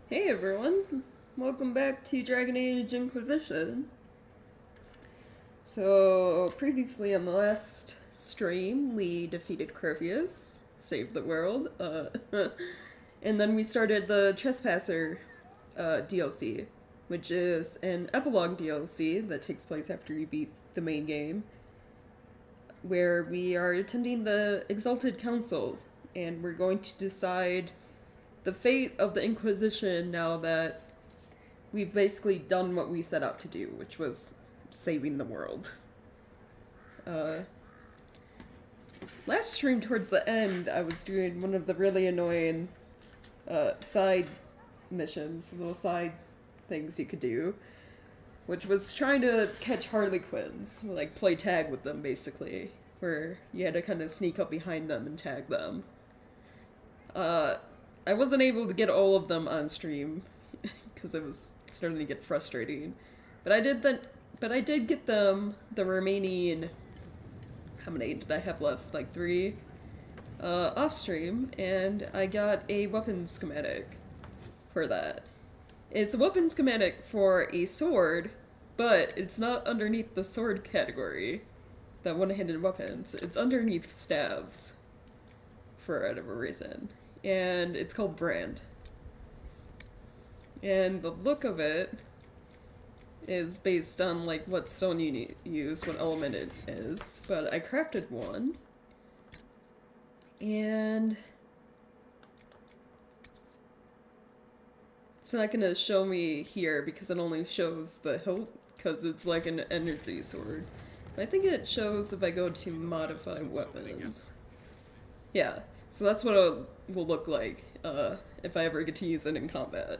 Hey everyone, welcome back to Dragon Age Inquisition. So, previously on the last stream, we defeated Curvius, saved the world, and then we started the Trespasser DLC, which is an epilogue DLC that takes place after you beat the main game, where we are attending the Exalted Council, and we're going to decide the fate of the Inquisition now that we've basically done what we set out to do, which was saving the world. Last stream towards the end, I was doing one of the really annoying side missions, little side things you could do, which was trying to catch Harley Quinns, like play tag with them basically, where you had to kind of sneak up behind them and tag them. I wasn't able to get all of them on stream because it was starting to get frustrating, but I did get them, the remaining, how many did I have left? Like 3 off stream, and I got a weapon schematic for that. It's a weapon schematic for a sword, but it's not underneath the sword category, the one-handed weapons. It's underneath staves for whatever reason. And it's called Brand. And the look of it is based on like what stone you use, what element it is. But I crafted one, and it's not gonna show me here because it only shows the hilt because it's like an energy sword. But I think it shows if I go to modify weapons. Yeah. So that's what it will look like if I ever get to use it in combat.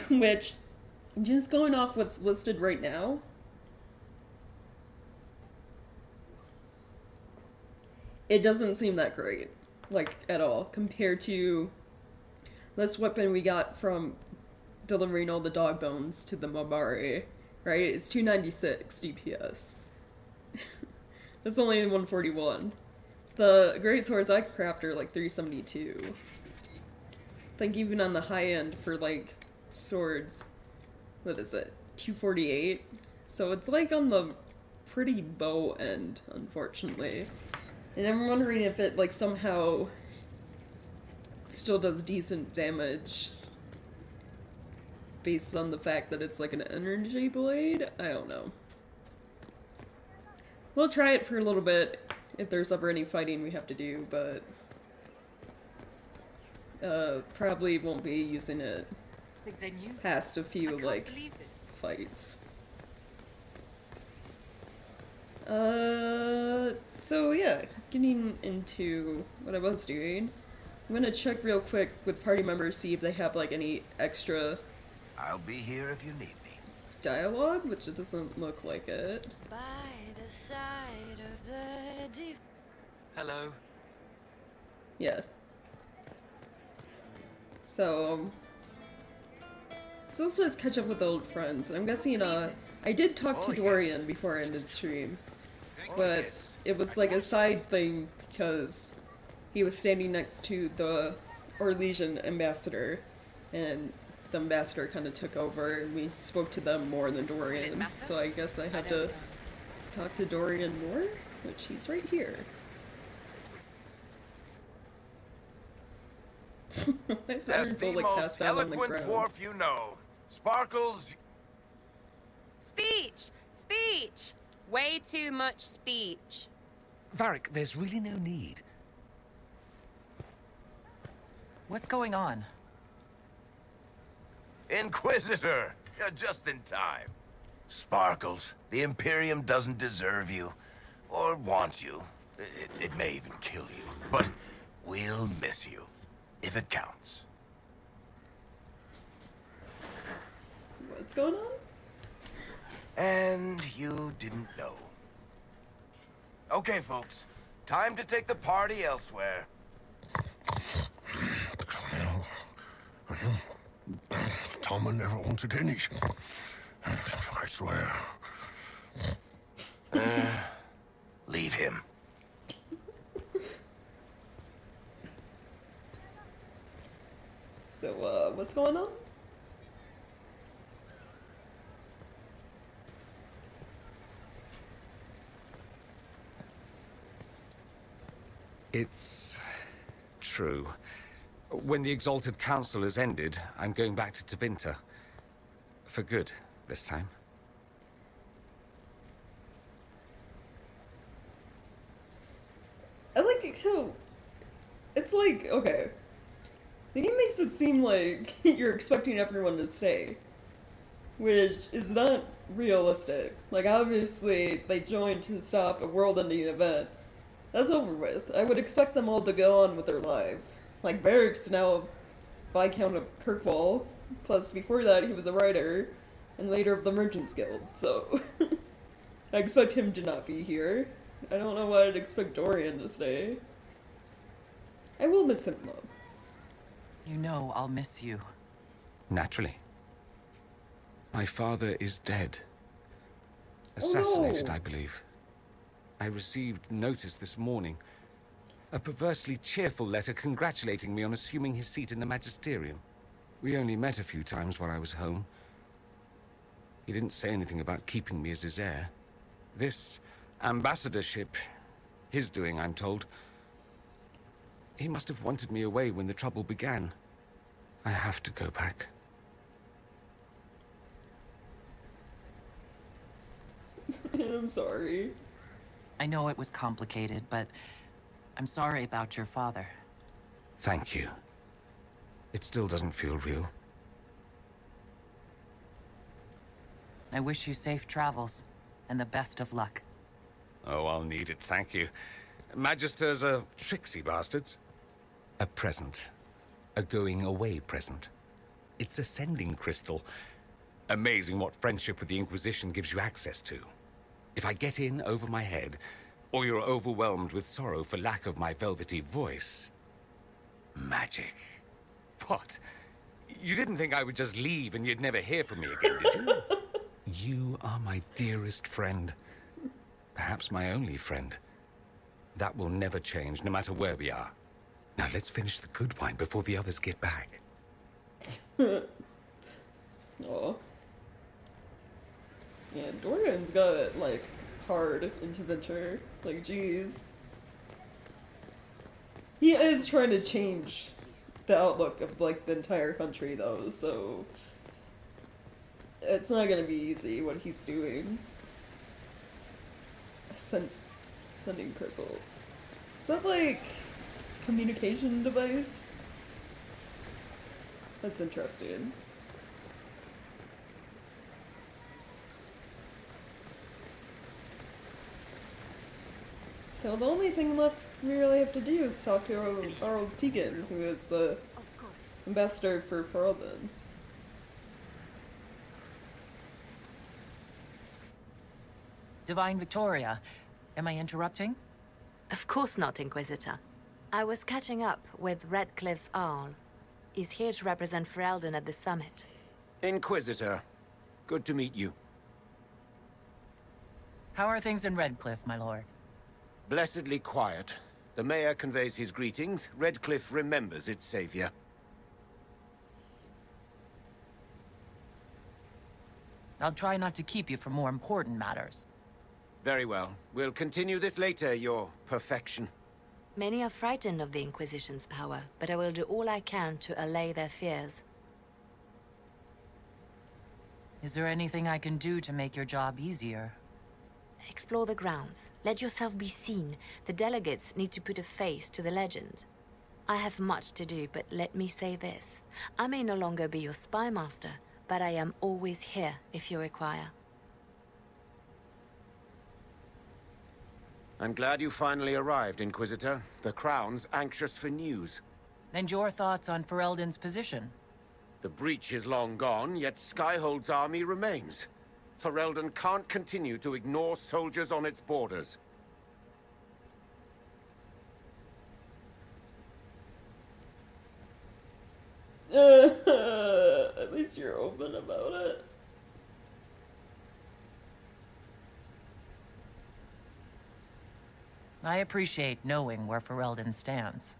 Which, just going off what's listed right now, it doesn't seem that great, like, at all, compared to this weapon we got from delivering all the dog bones to the Mabari, right? It's 296 DPS. That's only 141. The great swords I craft are like 372. I think even on the high end for like swords, what is it, 248? So it's like on the pretty low end, unfortunately. And I'm wondering if it like somehow still does decent damage based on the fact that it's like an energy blade? I don't know. We'll try it for a little bit if there's ever any fighting we have to do, but probably won't be using it past a few like fights. So yeah, getting into what I was doing, I'm gonna check real quick with party members, see if they have like any extra I'll be here if you need me. dialogue, which it doesn't look like it. By the side of the deep. Hello. Yeah. So let's catch up with old friends, and I'm guessing I did talk to Dorian before I ended stream, but it was like a side thing because he was standing next to the Orlesian ambassador, and the ambassador kind of took over, and we spoke to them more than Dorian, so I guess I had to talk to Dorian more, which he's right here. As the most eloquent dwarf you know, Sparkles. Speech! Speech! Way too much speech. Varric, there's really no need. What's going on? Inquisitor! You're just in time. Sparkles, the Imperium doesn't deserve you. Or want you. It may even kill you. But we'll miss you. If it counts. What's going on? And you didn't know. Okay, folks. Time to take the party elsewhere. Tama never wanted any. I swear. Leave him. So, what's going on? It's true. When the Exalted Council has ended, I'm going back to Tevinter. For good, this time. I like it, so it's like, okay. The game makes it seem like you're expecting everyone to stay, which is not realistic. Like, obviously, they joined to stop a world-ending event. That's over with. I would expect them all to go on with their lives. Like, Varric's now Viscount of Kirkwall, plus before that he was a writer, and later of the Merchants Guild, so... I expect him to not be here. I don't know why I'd expect Dorian to stay. I will miss him, though. You know I'll miss you. Naturally. My father is dead. Oh, no. Assassinated, I believe. I received notice this morning. A perversely cheerful letter congratulating me on assuming his seat in the magisterium. We only met a few times while I was home. He didn't say anything about keeping me as his heir. This ambassadorship, his doing, I'm told. He must have wanted me away when the trouble began. I have to go back. I'm sorry. I know it was complicated, but I'm sorry about your father. Thank you. It still doesn't feel real. I wish you safe travels, and the best of luck. Oh, I'll need it, thank you. Magisters are tricksy bastards. A present. A going-away present. It's a sending crystal. Amazing what friendship with the Inquisition gives you access to. If I get in over my head, or you're overwhelmed with sorrow for lack of my velvety voice... Magic. What? You didn't think I would just leave and you'd never hear from me again, did you? You are my dearest friend. Perhaps my only friend. That will never change, no matter where we are. Now let's finish the good wine before the others get back. Aw. Yeah, Dorian's got it, like, hard into Venture. Like, jeez. He is trying to change the outlook of, like, the entire country, though, so... It's not gonna be easy, what he's doing. Sending crystal. Is that, like, communication device? That's interesting. So the only thing left we really have to do is talk to our Tegan, who is the ambassador for Ferelden. Divine Victoria, am I interrupting? Of course not, Inquisitor. I was catching up with Redcliffe's Arl. He's here to represent Ferelden at the summit. Inquisitor, good to meet you. How are things in Redcliffe, my lord? Blessedly quiet. The mayor conveys his greetings. Redcliffe remembers its savior. I'll try not to keep you from more important matters. Very well. We'll continue this later, your perfection. Many are frightened of the Inquisition's power, but I will do all I can to allay their fears. Is there anything I can do to make your job easier? Explore the grounds. Let yourself be seen. The delegates need to put a face to the legend. I have much to do, but let me say this. I may no longer be your spy master, but I am always here if you require. I'm glad you finally arrived, Inquisitor. The Crown's anxious for news. And your thoughts on Ferelden's position? The breach is long gone, yet Skyhold's army remains. Ferelden can't continue to ignore soldiers on its borders. At least you're open about it. I appreciate knowing where Ferelden stands.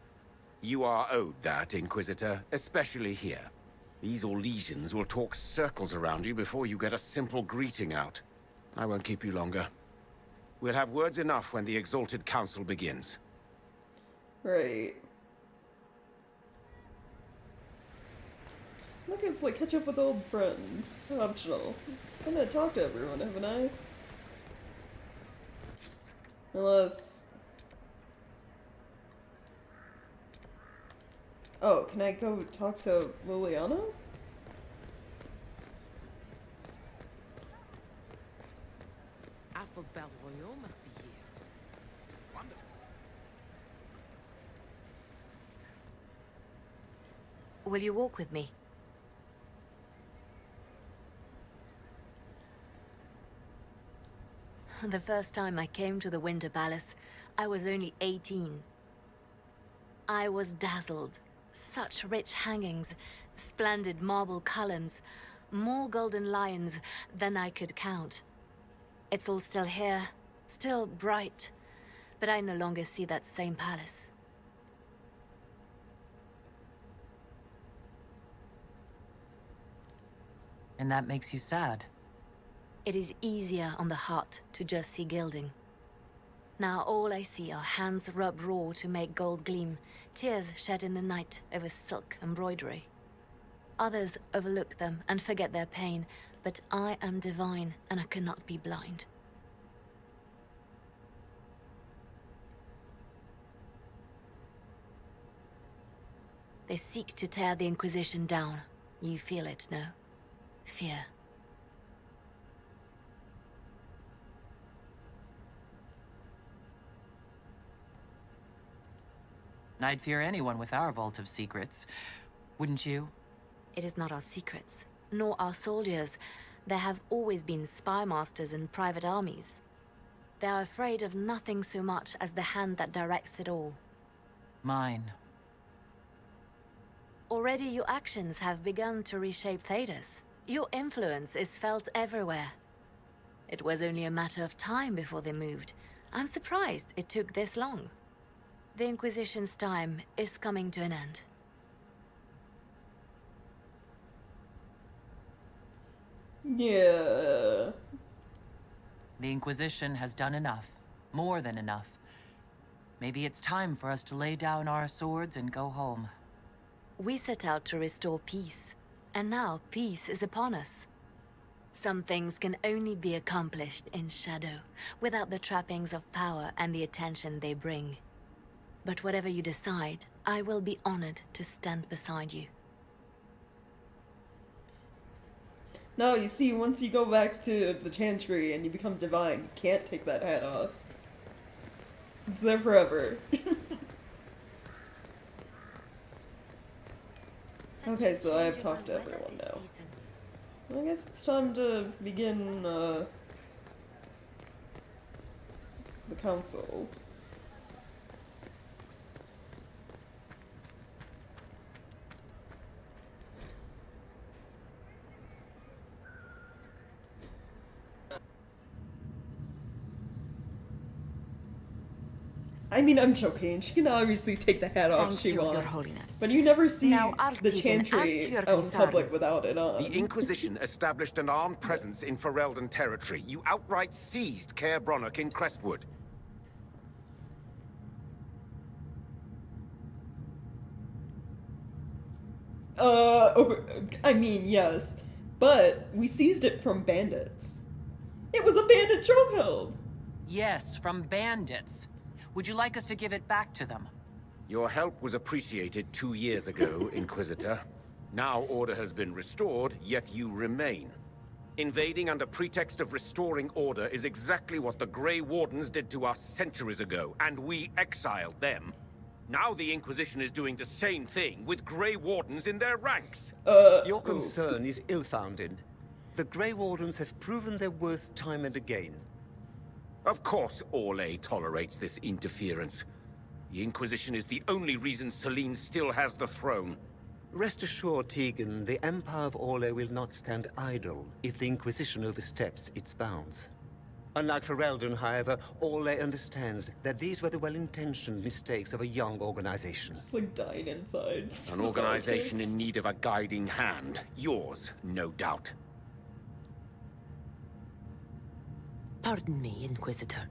You are owed that, Inquisitor, especially here. These Orlesians will talk circles around you before you get a simple greeting out. I won't keep you longer. We'll have words enough when the Exalted Council begins. Right. Look, it's like catch up with old friends. Optional. I'm gonna talk to everyone, haven't I? Unless... Oh, can I go talk to Liliana? Alpha Valroyo must be here. Wonderful. Will you walk with me? The first time I came to the Winter Palace, I was only 18. I was dazzled. Such rich hangings, splendid marble columns, more golden lions than I could count. It's all still here, still bright, but I no longer see that same palace. And that makes you sad. It is easier on the heart to just see gilding. Now all I see are hands rubbed raw to make gold gleam, tears shed in the night over silk embroidery. Others overlook them and forget their pain, but I am divine and I cannot be blind. They seek to tear the Inquisition down. You feel it, no? Fear. I'd fear anyone with our vault of secrets. Wouldn't you? It is not our secrets, nor our soldiers. There have always been spy masters and private armies. They are afraid of nothing so much as the hand that directs it all. Mine. Already your actions have begun to reshape Thedas. Your influence is felt everywhere. It was only a matter of time before they moved. I'm surprised it took this long. The Inquisition's time is coming to an end. Yeah. The Inquisition has done enough. More than enough. Maybe it's time for us to lay down our swords and go home. We set out to restore peace, and now peace is upon us. Some things can only be accomplished in shadow, without the trappings of power and the attention they bring. But whatever you decide, I will be honored to stand beside you. No, you see, once you go back to the Chantry and you become divine, you can't take that hat off. It's there forever. Okay, so I have talked to everyone now. Well, I guess it's time to begin, the council. I mean, I'm joking. She can obviously take the hat off if she Your wants. Holiness. But you never see Now, the Artigan, as to Chantry your out in public concerns. without it on. The Inquisition established an armed presence in Ferelden territory. You outright seized Caer Bronach in Crestwood. I mean, yes. But we seized it from bandits. It was a bandit stronghold! Yes, from bandits. Would you like us to give it back to them? Your help was appreciated 2 years ago, Inquisitor. Now order has been restored, yet you remain. Invading under pretext of restoring order is exactly what the Grey Wardens did to us centuries ago, and we exiled them. Now the Inquisition is doing the same thing with Grey Wardens in their ranks. Your concern is ill-founded. The Grey Wardens have proven their worth time and again. Of course Orlais tolerates this interference. The Inquisition is the only reason Selene still has the throne. Rest assured, Tegan, the Empire of Orlais will not stand idle if the Inquisition oversteps its bounds. Unlike Ferelden, however, Orlais understands that these were the well-intentioned mistakes of a young organization. Just like dying inside. An organization Politics. in need of a guiding hand. Yours, no doubt. Pardon me, Inquisitor.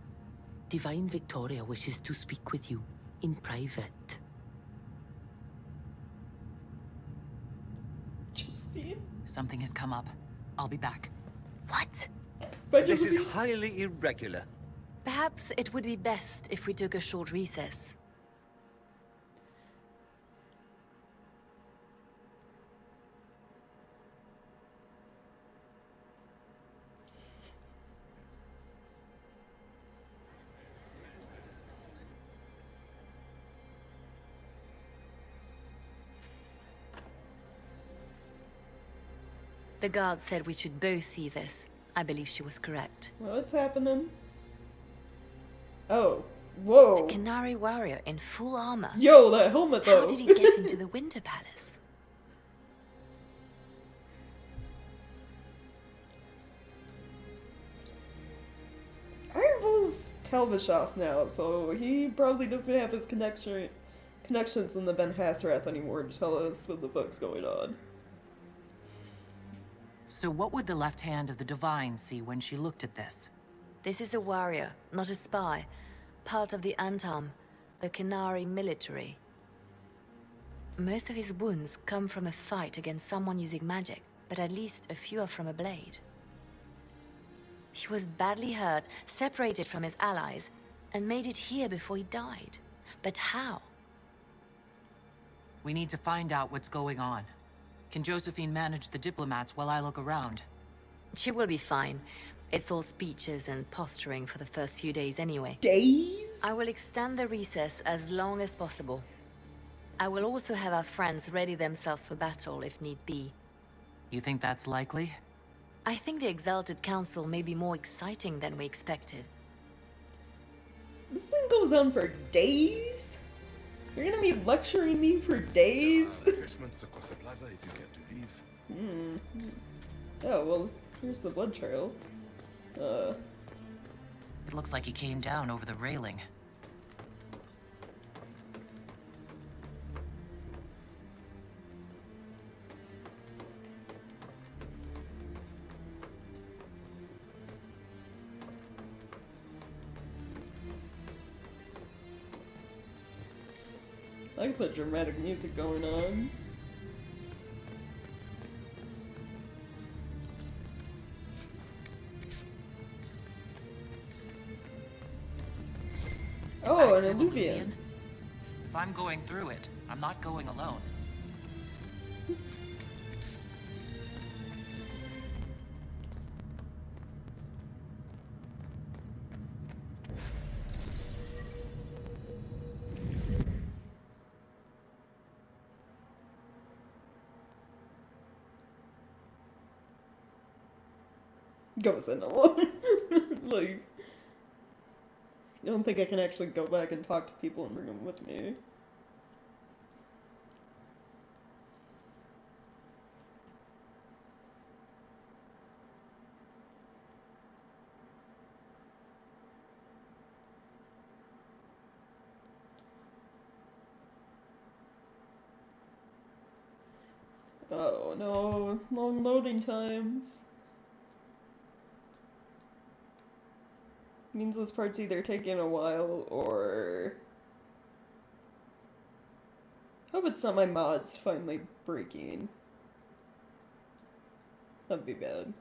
Divine Victoria wishes to speak with you in private. Josephine? Something has come up. I'll be back. What? But This is Josephine? highly irregular. Perhaps it would be best if we took a short recess. The guard said we should both see this. I believe she was correct. What's happening? Oh. Whoa. A Qunari warrior in full armor. Yo, that helmet though. How did he get into the Winter Palace? Ironbull's Telvishoff now, so he probably doesn't have his connections in the Ben Hassrath anymore to tell us what the fuck's going on. So what would the left hand of the Divine see when she looked at this? This is a warrior, not a spy. Part of the Antam, the Qunari military. Most of his wounds come from a fight against someone using magic, but at least a few are from a blade. He was badly hurt, separated from his allies, and made it here before he died. But how? We need to find out what's going on. Can Josephine manage the diplomats while I look around? She will be fine. It's all speeches and posturing for the first few days anyway. Days? I will extend the recess as long as possible. I will also have our friends ready themselves for battle if need be. You think that's likely? I think the Exalted Council may be more exciting than we expected. This thing goes on for days? You're gonna be lecturing me for days? Refreshments across the plaza if you care to leave. Oh, well, here's the blood trail. It looks like he came down over the railing. I like the dramatic music going on. Oh, an Back to alluvian. If I'm going through it, I'm not going alone. Goes in alone. Like, I don't think I can actually go back and talk to people and bring them with me. Oh no, long loading times. Means this part's either taking a while or... Hope it's not my mods finally breaking. That'd be bad.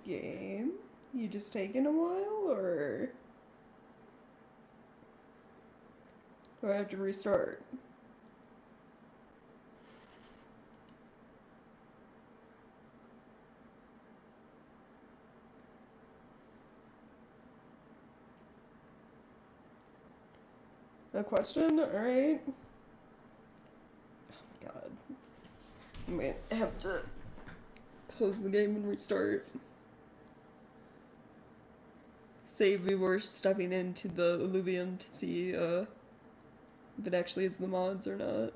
Game? You just taking a while, or do I have to restart? A question? Alright. Oh my god. I might have to close the game and restart. Save before stepping into the Illuvian to see if it actually is the mods or not.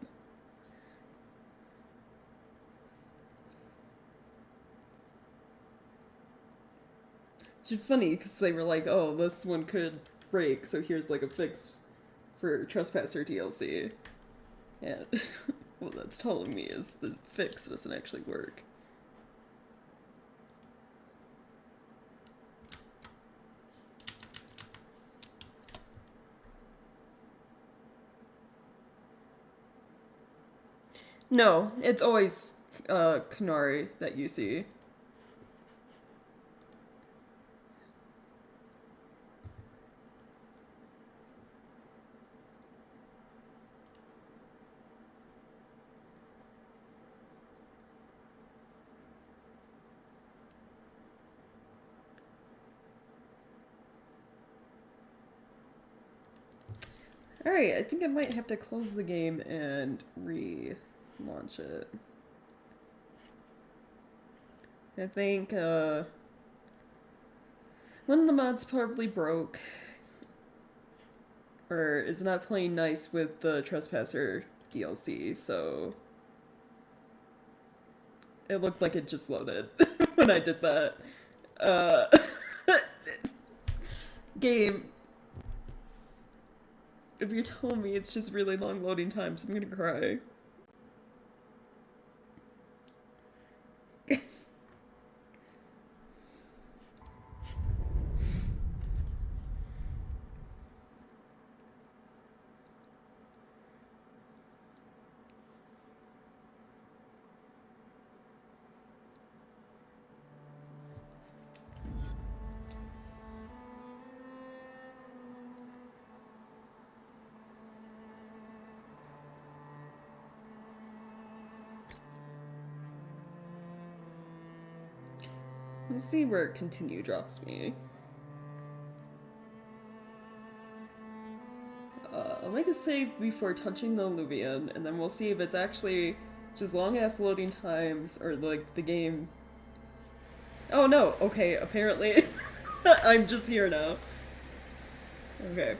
Which is funny because they were like, oh, this one could break, so here's like a fix for Trespasser DLC. And what that's telling me is the fix doesn't actually work. No, it's always Qunari that you see. Alright, I think I might have to close the game and relaunch it. I think, one of the mods probably broke, or is not playing nice with the Trespasser DLC, so it looked like it just loaded when I did that. Game. If you're telling me it's just really long loading times, I'm gonna cry. Let's see where continue drops me. I'll make a save before touching the Illuvian, and then we'll see if it's actually just long-ass loading times, or, like, the game... Oh, no! Okay, apparently I'm just here now. Okay.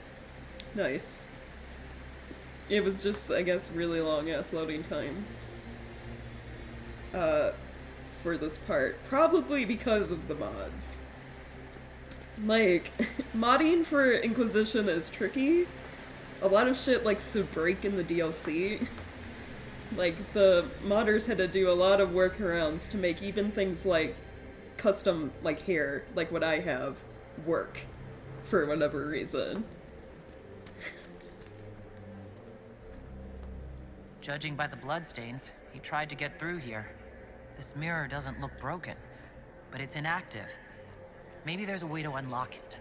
Nice. It was just, I guess, really long-ass loading times. For this part. Probably because of the mods. Like, modding for Inquisition is tricky. A lot of shit likes to break in the DLC. Like, the modders had to do a lot of workarounds to make even things like custom, like, hair, like what I have, work. For whatever reason. Judging by the bloodstains, he tried to get through here. This mirror doesn't look broken, but it's inactive. Maybe there's a way to unlock it.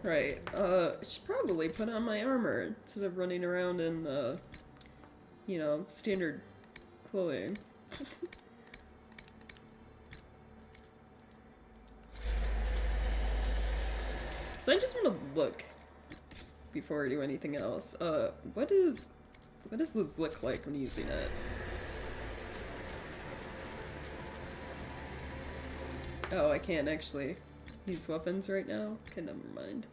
Right, I should probably put on my armor instead of running around in, you know, standard clothing. So I just want to look before I do anything else. What does this look like when using it? Oh, I can't actually use weapons right now? Okay, never mind.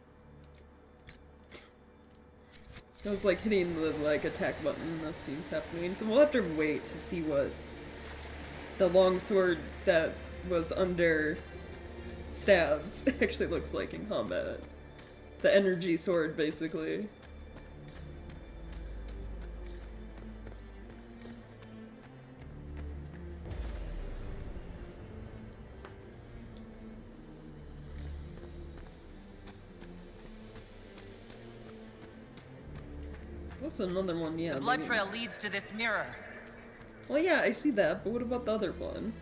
I was like hitting the like attack button, that seems happening. So we'll have to wait to see what the longsword that was under stabs actually looks like in combat. The energy sword, basically. Also another one, yeah. The blood trail leads to this mirror. Well, yeah, I see that, but what about the other one?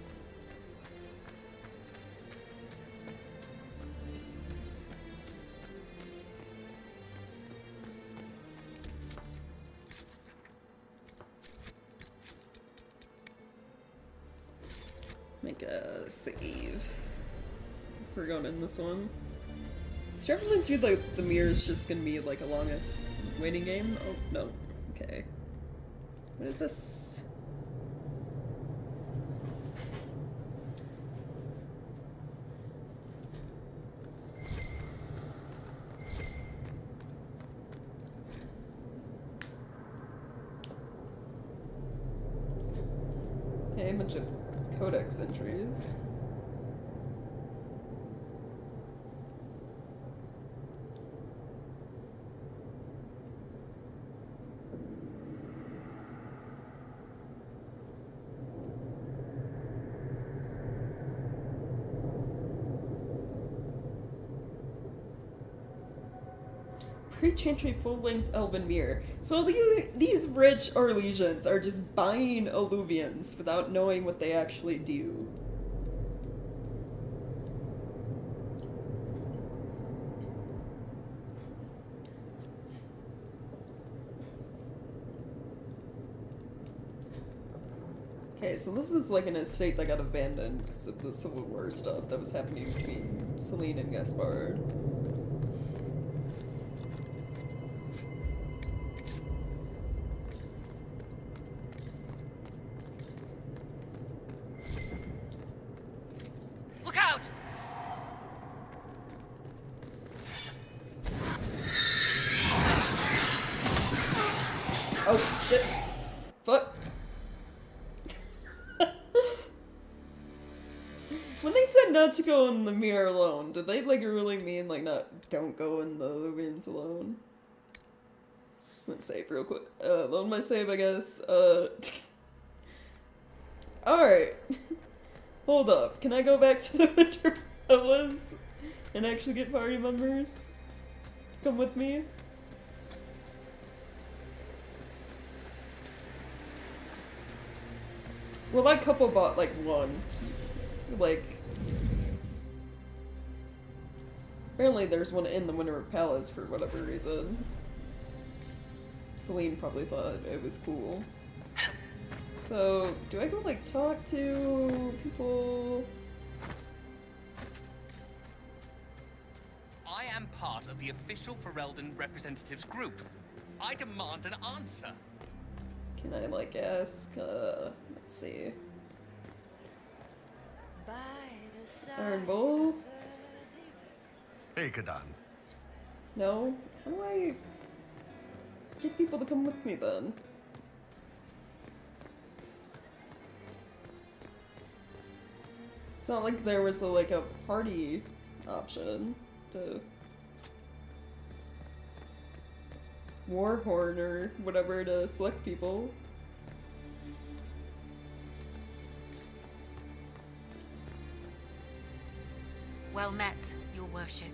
Make a save. If we're going in this one. Is traveling through the mirrors just gonna be like a longest waiting game? Oh, no. Okay. What is this? Okay, a bunch of codex entries. Pre-chantry full-length elven mirror. So these rich Arlesians are just buying alluvians without knowing what they actually do. Okay, so this is like an estate that got abandoned because of the Civil War stuff that was happening between Celine and Gaspard. Oh, shit. Fuck. When they said not to go in the mirror alone, did they like really mean like don't go in the Luvians alone? I'm gonna save real quick. Load my save, I guess. Alright. Hold up. Can I go back to the Winter Palace and actually get party members? Come with me? Well, that couple bought, like, one. Like... Apparently there's one in the Winter Palace for whatever reason. Celine probably thought it was cool. So, do I go, like, talk to people? I am part of the official Ferelden representatives group. I demand an answer. Can I, like, ask, let's see. Iron Bull? Hey, Kadan. No? How do I get people to come with me then? It's not like there was like a party option to Warhorn or whatever to select people. Well met, your worship.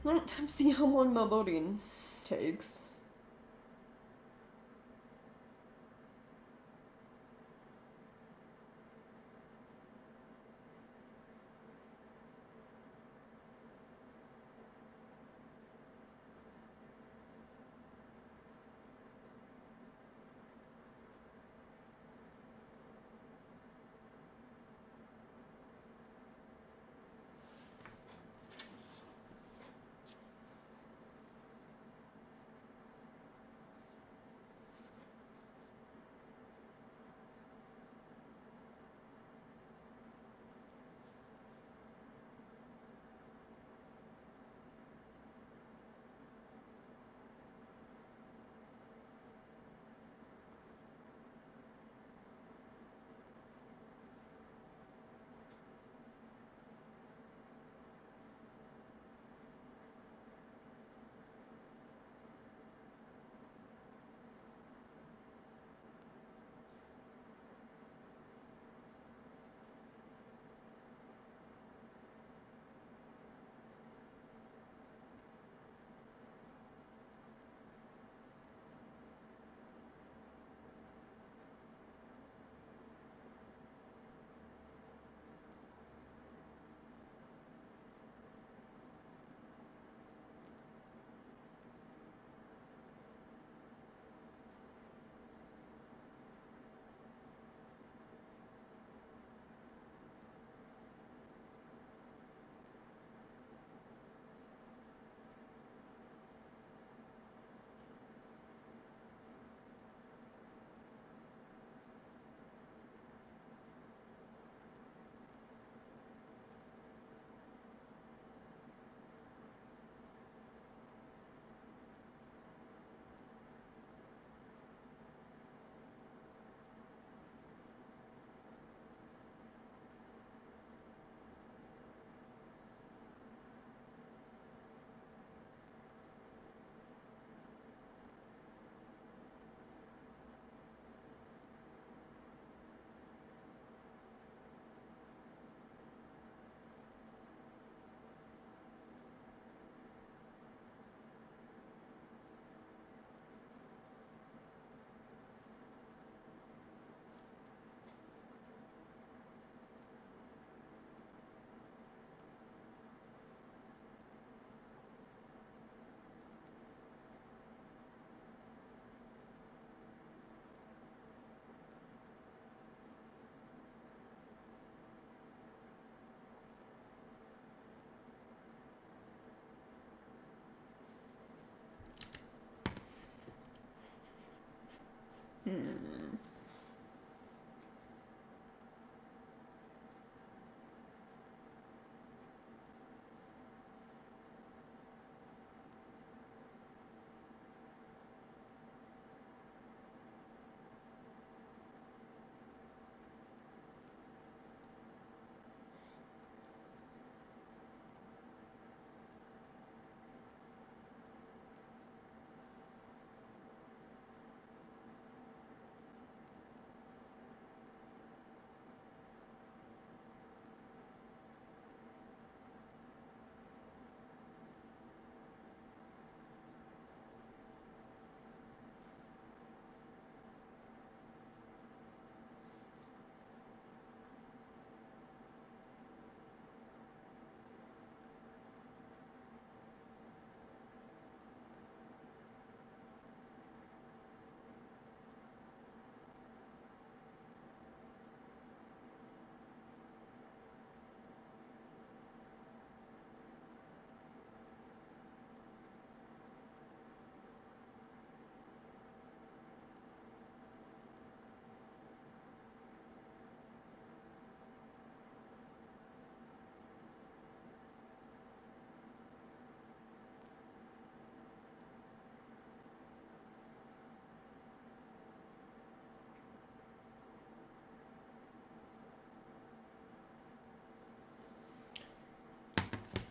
I don't time to see how long the loading takes.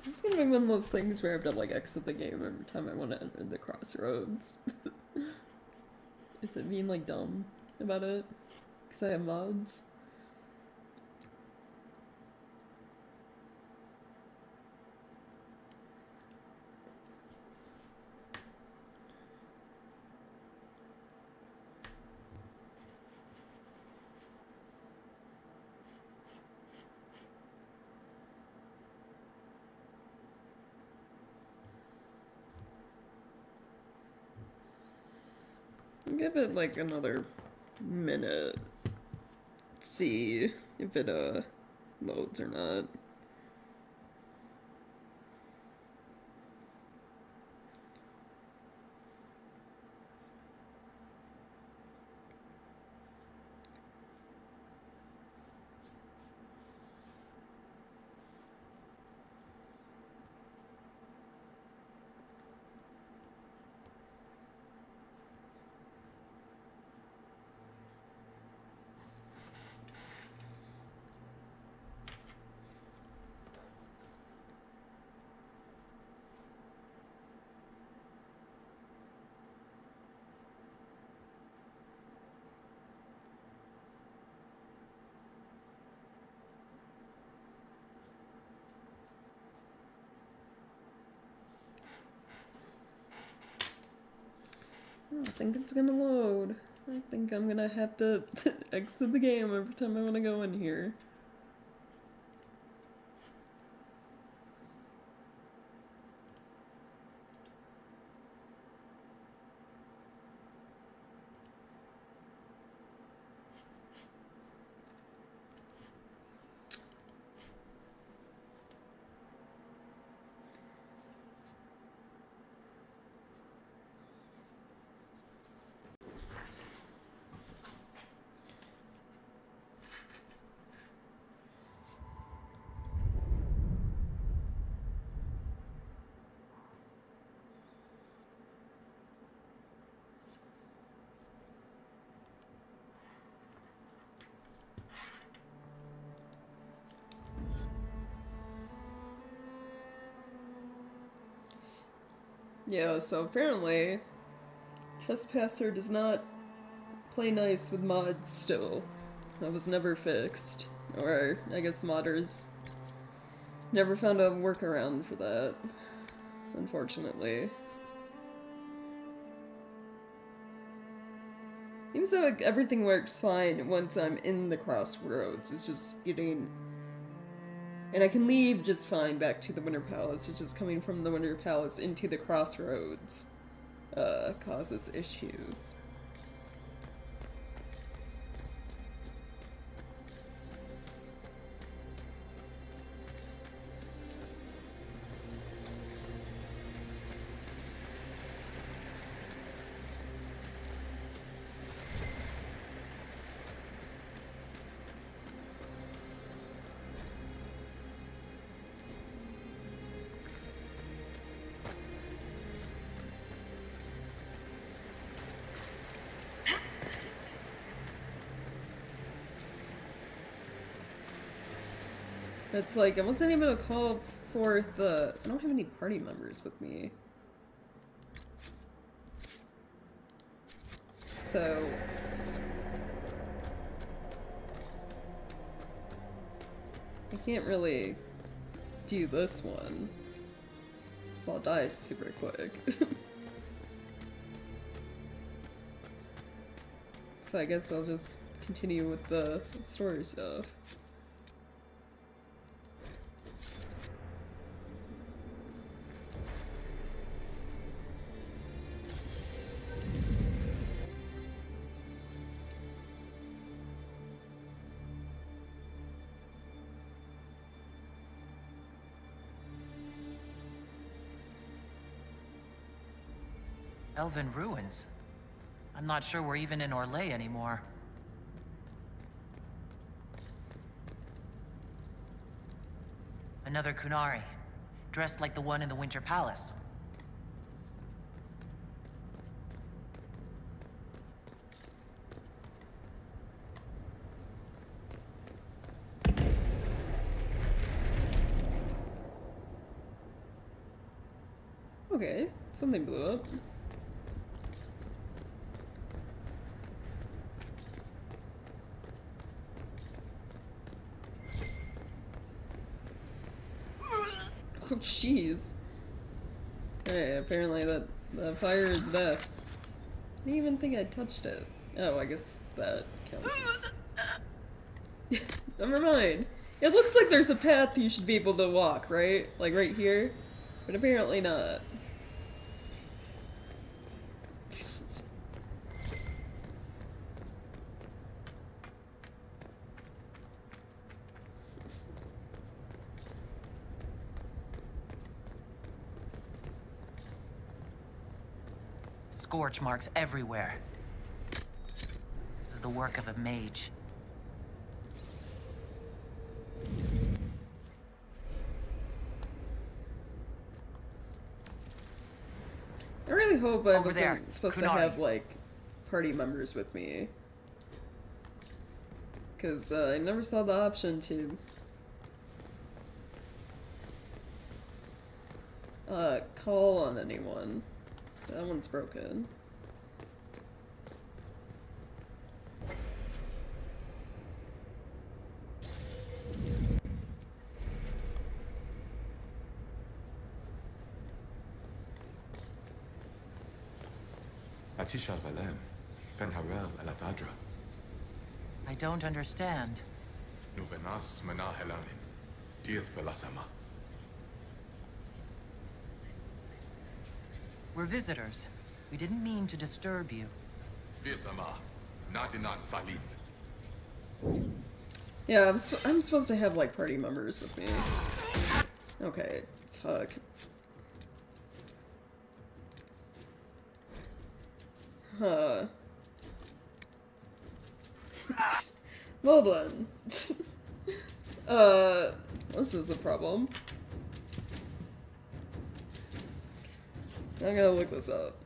This is gonna be one of those things where I have to like exit the game every time I want to enter the crossroads. Is it being like dumb about it? Because I have mods. Give it like another minute. See if it loads or not. I don't think it's gonna load. I think I'm gonna have to exit the game every time I want to go in here. Yeah, so apparently, Trespasser does not play nice with mods still. That was never fixed. Or, I guess modders never found a workaround for that, unfortunately. Seems like everything works fine once I'm in the crossroads. It's just getting... And I can leave just fine back to the Winter Palace. It's just coming from the Winter Palace into the crossroads causes issues. It's like, I wasn't able to call forth the... I don't have any party members with me. So... I can't really do this one. So I'll die super quick. So I guess I'll just continue with the story stuff. Elven ruins? I'm not sure we're even in Orlais anymore. Another Qunari, dressed like the one in the Winter Palace. Okay, something blew up. Oh, jeez. Alright, apparently the fire is death. I didn't even think I touched it. Oh, I guess that counts as... Never mind. It looks like there's a path you should be able to walk, right? Like right here? But apparently not. Scorch marks everywhere. This is the work of a mage. I really hope I Over there, wasn't supposed Qunari. to have, like, party members with me. Because I never saw the option to call on anyone. That one's broken. Atisha Valem, Fen'Harel Elathadra, I don't understand. Nuvenas Mana Helanin, Dieth Belasama. We're visitors. We didn't mean to disturb you. Vithama, Nadinan Salim. Yeah, I'm supposed to have, like, party members with me. Okay, fuck. Huh. Well then. This is a problem. I'm gonna look this up.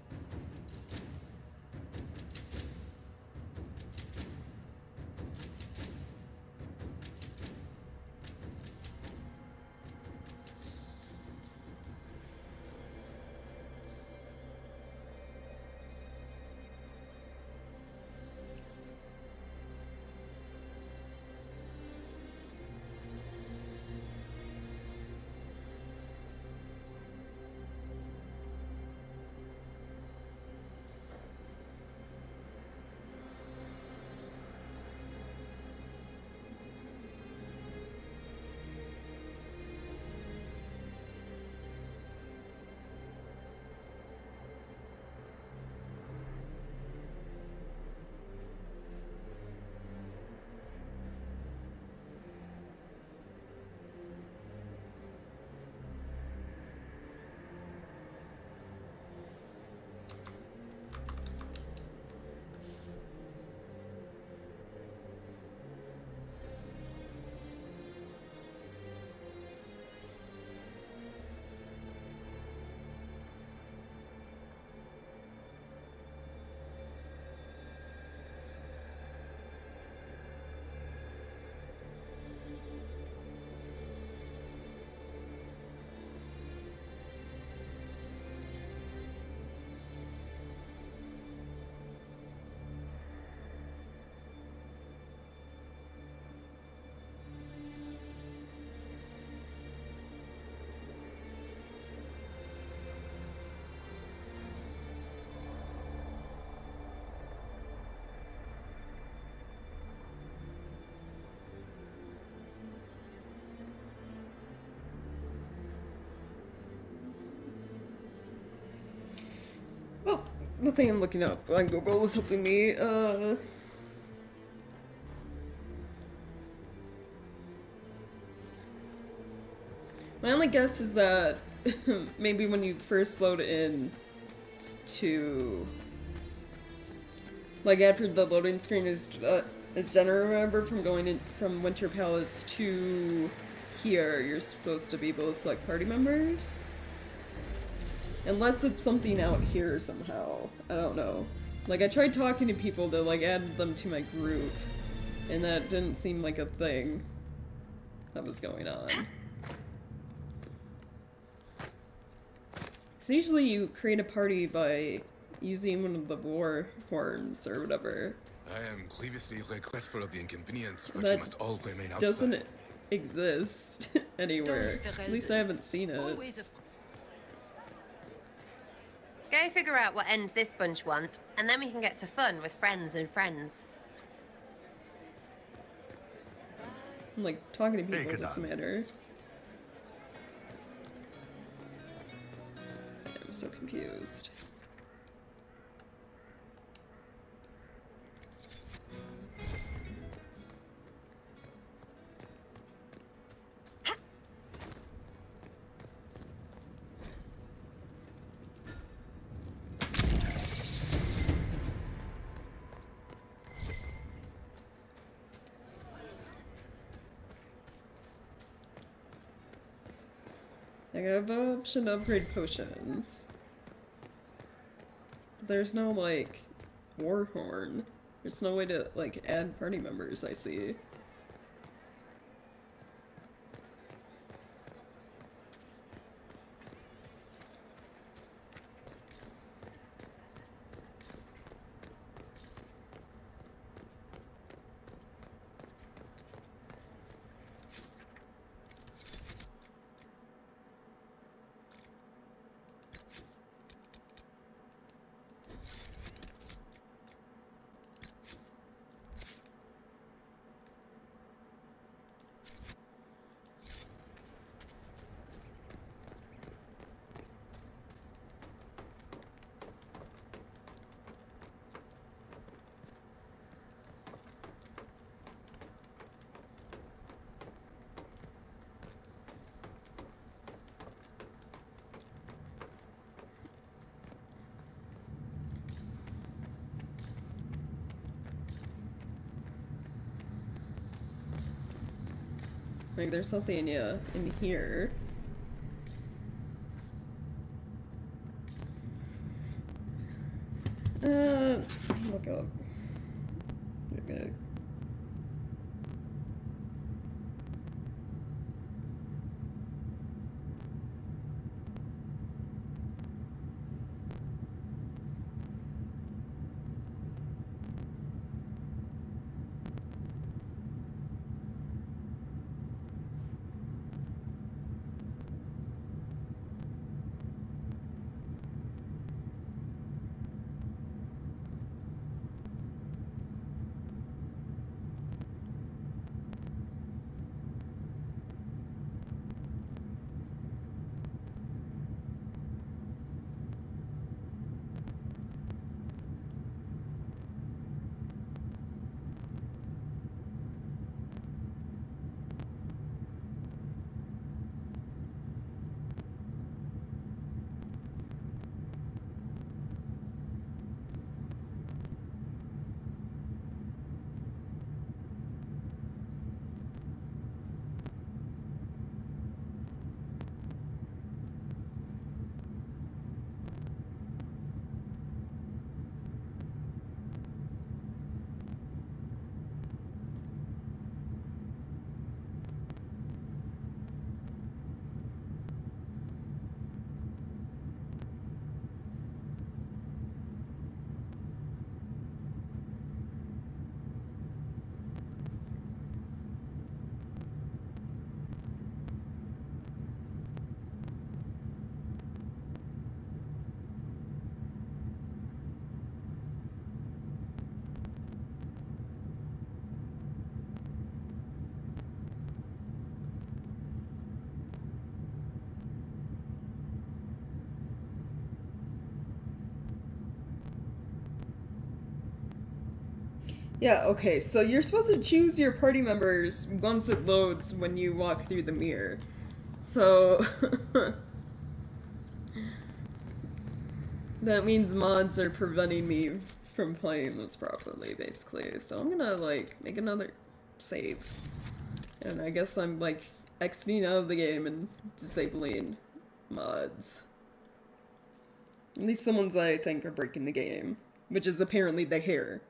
Nothing I'm looking up on Google is helping me. My only guess is that maybe when you first load in to, like, after the loading screen is done, or remember from going in from Winter Palace to here, you're supposed to be able to select party members. Unless it's something out here somehow. I don't know. Like, I tried talking to people to, like, add them to my group, and that didn't seem like a thing that was going on. So usually you create a party by using one of the war horns or whatever. I am grievously regretful of the inconvenience, but That you must all remain outside. doesn't exist anywhere. At least I haven't seen it. Go figure out what end this bunch want, and then we can get to fun with friends and friends. Like, talking to people Qunari. doesn't matter. I'm so confused. I have the option to upgrade potions. There's no, like, war horn. There's no way to, like, add party members, I see. Like, there's something, yeah, in here. Look up. Okay. Yeah, okay, so you're supposed to choose your party members once it loads when you walk through the mirror. So... that means mods are preventing me from playing this properly, basically. So I'm gonna, like, make another save. And I guess I'm, like, exiting out of the game and disabling mods. At least the ones that I think are breaking the game. Which is apparently the hair.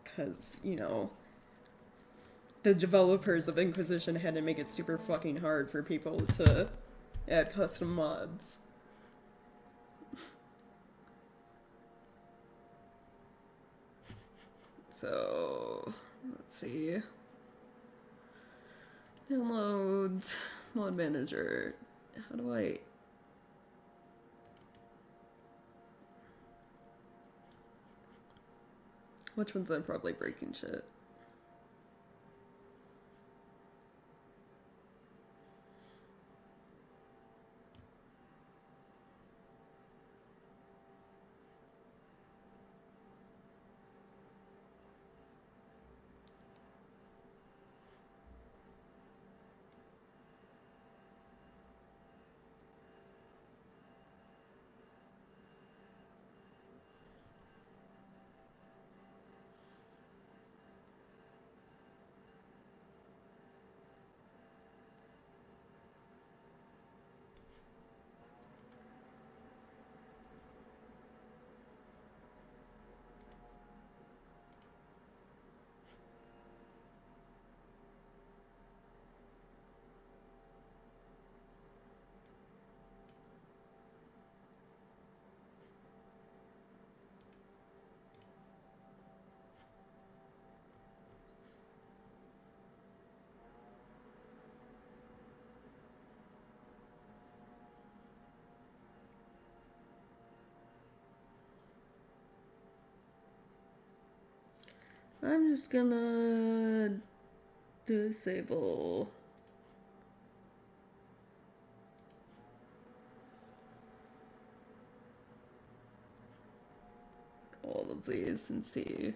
Because, you know, the developers of Inquisition had to make it super fucking hard for people to add custom mods. So, let's see. Downloads, mod manager. How do I... Which ones I'm probably breaking shit? I'm just gonna disable all of these and see.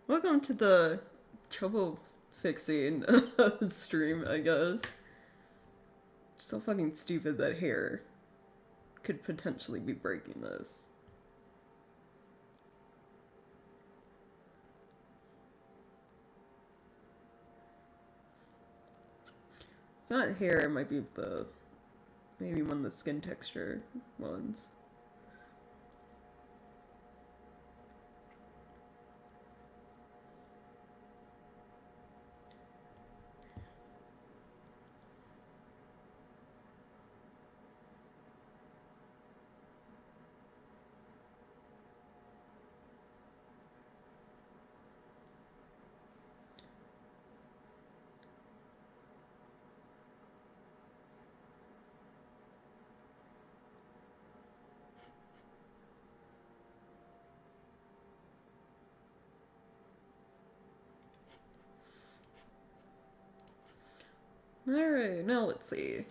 Welcome to the trouble fixing stream, I guess. So fucking stupid that hair could potentially be breaking this. It's not hair, it might be the... maybe one of the skin texture ones. Alright, now let's see.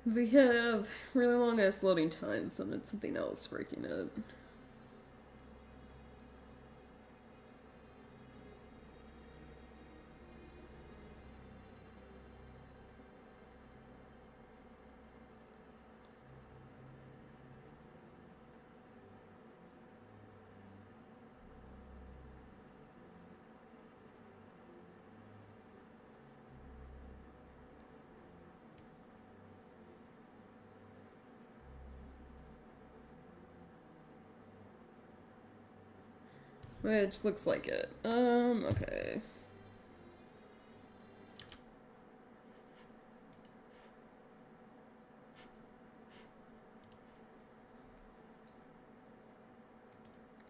If we have really long ass loading times, then it's something else breaking it. Which looks like it. Okay.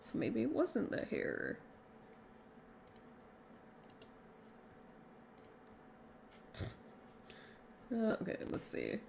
So maybe it wasn't the hair. Okay, let's see.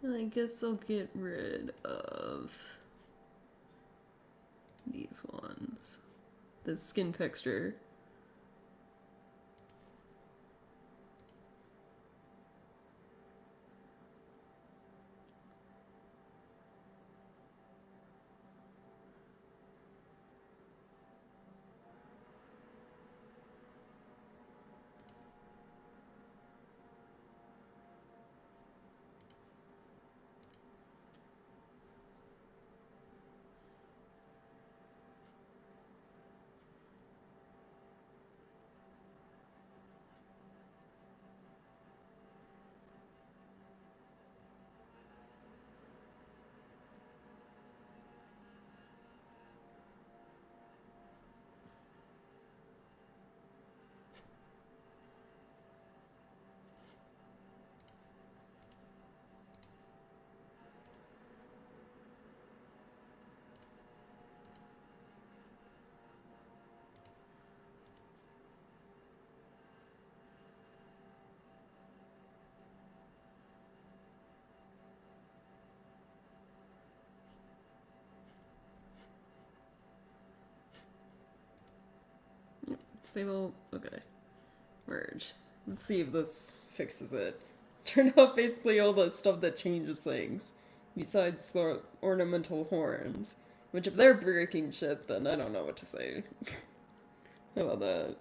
I guess I'll get rid of these ones. The skin texture. Disable. Okay. Merge. Let's see if this fixes it. Turn off basically all the stuff that changes things. Besides the ornamental horns. Which if they're breaking shit, then I don't know what to say. How about that?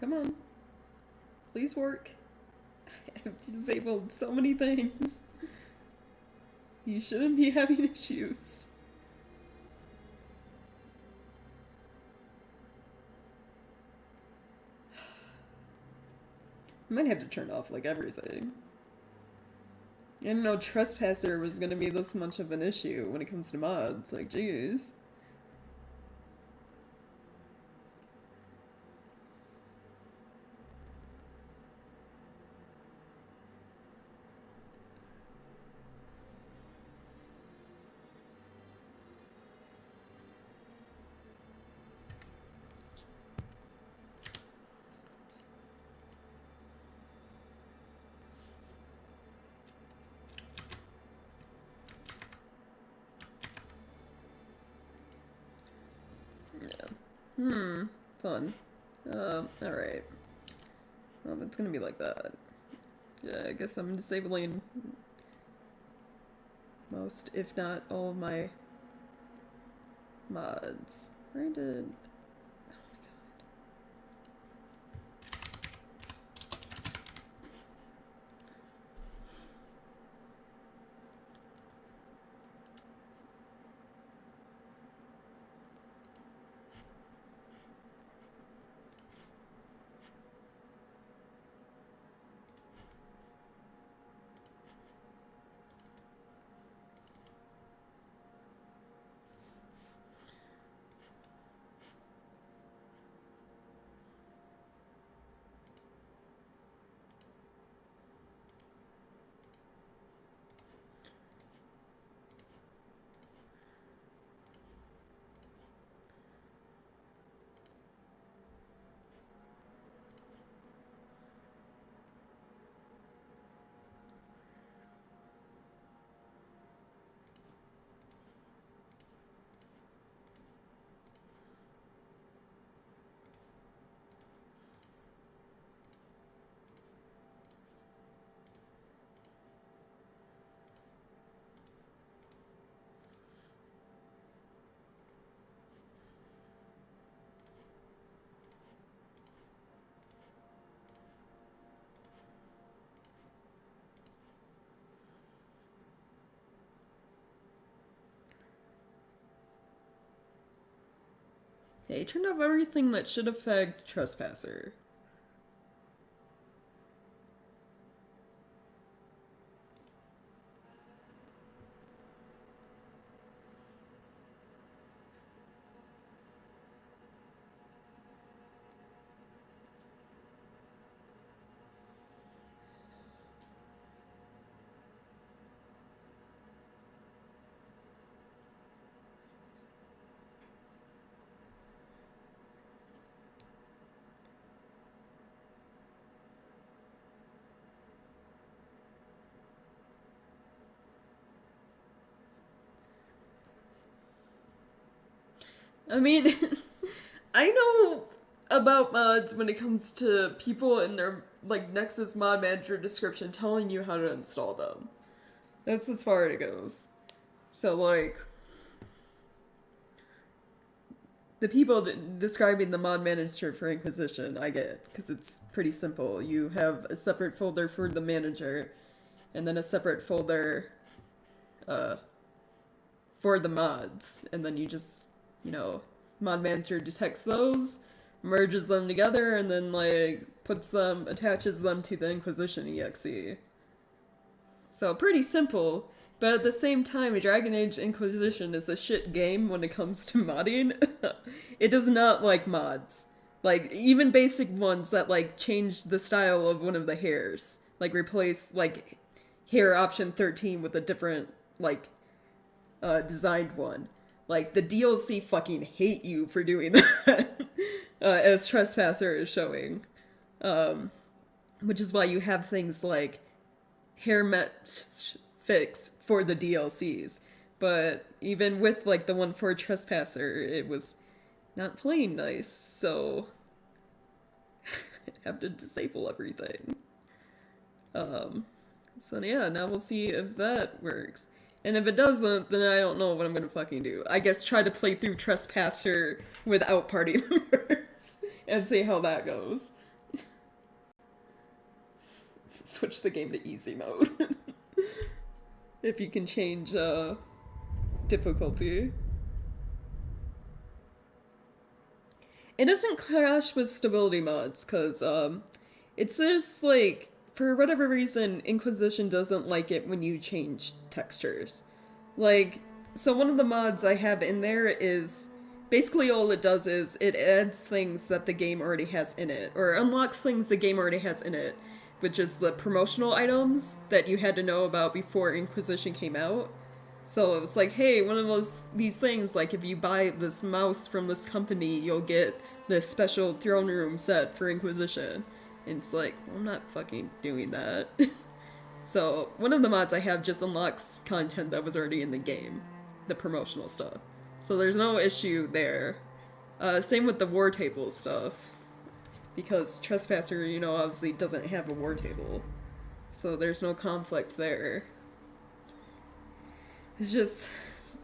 Come on. Please work. I've disabled so many things. You shouldn't be having issues. I might have to turn off, like, everything. I didn't know Trespasser was gonna be this much of an issue when it comes to mods. Like, jeez. Fun. Alright. It's gonna be like that. Yeah, I guess I'm disabling most, if not all of my mods. Where did... Hey, turned off everything that should affect Trespasser. I mean, I know about mods when it comes to people in their, like, Nexus mod manager description telling you how to install them. That's as far as it goes. So, like, the people describing the mod manager for Inquisition, I get, because it's pretty simple. You have a separate folder for the manager, and then a separate folder, for the mods, and then you just, you know, mod manager detects those, merges them together, and then, like, attaches them to the Inquisition exe. So, pretty simple, but at the same time, Dragon Age Inquisition is a shit game when it comes to modding. It does not like mods. Like, even basic ones that, like, change the style of one of the hairs. Like, replace, like, hair option 13 with a different, like, designed one. Like, the DLC fucking hate you for doing that, as Trespasser is showing. Which is why you have things like hair met fix for the DLCs. But even with, like, the one for Trespasser, it was not playing nice, so I have to disable everything. So yeah, now we'll see if that works. And if it doesn't, then I don't know what I'm gonna fucking do. I guess try to play through Trespasser without party members and see how that goes. Switch the game to easy mode. If you can change difficulty. It doesn't clash with stability mods, because it's just like, for whatever reason, Inquisition doesn't like it when you change textures. Like, so one of the mods I have in there is, basically all it does is, it adds things that the game already has in it, or unlocks things the game already has in it, which is the promotional items that you had to know about before Inquisition came out. So it was like, hey, one of these things, like if you buy this mouse from this company, you'll get this special throne room set for Inquisition. And it's like, well, I'm not fucking doing that. So one of the mods I have just unlocks content that was already in the game, the promotional stuff. So there's no issue there. Same with the war table stuff. Because Trespasser, you know, obviously doesn't have a war table. So there's no conflict there. It's just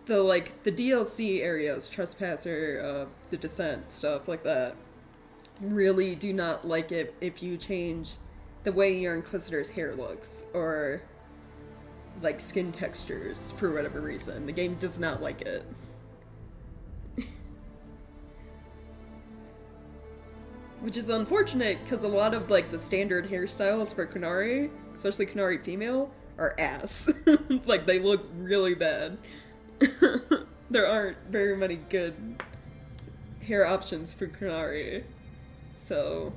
the DLC areas, Trespasser, the Descent, stuff like that, really do not like it if you change the way your Inquisitor's hair looks, or like skin textures for whatever reason. The game does not like it. Which is unfortunate, because a lot of, like, the standard hairstyles for Qunari, especially Qunari female, are ass. Like, they look really bad. There aren't very many good hair options for Qunari. So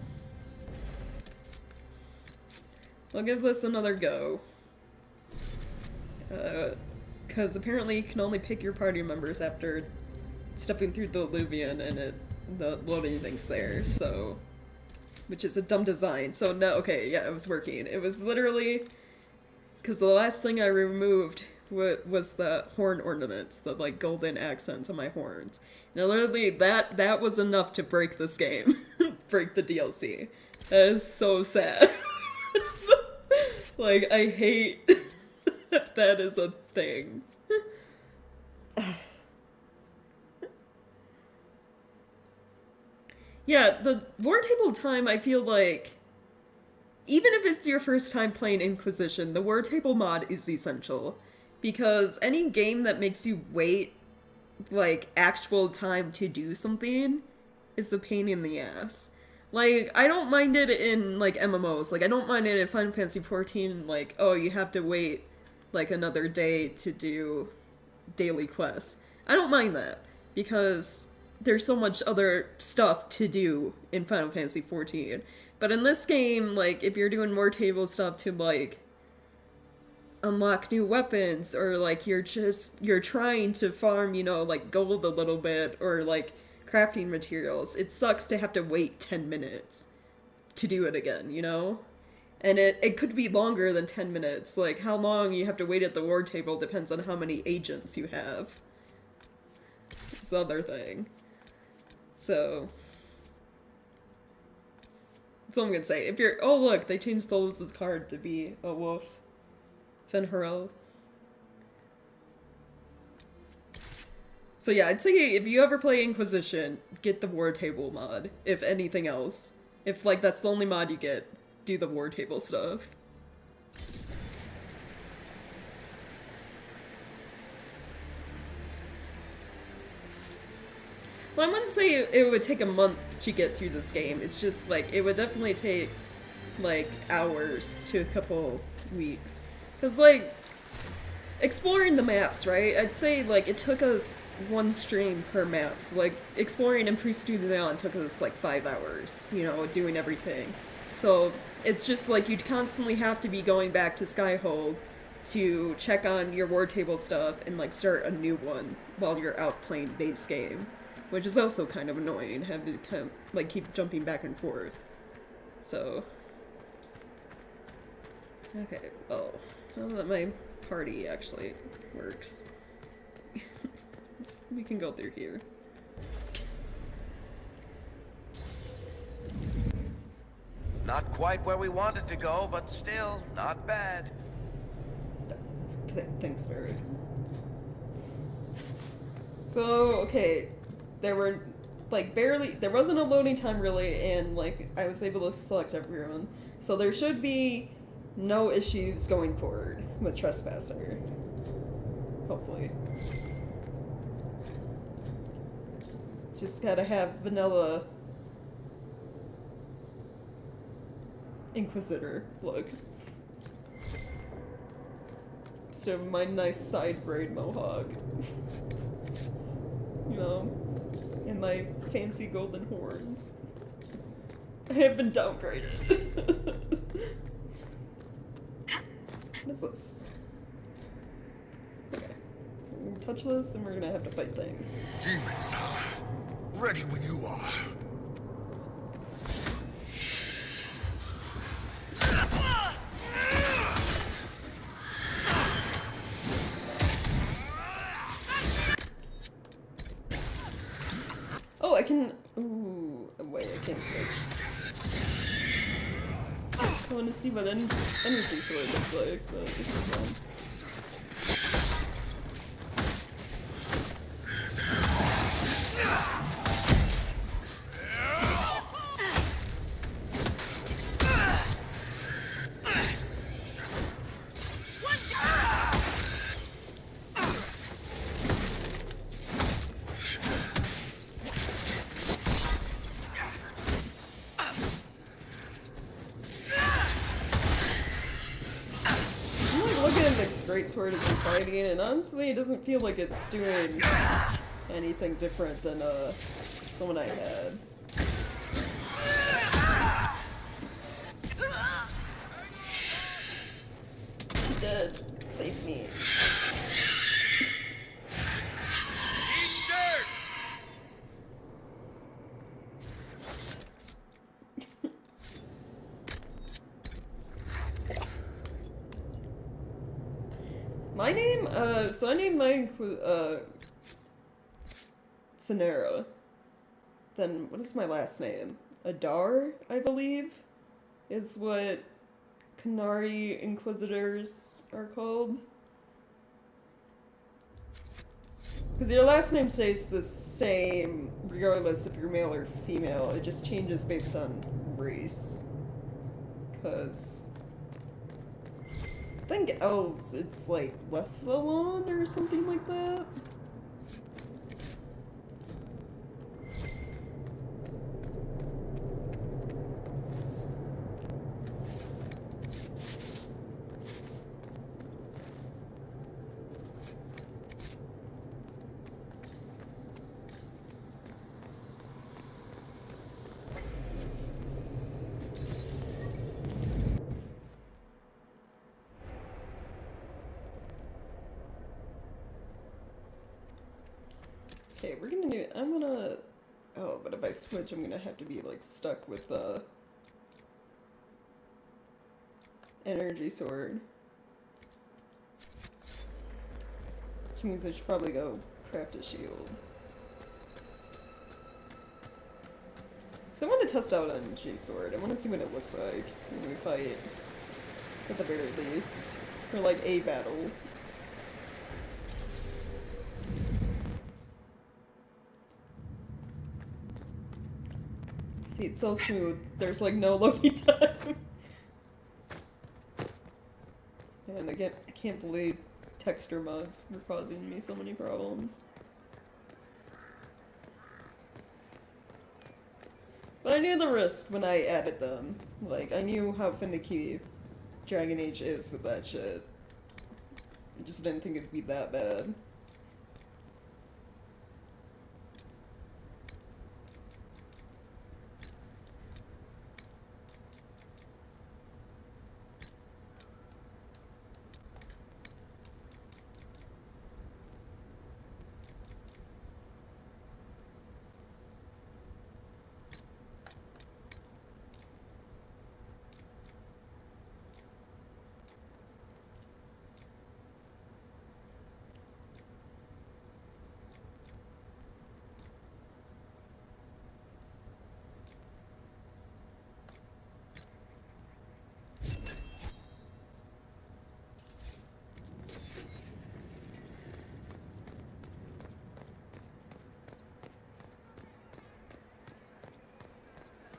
I'll give this another go. Because apparently you can only pick your party members after stepping through the Illuvian, and the loading thing's there, so, which is a dumb design. So no, okay, yeah, it was working. It was literally, because the last thing I removed was the horn ornaments, the like golden accents on my horns. Now literally that was enough to break this game, break the DLC. That is so sad. Like, I hate that is a thing. Yeah, the war table time, I feel like, even if it's your first time playing Inquisition, the war table mod is essential. Because any game that makes you wait, like, actual time to do something is the pain in the ass. Like, I don't mind it in, like, MMOs. Like, I don't mind it in Final Fantasy XIV, like, oh, you have to wait, like, another day to do daily quests. I don't mind that, because there's so much other stuff to do in Final Fantasy XIV. But in this game, like, if you're doing more table stuff to, like, unlock new weapons, or, like, you're trying to farm, you know, like, gold a little bit, or, like, crafting materials, it sucks to have to wait 10 minutes to do it again, you know? And it could be longer than 10 minutes. Like, how long you have to wait at the war table depends on how many agents you have. It's the other thing. So that's all I'm gonna say. If you're, oh look, they changed Solus's card to be a wolf. Fen'Harel. So yeah, I'd say if you ever play Inquisition, get the war table mod, if anything else. If, like, that's the only mod you get, do the war table stuff. Well, I wouldn't say it would take a month to get through this game. It's just, like, it would definitely take, like, hours to a couple weeks. Because, like, exploring the maps, right? I'd say, like, it took us one stream per map. So, like, exploring in Priest du Leon took us, like, 5 hours, you know, doing everything. So, it's just, like, you'd constantly have to be going back to Skyhold to check on your war table stuff and, like, start a new one while you're out playing base game. Which is also kind of annoying, have to kind of, like, keep jumping back and forth. So. Okay, well, now that my party actually works, we can go through here. Not quite where we wanted to go, but still not bad. Thanks, Barry. So, okay. There were, like, there wasn't a loading time really, and, like, I was able to select everyone. So there should be no issues going forward with Trespasser. Hopefully. Just gotta have vanilla Inquisitor look. Instead of my nice side braid mohawk. You know, and my fancy golden horns. I have been downgraded. What is this? Okay. We're gonna touch this and we're gonna have to fight things. Demons, ready when you are. Oh, I can. Ooh, wait, I can't switch. I want to see what energy sword looks like, but this is fun. Greatsword is fighting, and honestly, it doesn't feel like it's doing anything different than the one I had. Dead. Save me. My name, so I named mine, Fen'Harel. Then, what is my last name? Adar, I believe, is what Qunari Inquisitors are called. Because your last name stays the same, regardless if you're male or female, it just changes based on race. Because I think elves, it's like Lethalon or something like that. Okay, we're gonna do, I'm gonna, oh, but if I switch, I'm gonna have to be, like, stuck with the energy sword. Which means I should probably go craft a shield. Because I want to test out an energy sword. I want to see what it looks like when we fight, at the very least. For, like, a battle. See, it's so smooth. There's like no loading time. And again, I can't believe texture mods were causing me so many problems. But I knew the risk when I added them. Like, I knew how finicky Dragon Age is with that shit. I just didn't think it'd be that bad.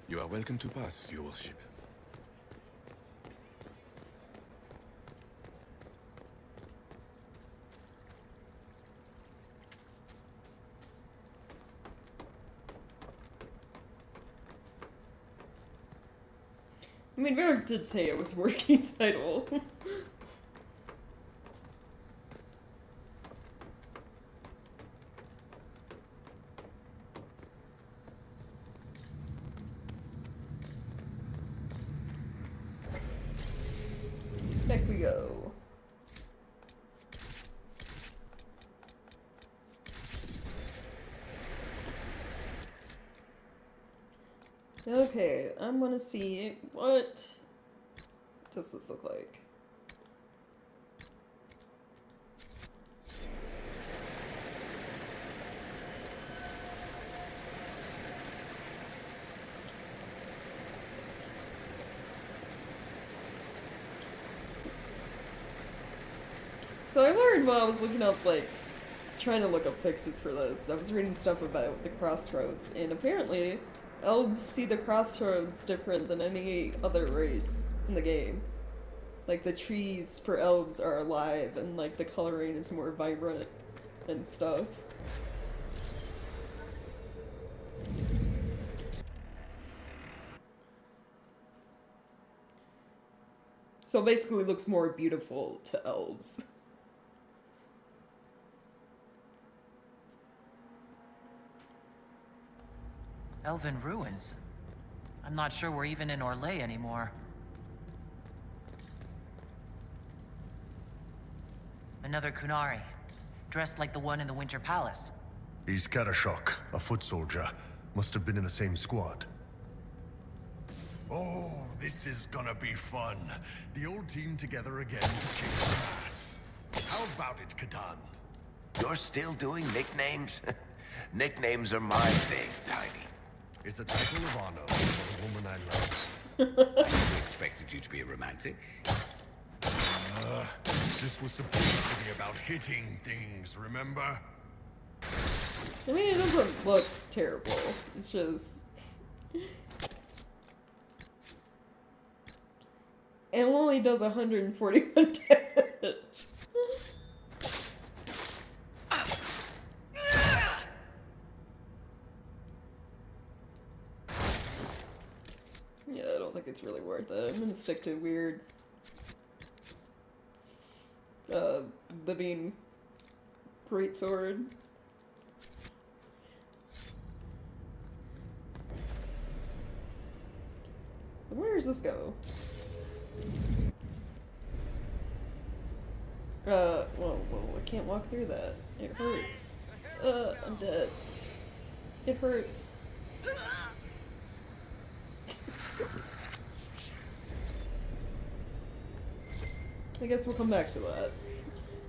You are welcome to pass, your worship. I mean, Verve did say it was a working title. Back we go. Okay, I'm gonna see what does this look like. So I learned while I was looking up, like, trying to look up fixes for this. I was reading stuff about the crossroads, and apparently elves see the crossroads different than any other race in the game. Like, the trees for elves are alive, and, like, the coloring is more vibrant and stuff. So it basically looks more beautiful to elves. Elven ruins. I'm not sure we're even in Orlais anymore. Another Qunari, dressed like the one in the Winter Palace. He's Karashok, a foot soldier. Must have been in the same squad. Oh, this is gonna be fun. The old team together again to kick some ass. How about it, Katan? You're still doing nicknames? Nicknames are my thing, Tiny. It's a title of honor for the woman I love. I expected you to be a romantic. This was supposed to be about hitting things, remember? I mean, it doesn't look terrible. It's just... It only does 141 damage. Yeah, I don't think it's really worth it. I'm gonna stick to weird... living greatsword. So where does this go? Well, I can't walk through that. It hurts. I'm dead. It hurts. I guess we'll come back to that.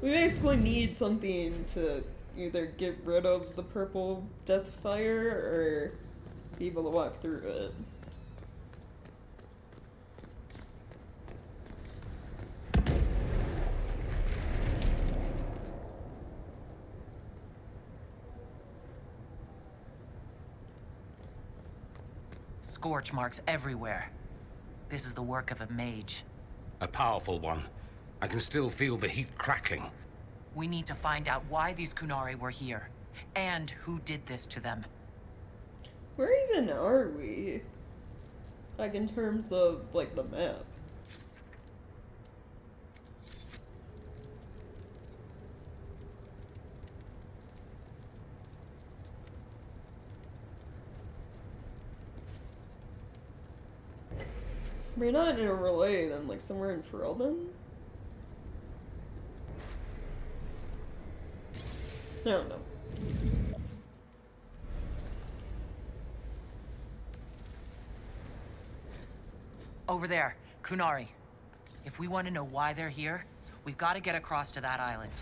We basically need something to either get rid of the purple death fire or be able to walk through it. Scorch marks everywhere. This is the work of a mage. A powerful one. I can still feel the heat crackling. We need to find out why these Qunari were here, and who did this to them. Where even are we? Like, in terms of, like, the map. We're not in a relay, then, like, somewhere in Ferelden? I don't know. Over there, Qunari. If we want to know why they're here, we've got to get across to that island.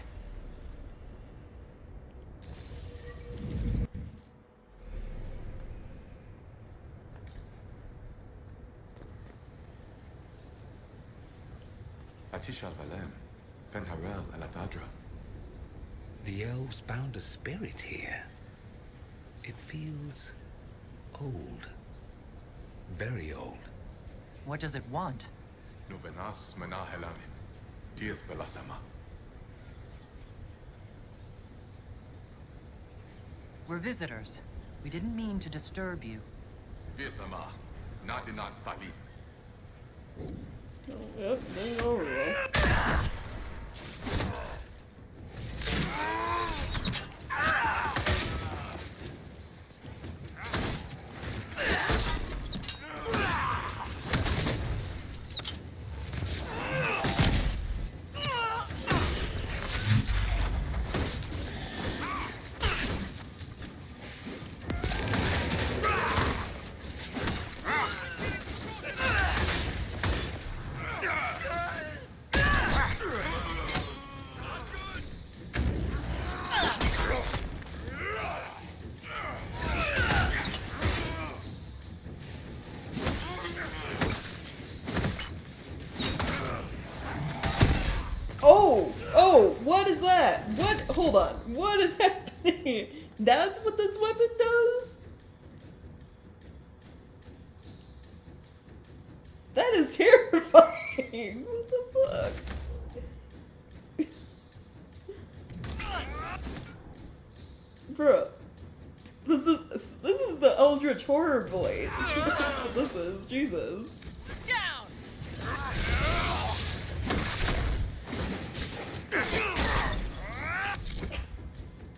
Atisha al-Valem, Fen'Harel al-Avadra. The elves bound a spirit here. It feels old. Very old. What does it want? Novenas menahelamin, diez belasama. We're visitors. We didn't mean to disturb you. Vithama, nadinan salim. Oh, yep, there you go. Oh, what is that? What? Hold on. What is happening? That's what this weapon does? That is terrifying. What the fuck? Bro. This is the Eldritch Horror Blade. That's what this is. Jesus. Down!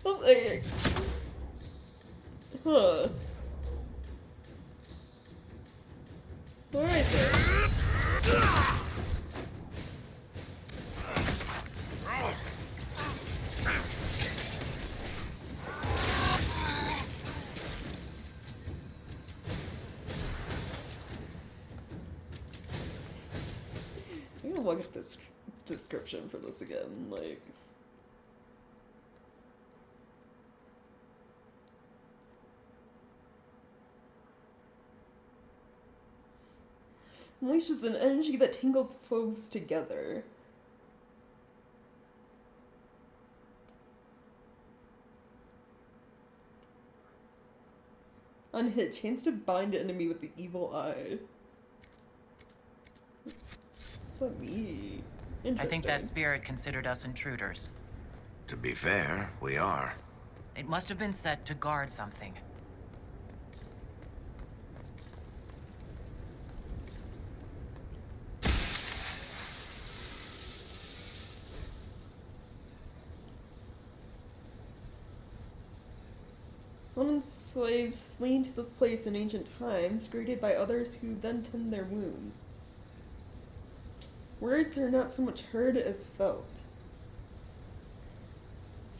Like, huh. Alright then. I'm gonna look at this description for this again, like... Unleashes an energy that tingles foes together. On hit, chance to bind an enemy with the evil eye. What's that mean? Interesting. I think that spirit considered us intruders. To be fair, we are. It must have been set to guard something. Women slaves fleeing to this place in ancient times, greeted by others who then tend their wounds. Words are not so much heard as felt.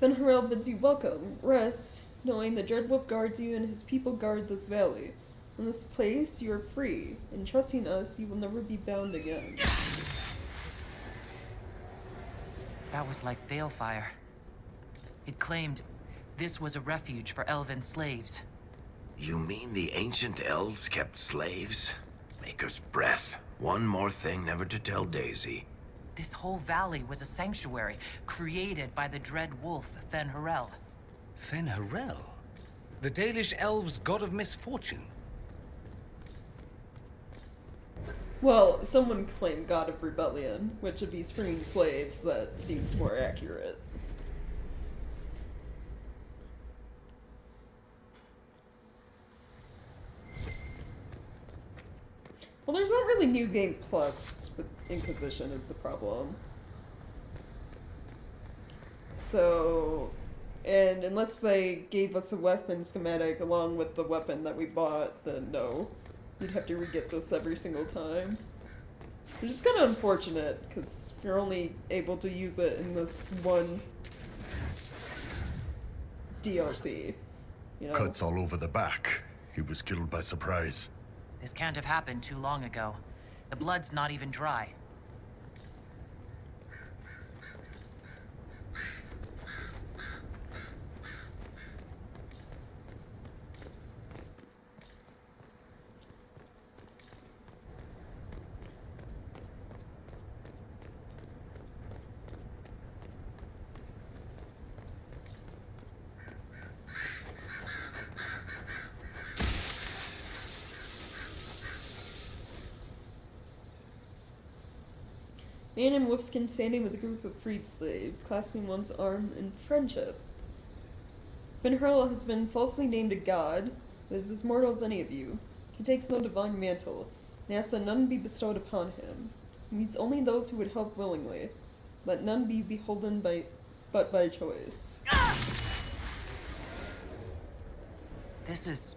Fen'Harel bids you welcome. Rest, knowing the Dreadwolf guards you and his people guard this valley. In this place, you are free, and trusting us, you will never be bound again. That was like Balefire. It claimed this was a refuge for elven slaves. You mean the ancient elves kept slaves? Maker's breath. One more thing never to tell Daisy. This whole valley was a sanctuary created by the dread wolf, Fen'Harel. Fen'Harel? The Dalish elves' god of misfortune? Well, someone claimed God of Rebellion, which if he's freeing slaves, that seems more accurate. Well, there's not really New Game Plus, but Inquisition is the problem. So, and unless they gave us a weapon schematic along with the weapon that we bought, then no. You'd have to re-get this every single time. Which is kind of unfortunate, because you're only able to use it in this one DLC. You know? Cuts all over the back. He was killed by surprise. This can't have happened too long ago. The blood's not even dry. Man in wolfskin standing with a group of freed slaves, clasping one's arm in friendship. Fen'Harel has been falsely named a god, but is as mortal as any of you. He takes no divine mantle. and asks that none be bestowed upon him. He needs only those who would help willingly. Let none be beholden but by choice. This is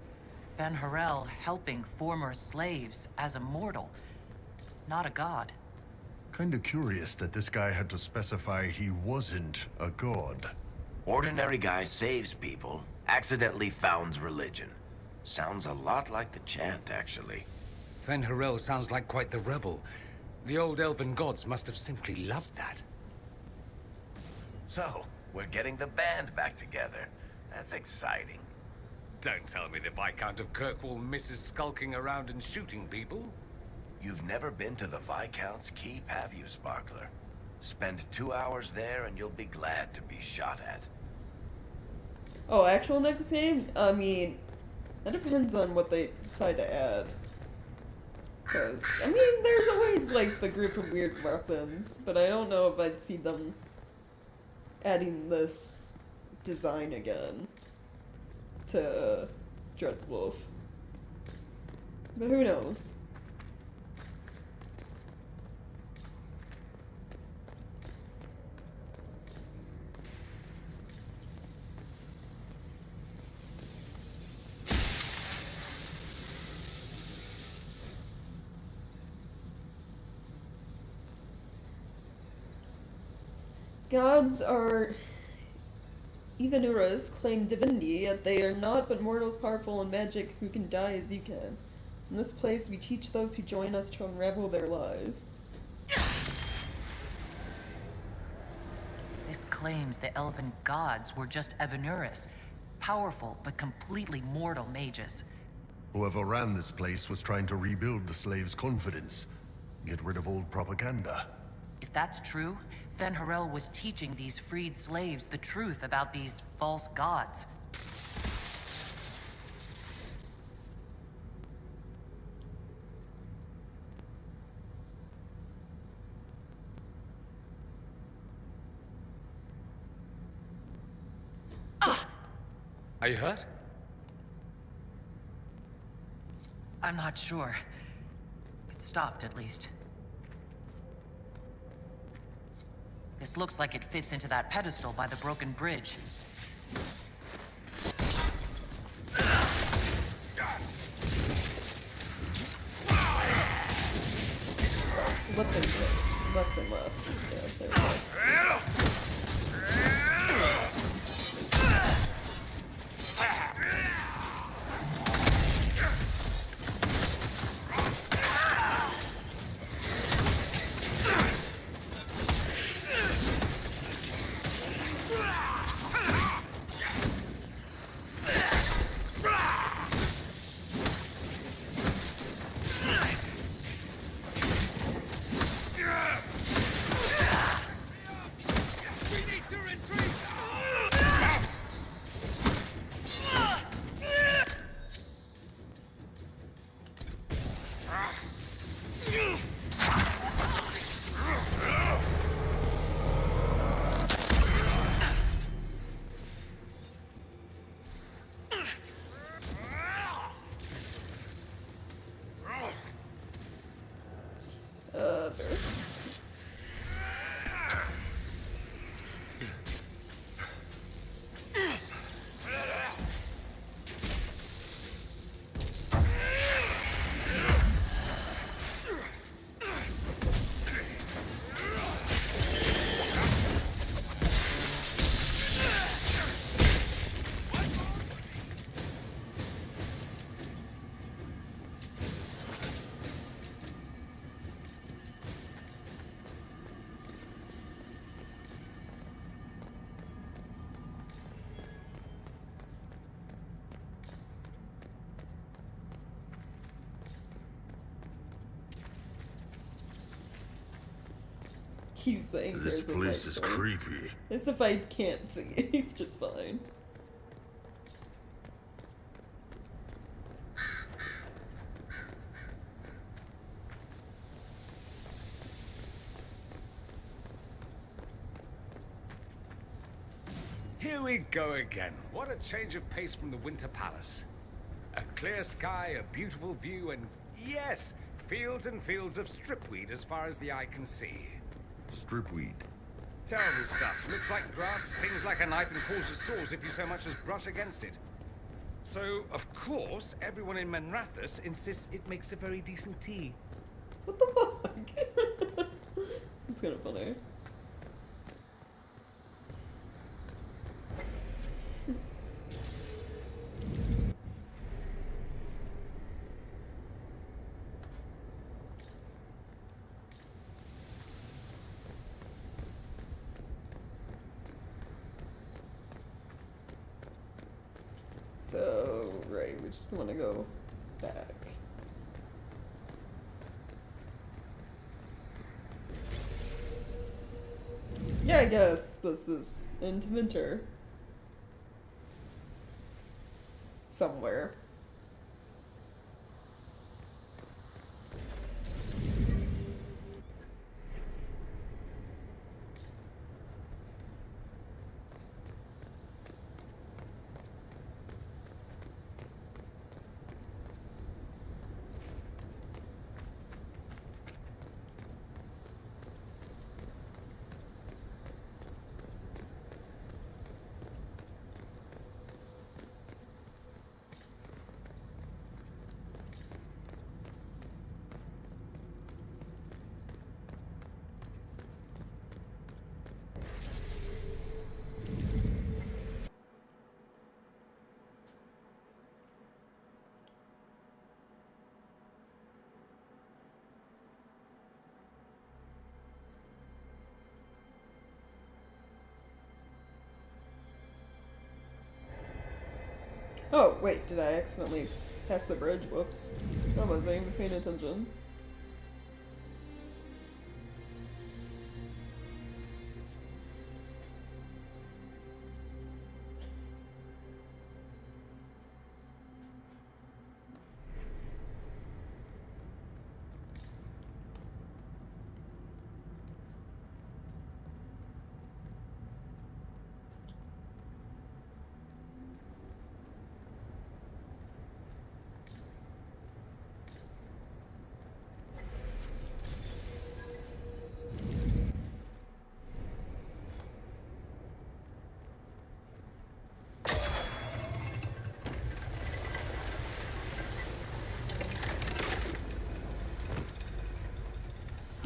Fen'Harel helping former slaves as a mortal, not a god. Kinda curious that this guy had to specify he wasn't a god. Ordinary guy saves people, accidentally founds religion. Sounds a lot like the chant, actually. Fen'Harel sounds like quite the rebel. The old elven gods must have simply loved that. So, we're getting the band back together. That's exciting. Don't tell me the Viscount of Kirkwall misses skulking around and shooting people. You've never been to the Viscount's Keep, have you, Sparkler? Spend 2 hours there and you'll be glad to be shot at. Oh, actual next game? I mean, that depends on what they decide to add. Because, I mean, there's always, like, the group of weird weapons, but I don't know if I'd see them adding this design again to Dreadwolf. But who knows? Gods are Evanuras claim divinity, yet they are not but mortals powerful in magic who can die as you can. In this place, we teach those who join us to unravel their lives. This claims the elven gods were just Evanuras, powerful but completely mortal mages. Whoever ran this place was trying to rebuild the slaves' confidence. Get rid of old propaganda. If that's true, Fen'Harel was teaching these freed slaves the truth about these false gods. Are you hurt? I'm not sure. It stopped, at least. This looks like it fits into that pedestal by the broken bridge. It's left and right. Left and left. Yeah, there we go. There. Use the anchor This as a place is light source. creepy. As if I can't see, just fine. Here we go again. What a change of pace from the Winter Palace. A clear sky, a beautiful view, and yes, fields and fields of stripweed as far as the eye can see. Stripweed. Terrible stuff. Looks like grass, stings like a knife, and causes sores if you so much as brush against it. So, of course, everyone in Manrathus insists it makes a very decent tea. What the fuck? It's kind of funny. So, right, we just want to go back. Yeah, I guess this is into winter. Somewhere. Oh, wait, did I accidentally pass the bridge? Whoops. I wasn't even paying attention.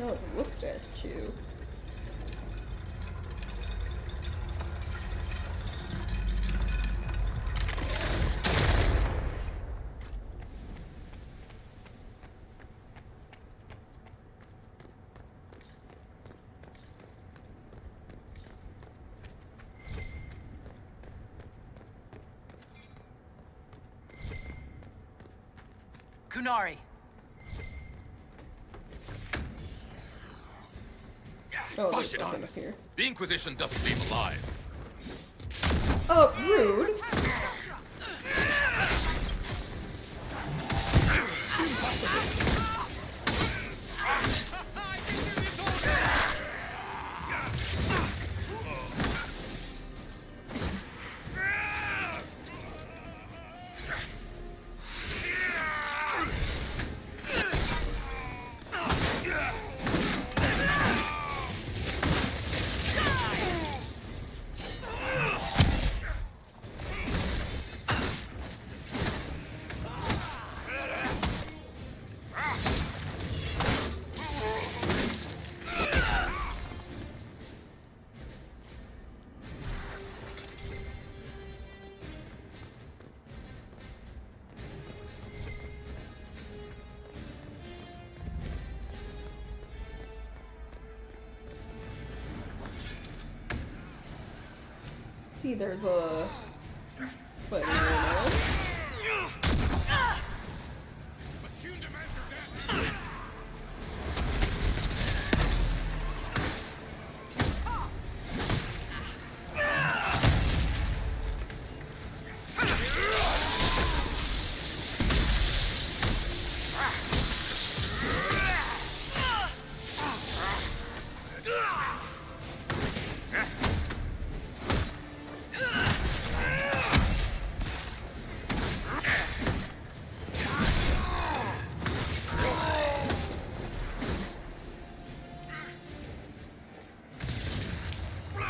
Oh, it's a wolf statue. Qunari. Oh, Bust there's it nothing on. up here. The Inquisition doesn't leave alive. Oh, rude. See, there's a fighting going on.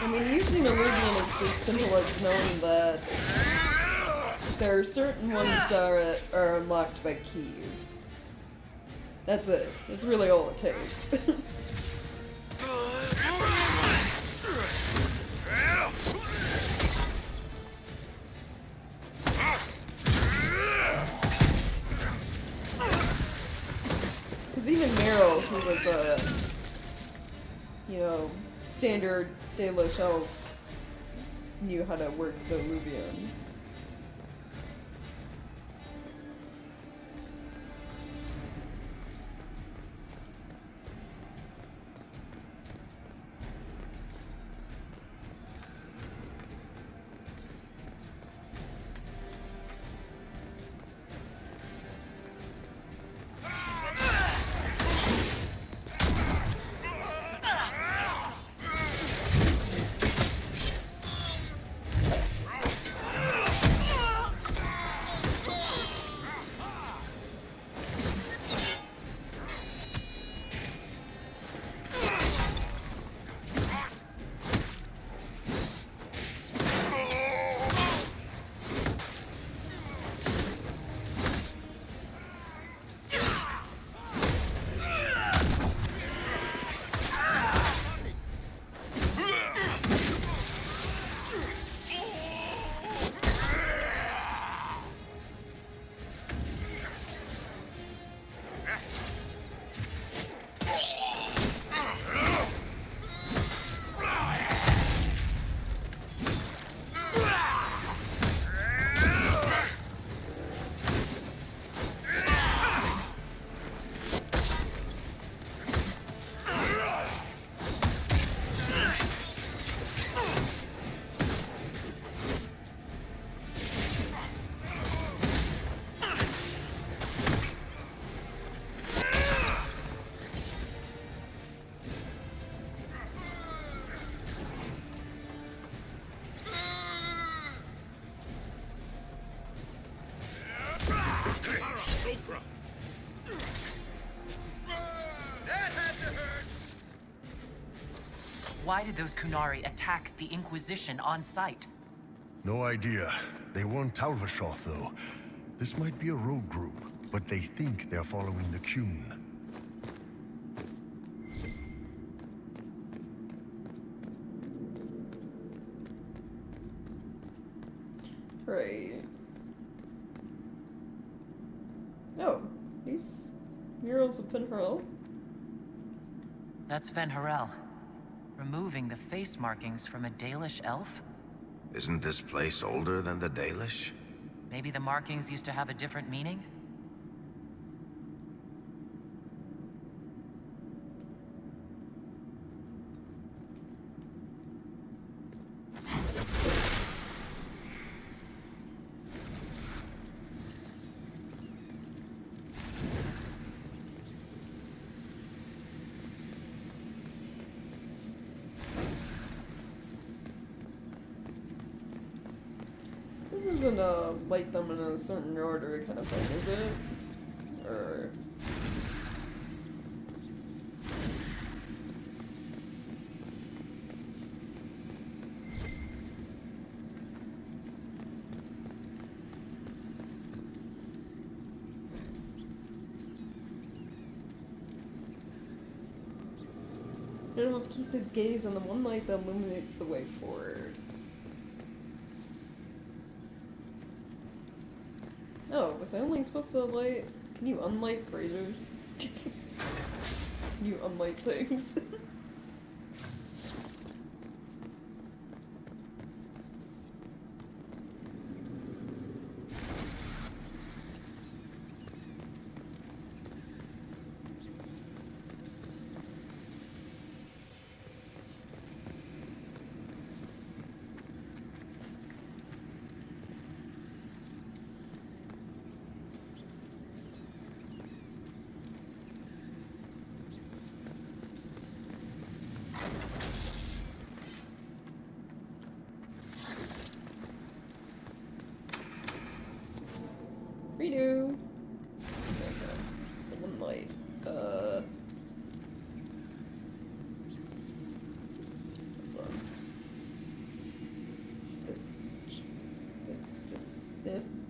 I mean, using Illuvian is as simple as knowing that there are certain ones that are unlocked by keys. That's it. That's really all it takes. Because even Meryl, who was a, you know, standard Dalish elf, knew how to work the Illuvian. Why did those Qunari attack the Inquisition on sight? No idea. They weren't Talvashoth, though. This might be a rogue group, but they think they're following the Qun. Right. Oh, these murals of Fen'Harel. That's Fen'Harel. Removing the face markings from a Dalish elf? Isn't this place older than the Dalish? Maybe the markings used to have a different meaning? This isn't a light them in a certain order kind of thing, is it? Or... It keeps his gaze on the one light that illuminates the way forward. Oh, was I only supposed to light? Can you unlight craters? Can you unlight things? Redo. Okay. The one light. Hold on.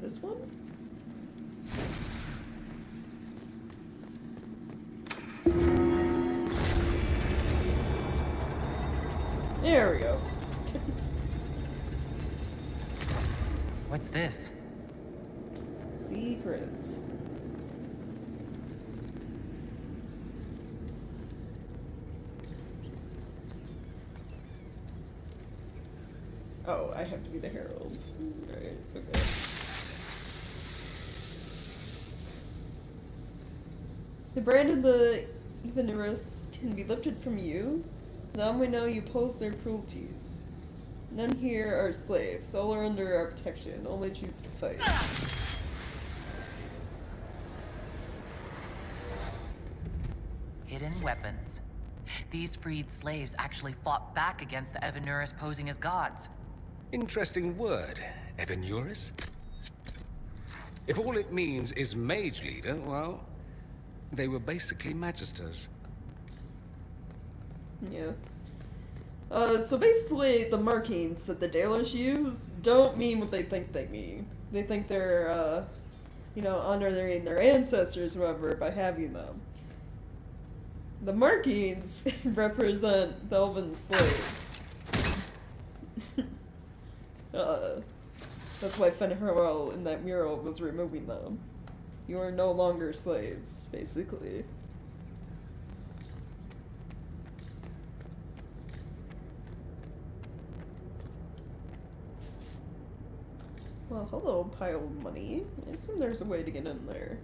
This one? There we go. What's this? Secrets. Oh, I have to be the herald. Right, okay. The brand of the Evenurus can be lifted from you. Now we know you oppose their cruelties. None here are slaves. All are under our protection. Only choose to fight. Hidden weapons. These freed slaves actually fought back against the Evenurus posing as gods. Interesting word, Evenurus. If all it means is mage leader, well, they were basically magisters. Yeah. So basically, the markings that the Dalish use don't mean what they think they mean. They think they're, you know, honoring their ancestors, whoever, by having them. The markings represent the elven slaves. That's why Fen'Harel in that mural was removing them. You are no longer slaves, basically. Well, hello, pile of money. I assume there's a way to get in there.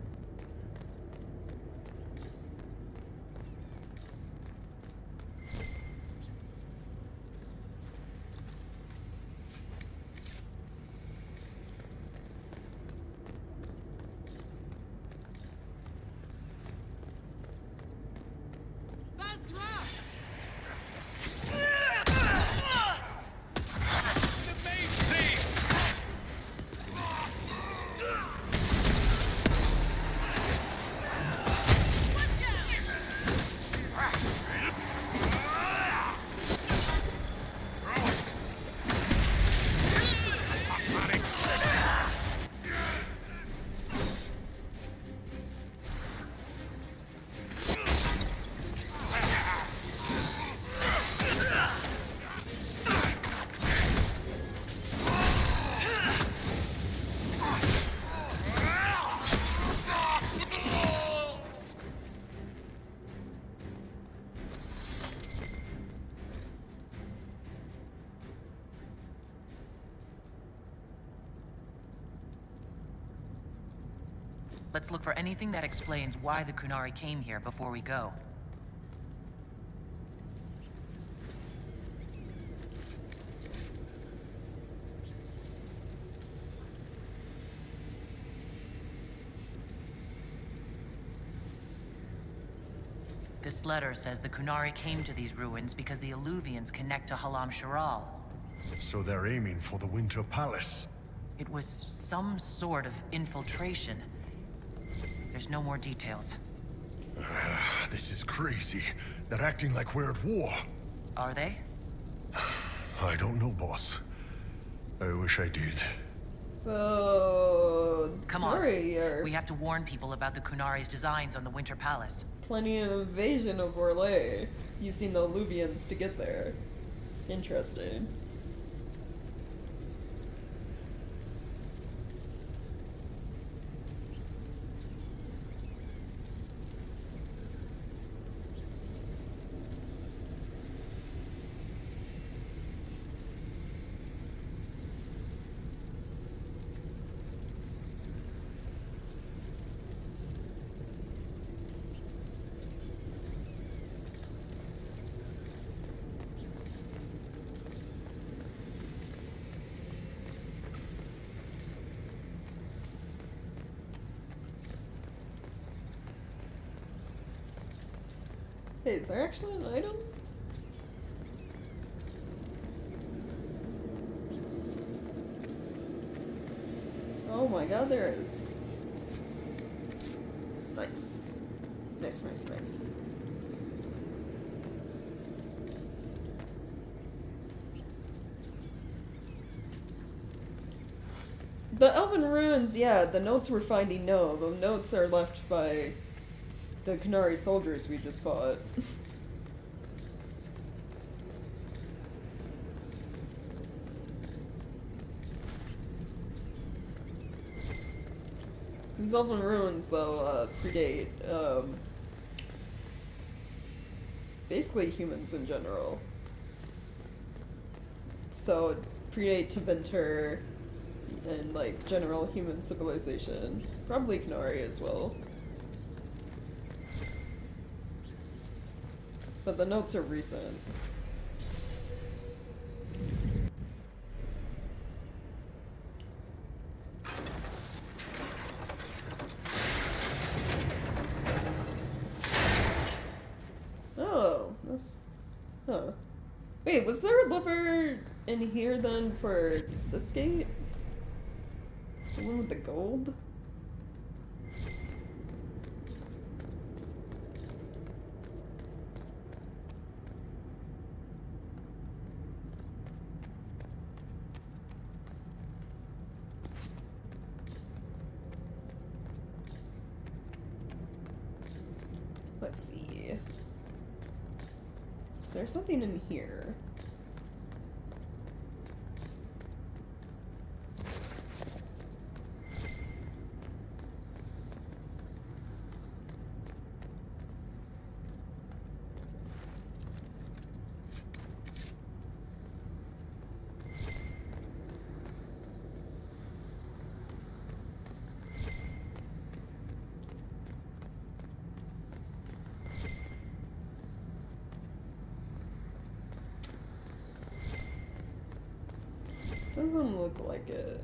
Let's look for anything that explains why the Qunari came here before we go. This letter says the Qunari came to these ruins because the Alluvians connect to Halam Sharal. So they're aiming for the Winter Palace. It was some sort of infiltration. There's no more details. This is crazy. They're acting like we're at war. Are they? I don't know, boss. I wish I did. So... Come on. We have to warn people about the Qunari's designs on the Winter Palace. Planning an invasion of Orlais, using the Alluvians to get there. Interesting. Hey, is there actually an item? Oh my god, there is. Nice. Nice, nice, nice. The Elven ruins, yeah, the notes we're finding, no. The notes are left by the Qunari soldiers we just fought. These Elven ruins, though, predate, basically humans in general. So, predate Tevinter and, like, general human civilization. Probably Qunari as well. But the notes are recent. Oh, that's... Huh. Wait, was there a lever in here then for this gate? The one with the gold? Let's see. Is there something in here? Doesn't look like it.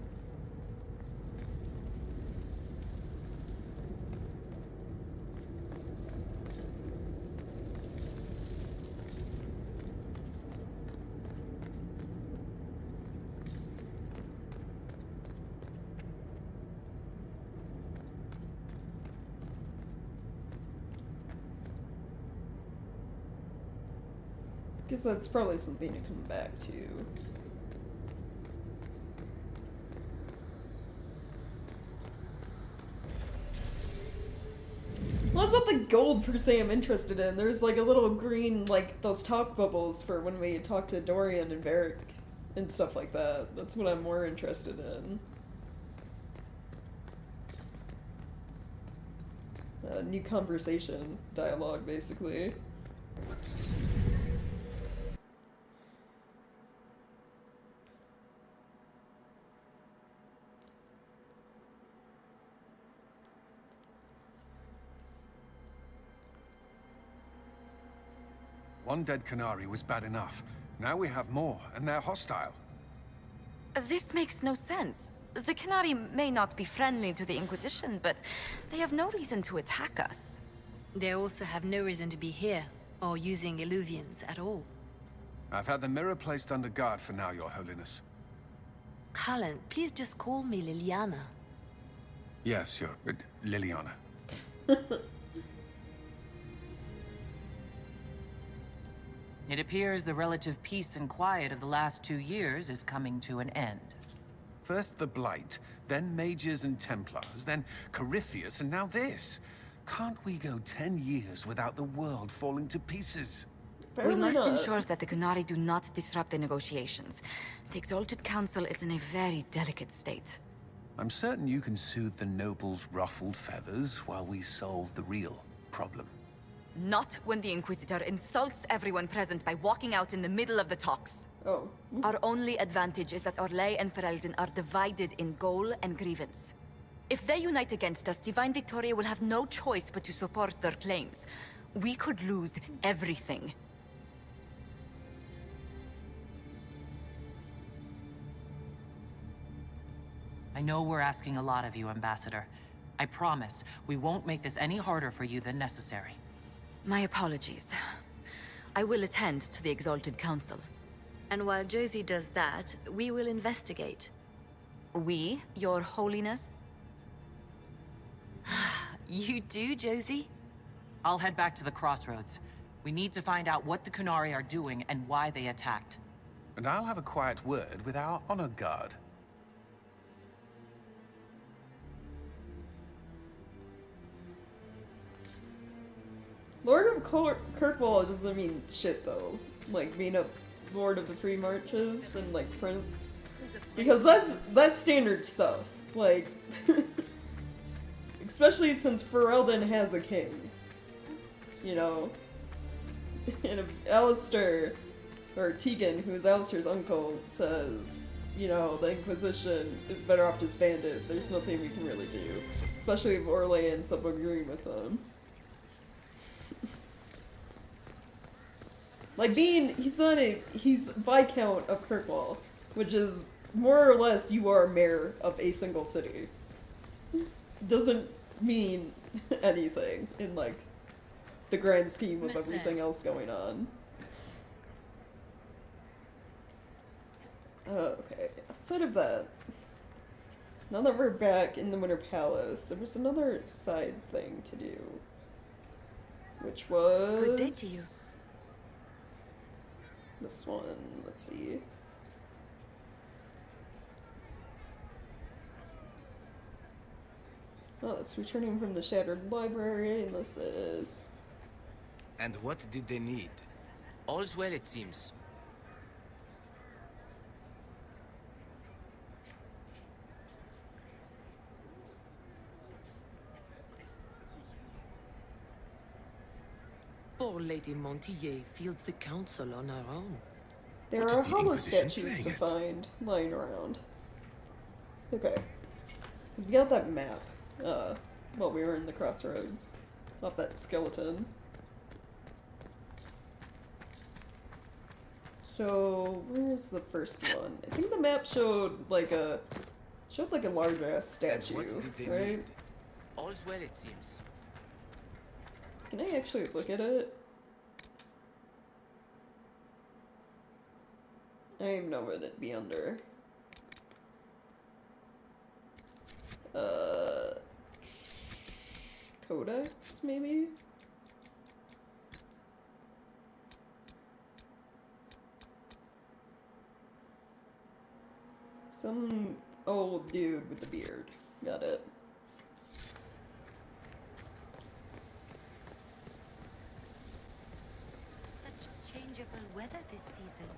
Guess that's probably something to come back to. Well, it's not the gold per se I'm interested in. There's like a little green, like those talk bubbles for when we talk to Dorian and Varric and stuff like that. That's what I'm more interested in. New conversation, dialogue, basically. One dead Qunari was bad enough. Now we have more, and they're hostile. This makes no sense. The Qunari may not be friendly to the Inquisition, but they have no reason to attack us. They also have no reason to be here, or using Illuvians at all. I've had the mirror placed under guard for now, Your Holiness. Cullen, please just call me Liliana. Yes, Your... Liliana. It appears the relative peace and quiet of the last 2 years is coming to an end. First the Blight, then Mages and Templars, then Corypheus, and now this. Can't we go 10 years without the world falling to pieces? We must ensure that the Qunari do not disrupt the negotiations. The Exalted Council is in a very delicate state. I'm certain you can soothe the nobles' ruffled feathers while we solve the real problem. Not when the Inquisitor insults everyone present by walking out in the middle of the talks. Oh. Our only advantage is that Orlais and Ferelden are divided in goal and grievance. If they unite against us, Divine Victoria will have no choice but to support their claims. We could lose everything. I know we're asking a lot of you, Ambassador. I promise we won't make this any harder for you than necessary. My apologies. I will attend to the Exalted Council. And while Josie does that, we will investigate. We, Your Holiness? You do, Josie? I'll head back to the crossroads. We need to find out what the Qunari are doing and why they attacked. And I'll have a quiet word with our honor guard. Lord of Kirkwall doesn't mean shit though. Like being a Lord of the Free Marches and like Prince, because that's standard stuff. Like, especially since Ferelden has a king. You know, and if Alistair or Tegan, who's Alistair's uncle, says, you know, the Inquisition is better off disbanded, there's nothing we can really do. Especially if Orlais ends up agreeing with them. Like he's Viscount of Kirkwall, which is more or less you are mayor of a single city. Doesn't mean anything in like the grand scheme of everything else going on. Okay, outside of that, now that we're back in the Winter Palace, there was another side thing to do, which was Good day to you. this one. Let's see. Oh, that's returning from the Shattered Library, and this is... And what did they need? All's well, it seems. Poor Lady Montier fields the council on her own. There are hollow statues to find lying around. Okay. Because we got that map, while we were in the crossroads. Off that skeleton. So, where's the first one? I think the map showed like a large ass statue, right? Need? All's well, it seems. Can I actually look at it? I don't even know what it'd be under. Codex, maybe? Some old dude with a beard. Got it. Such changeable weather this season.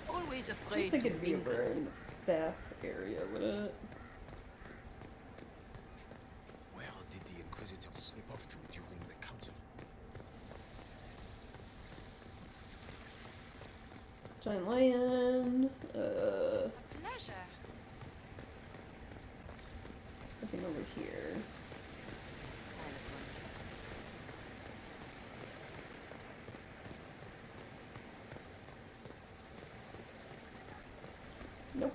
Always I don't afraid think to it'd be mingle. over in the Bath area, would it? Where did the Inquisitors slip off to during the council? Giant lion. Pleasure. Nothing over here. Nope.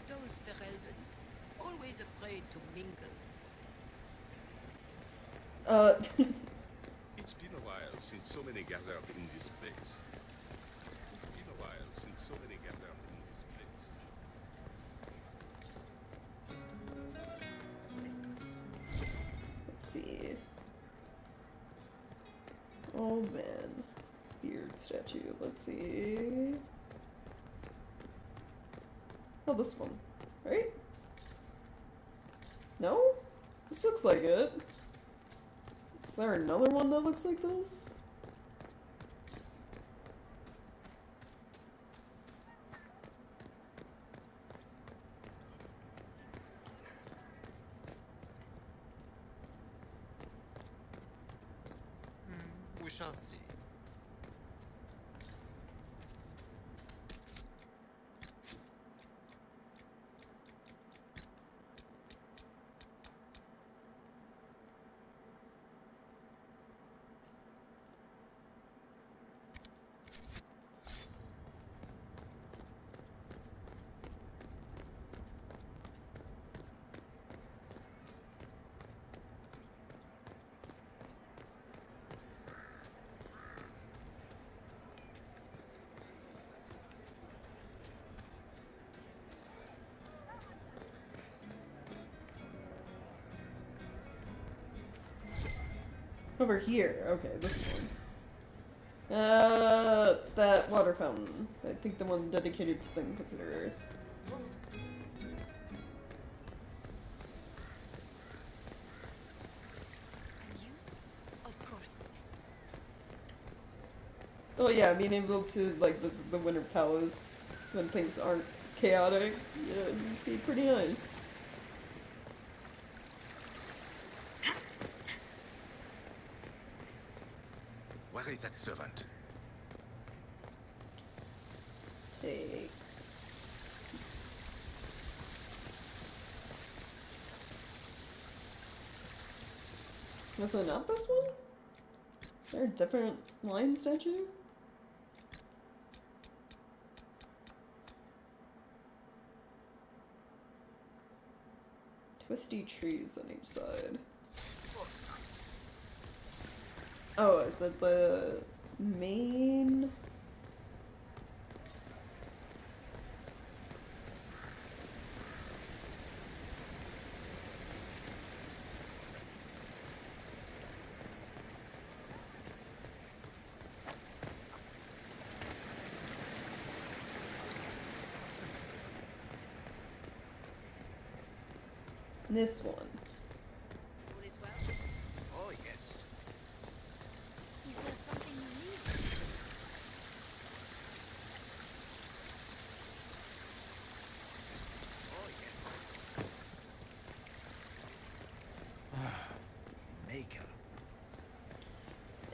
Those Fereldans, always afraid to mingle. It's been a while since so many gathered in this place. It's been a while since so many gathered in this place. Let's see. Old man. Beard statue. Let's see. Oh, this one. Right? No? This looks like it. Is there another one that looks like this? We shall see. Over here. Okay, this one. That water fountain. I think the one dedicated to the Inquisitor. Oh yeah, being able to like visit the Winter Palace when things aren't chaotic, yeah, it'd be pretty nice. Where is that servant? Take. Was it not this one? Is there a different lion statue? Twisty trees on each side. Oh, is it the main? This one. Oh, yes. Is there something you need? Maker.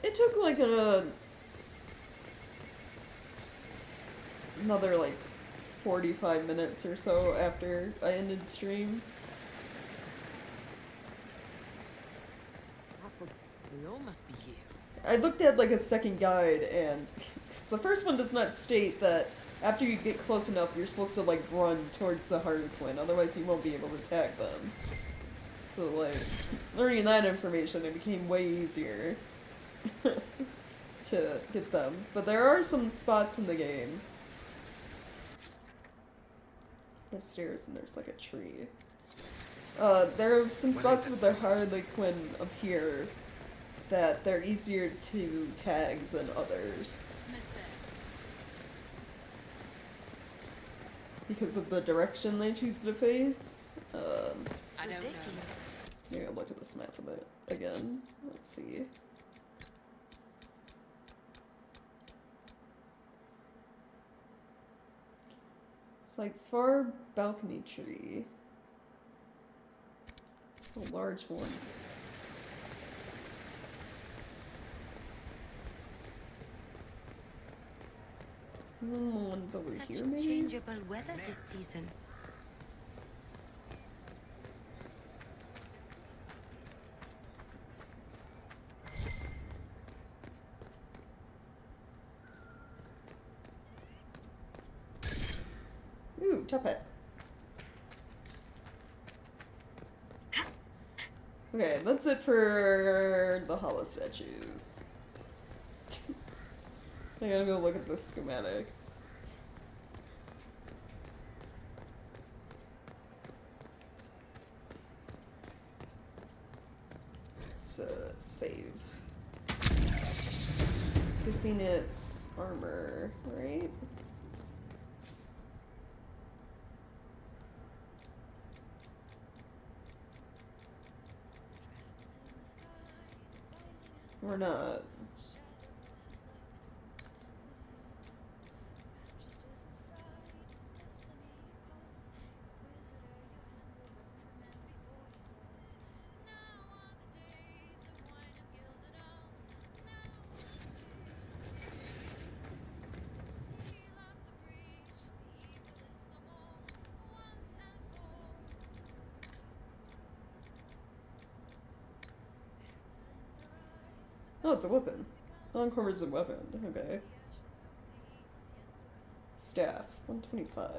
It took like another like 45 minutes or so after I ended stream. We all must be here. I looked at like a second guide and cause the first one does not state that after you get close enough you're supposed to like run towards the Harlequin, otherwise you won't be able to tag them. So like learning that information, it became way easier to get them. But there are some spots in the game. There's stairs and there's like a tree. There are some spots with the Harlequin up here that they're easier to tag than others. Because of the direction they choose to face. I don't know. Maybe I'll look at this map a bit again. Let's see. It's like far balcony tree. It's a large one. Some one's over here, maybe? Changeable weather this season. Ooh, Tuppet. Okay, that's it for the hollow statues. I gotta go look at this schematic. Let's save. Guessing it's armor, right? Or not. Oh, it's a weapon. Encore is a weapon. Okay. Staff, 125.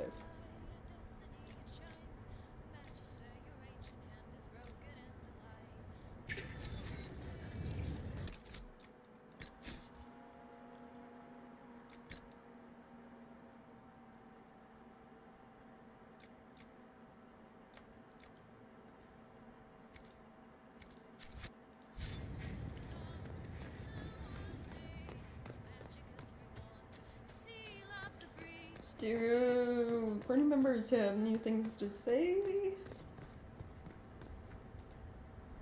Do party members have new things to say?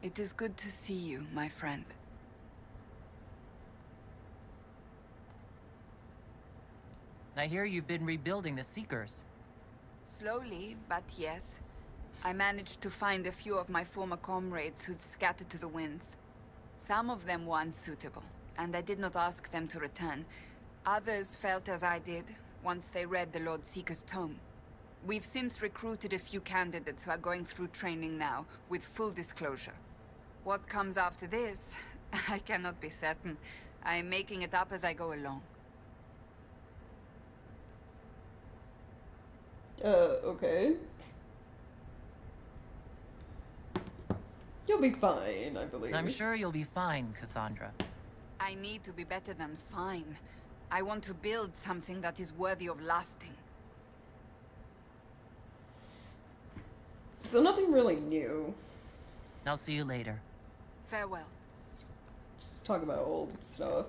It is good to see you, my friend. I hear you've been rebuilding the Seekers. Slowly, but yes. I managed to find a few of my former comrades who'd scattered to the winds. Some of them were unsuitable, and I did not ask them to return. Others felt as I did, once they read the Lord Seeker's tome. We've since recruited a few candidates who are going through training now, with full disclosure. What comes after this, I cannot be certain. I am making it up as I go along. Okay. You'll be fine, I believe. I'm sure you'll be fine, Cassandra. I need to be better than fine. I want to build something that is worthy of lasting. So nothing really new. I'll see you later. Farewell. Just talk about old stuff.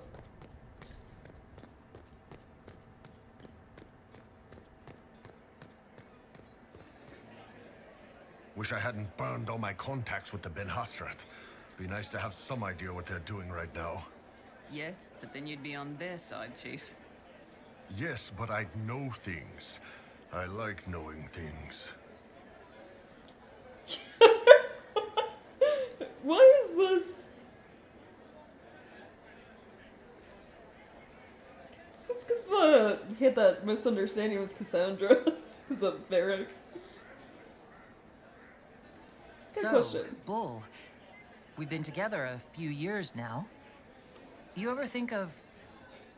Wish I hadn't burned all my contacts with the Ben Hasrath. Be nice to have some idea what they're doing right now. Yeah, but then you'd be on their side, Chief. Yes, but I'd know things. I like knowing things. Why is this? Is this because he had that misunderstanding with Cassandra? Because of Varric? Good question. Bull, we've been together a few years now. You ever think of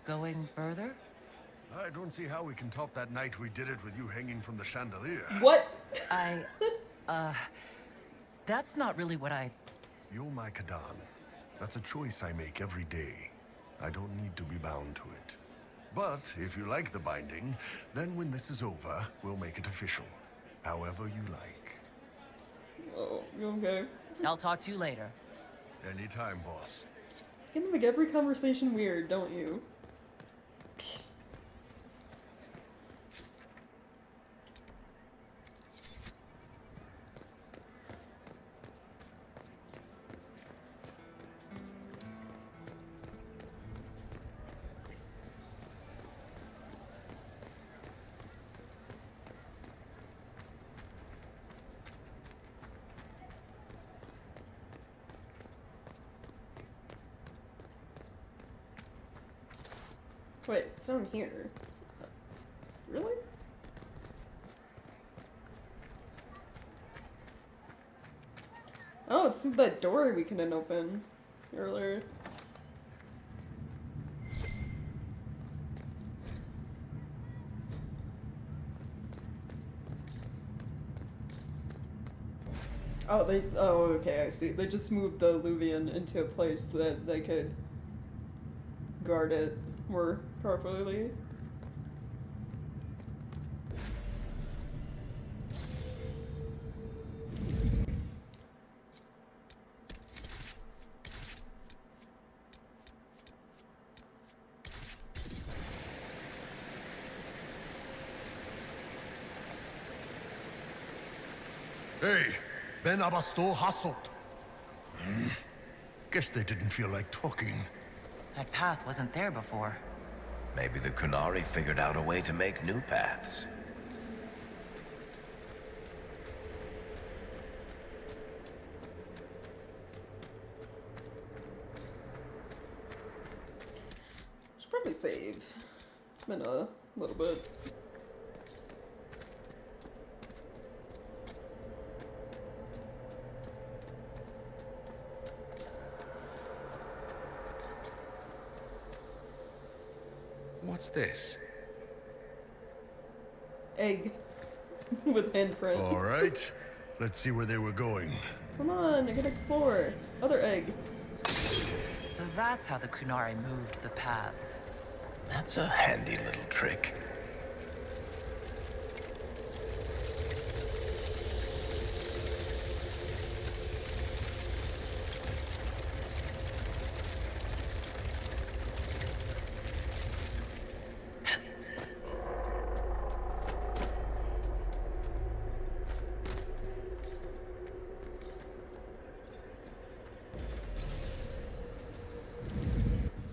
going further? I don't see how we can top that night we did it with you hanging from the chandelier. What? That's not really what I... You're my Kadan. That's a choice I make every day. I don't need to be bound to it. But if you like the binding, then when this is over, we'll make it official. However you like. Oh, you okay? I'll talk to you later. Anytime, boss. You can make every conversation weird, don't you? Wait, it's down here. Really? Oh, it's that door we couldn't open earlier. Oh, oh, okay, I see. They just moved the Luvian into a place that they could guard it more properly. Hey, Ben Abasto Hasot. Guess they didn't feel like talking. That path wasn't there before. Maybe the Qunari figured out a way to make new paths. Should probably save. It's been a little bit. What's this? Egg. With handprint. Alright. Let's see where they were going. Come on, I can explore. Other egg. So that's how the Qunari moved the paths. That's a handy little trick.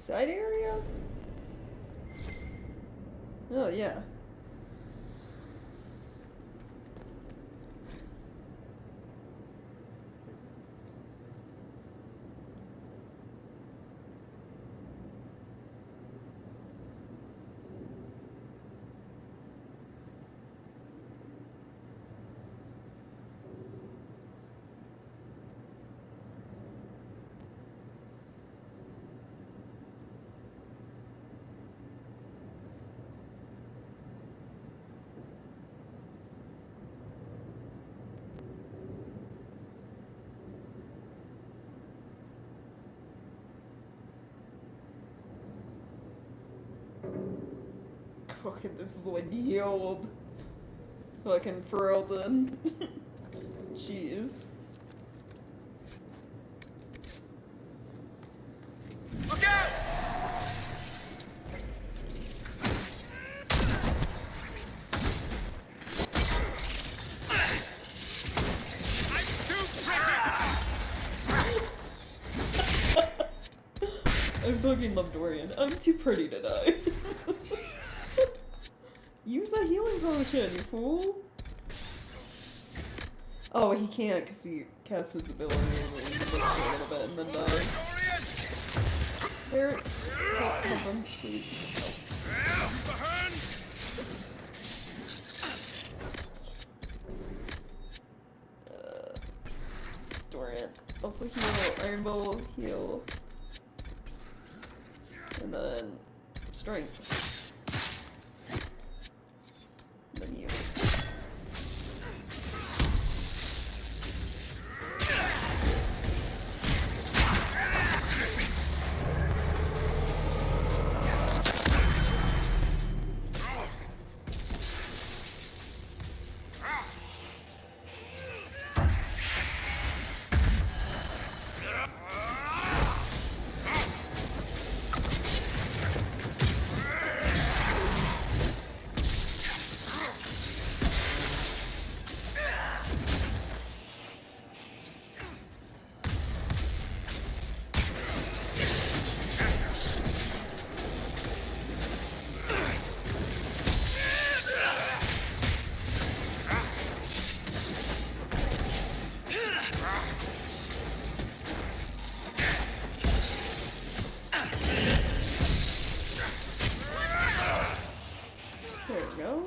Side area? Oh, yeah. Okay, this is like the old fucking Ferelden. Jeez. Look out! I fucking love Dorian. I'm too pretty to die. Use a healing potion, you fool! Oh, he can't because he casts his ability and then he looks for a little bit and then dies. There. Help him, please. Dorian. Also heal. Iron Bowl, heal. And then strength. And then you. There we go.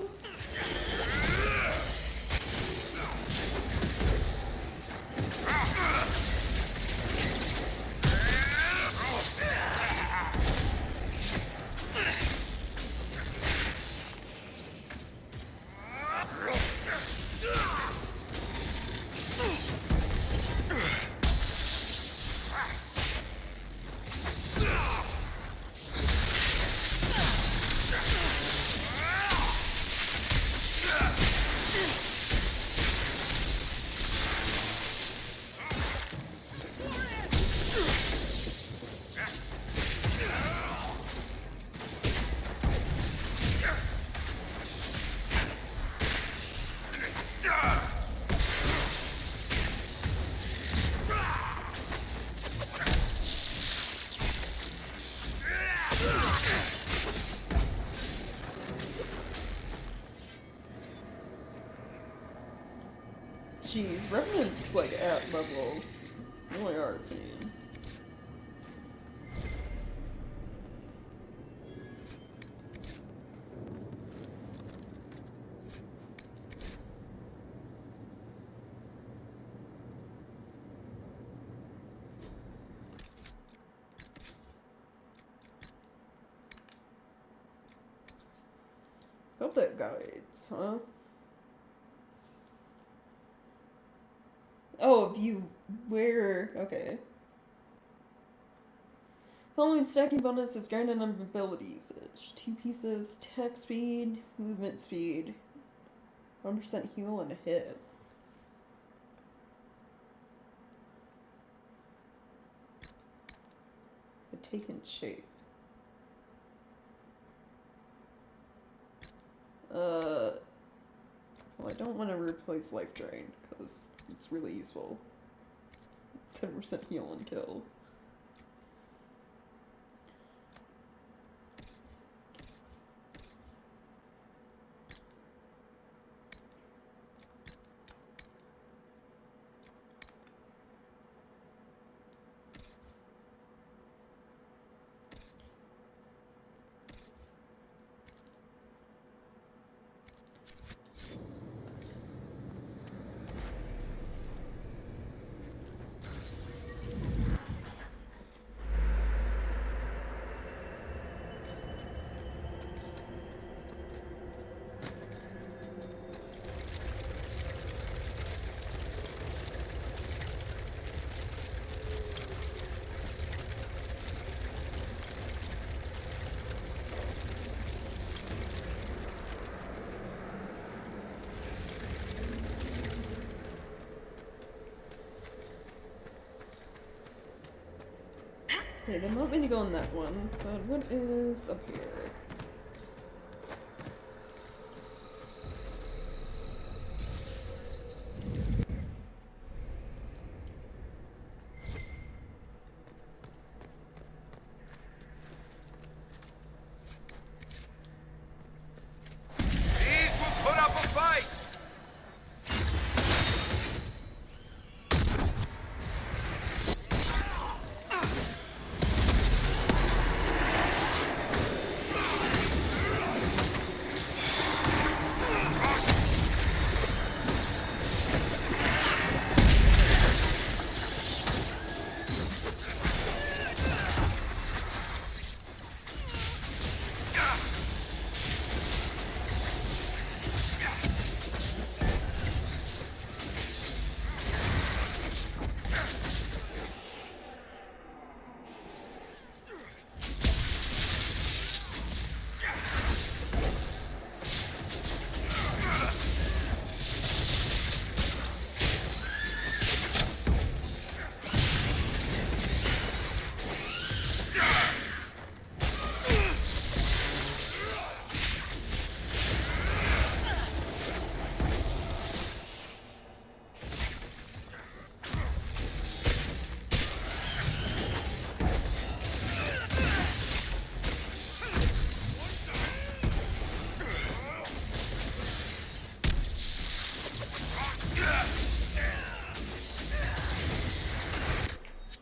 Jeez, Revenant's like at level. Really arcane. Hope that guides, huh? Oh, if you wear... okay. Following stacking bonus is granted on ability usage. 2 pieces, attack speed, movement speed, 1% heal, and a hit. The taken shape. Well, I don't want to replace life drain, because it's really useful. 10% heal and kill. Okay, they want me to go on that one, but what is up here? These will put up a fight!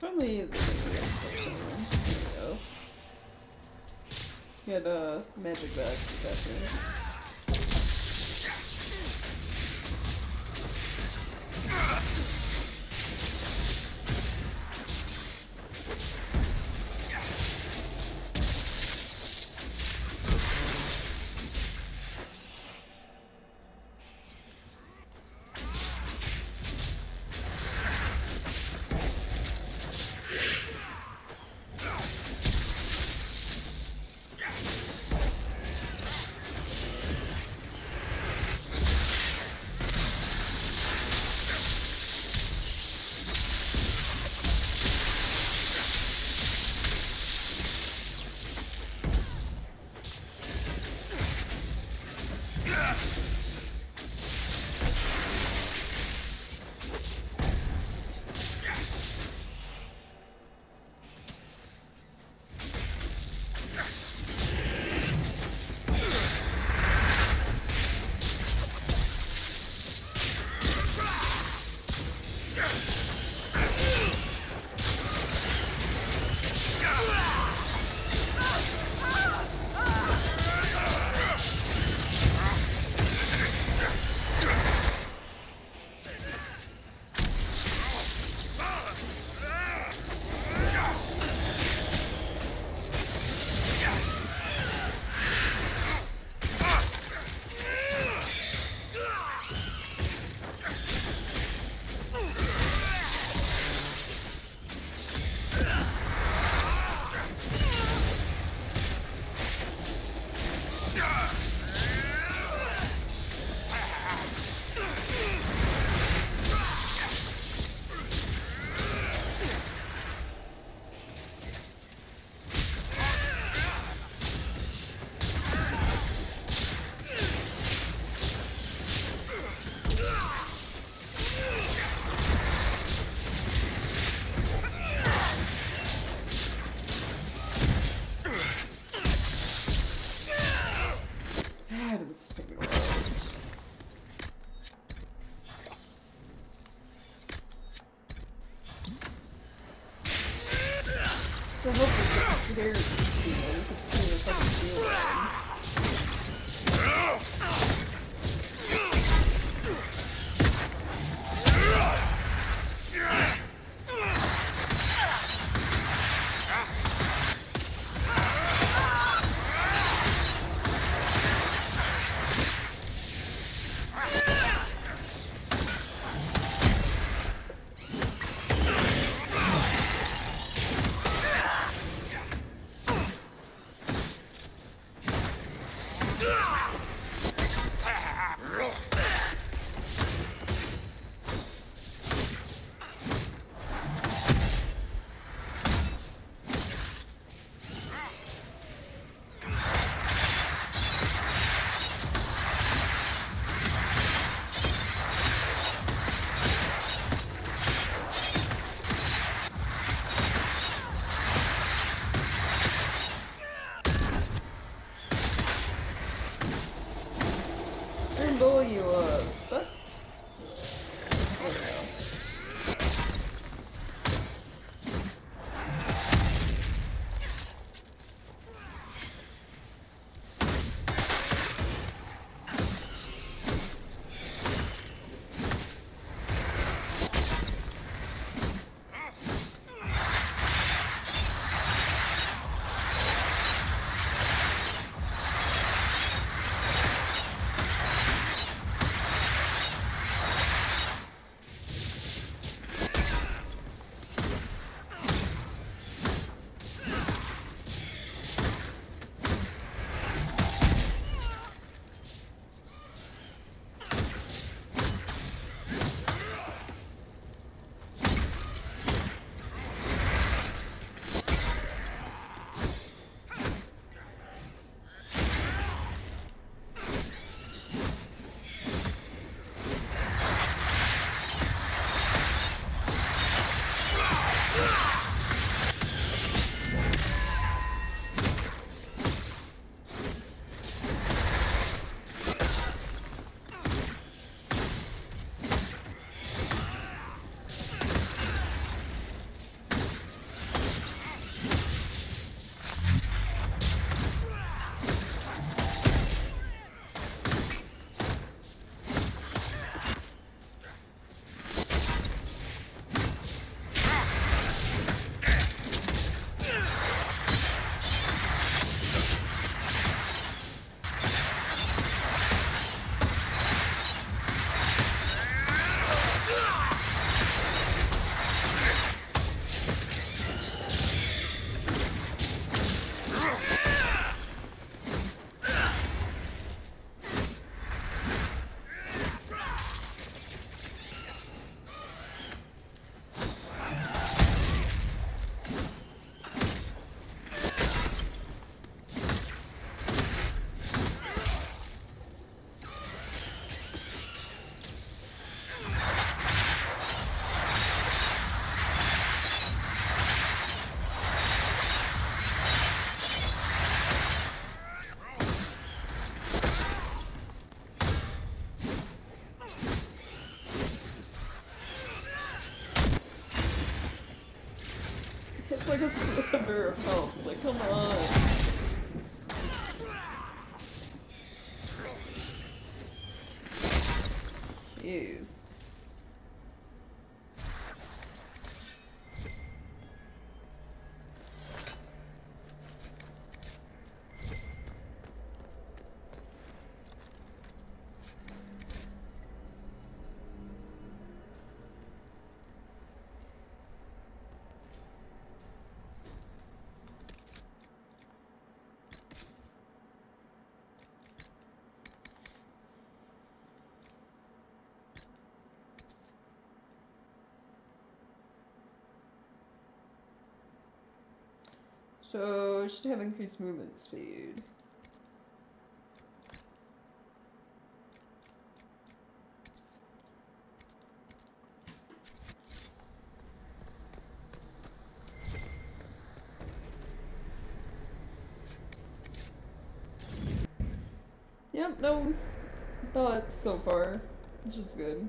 Probably is the thing. There we go. He had a magic bag capacity. This is taking a while. So hopefully the severe demon keeps putting the fucking shield on. Rainbow, you stuck? There we go. It's like a sliver of health. Like, come on. Jeez. So, it should have increased movement speed. Yep, no thoughts so far, which is good.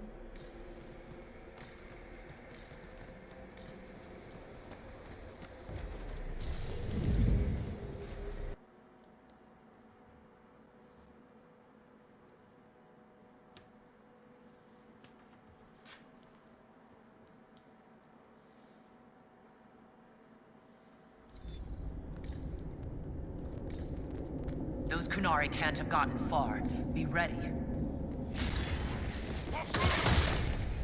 Those Qunari can't have gotten far. Be ready.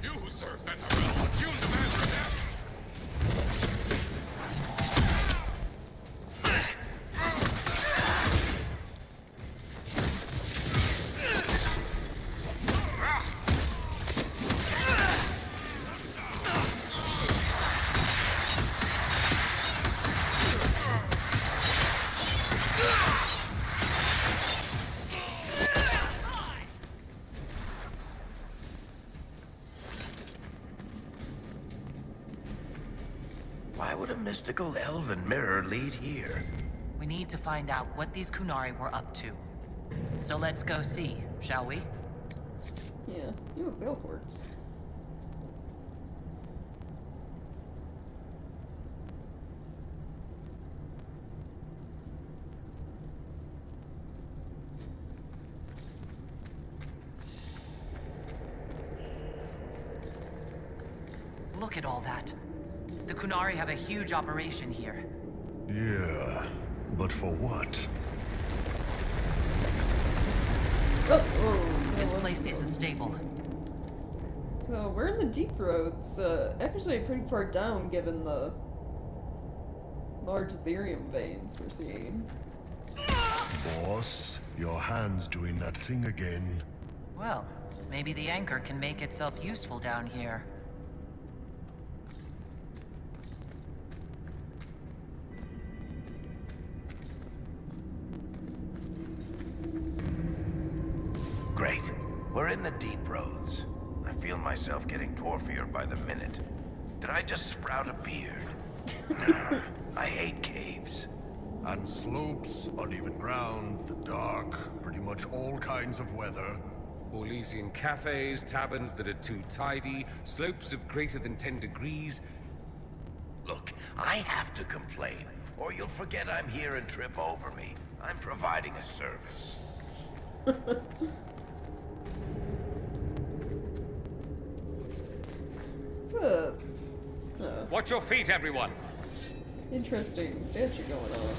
You, Sir Fen'Harel, you demand your death! Why would a mystical elven mirror lead here? We need to find out what these Qunari were up to. So let's go see, shall we? Yeah, you have veil quartz. Look at all that. The Qunari have a huge operation here. Yeah, but for what? This place isn't stable. So we're in the deep roads, actually pretty far down given the large Ethereum veins we're seeing. Boss, your hand's doing that thing again. Well, maybe the anchor can make itself useful down here. Great. We're in the deep roads. I feel myself getting dwarfier by the minute. Did I just sprout a beard? Nah, I hate caves. And slopes, uneven ground, the dark, pretty much all kinds of weather. Orlesian cafes, taverns that are too tidy, slopes of greater than 10 degrees. Look, I have to complain, or you'll forget I'm here and trip over me. I'm providing a service. Watch your feet, everyone! Interesting statue going on.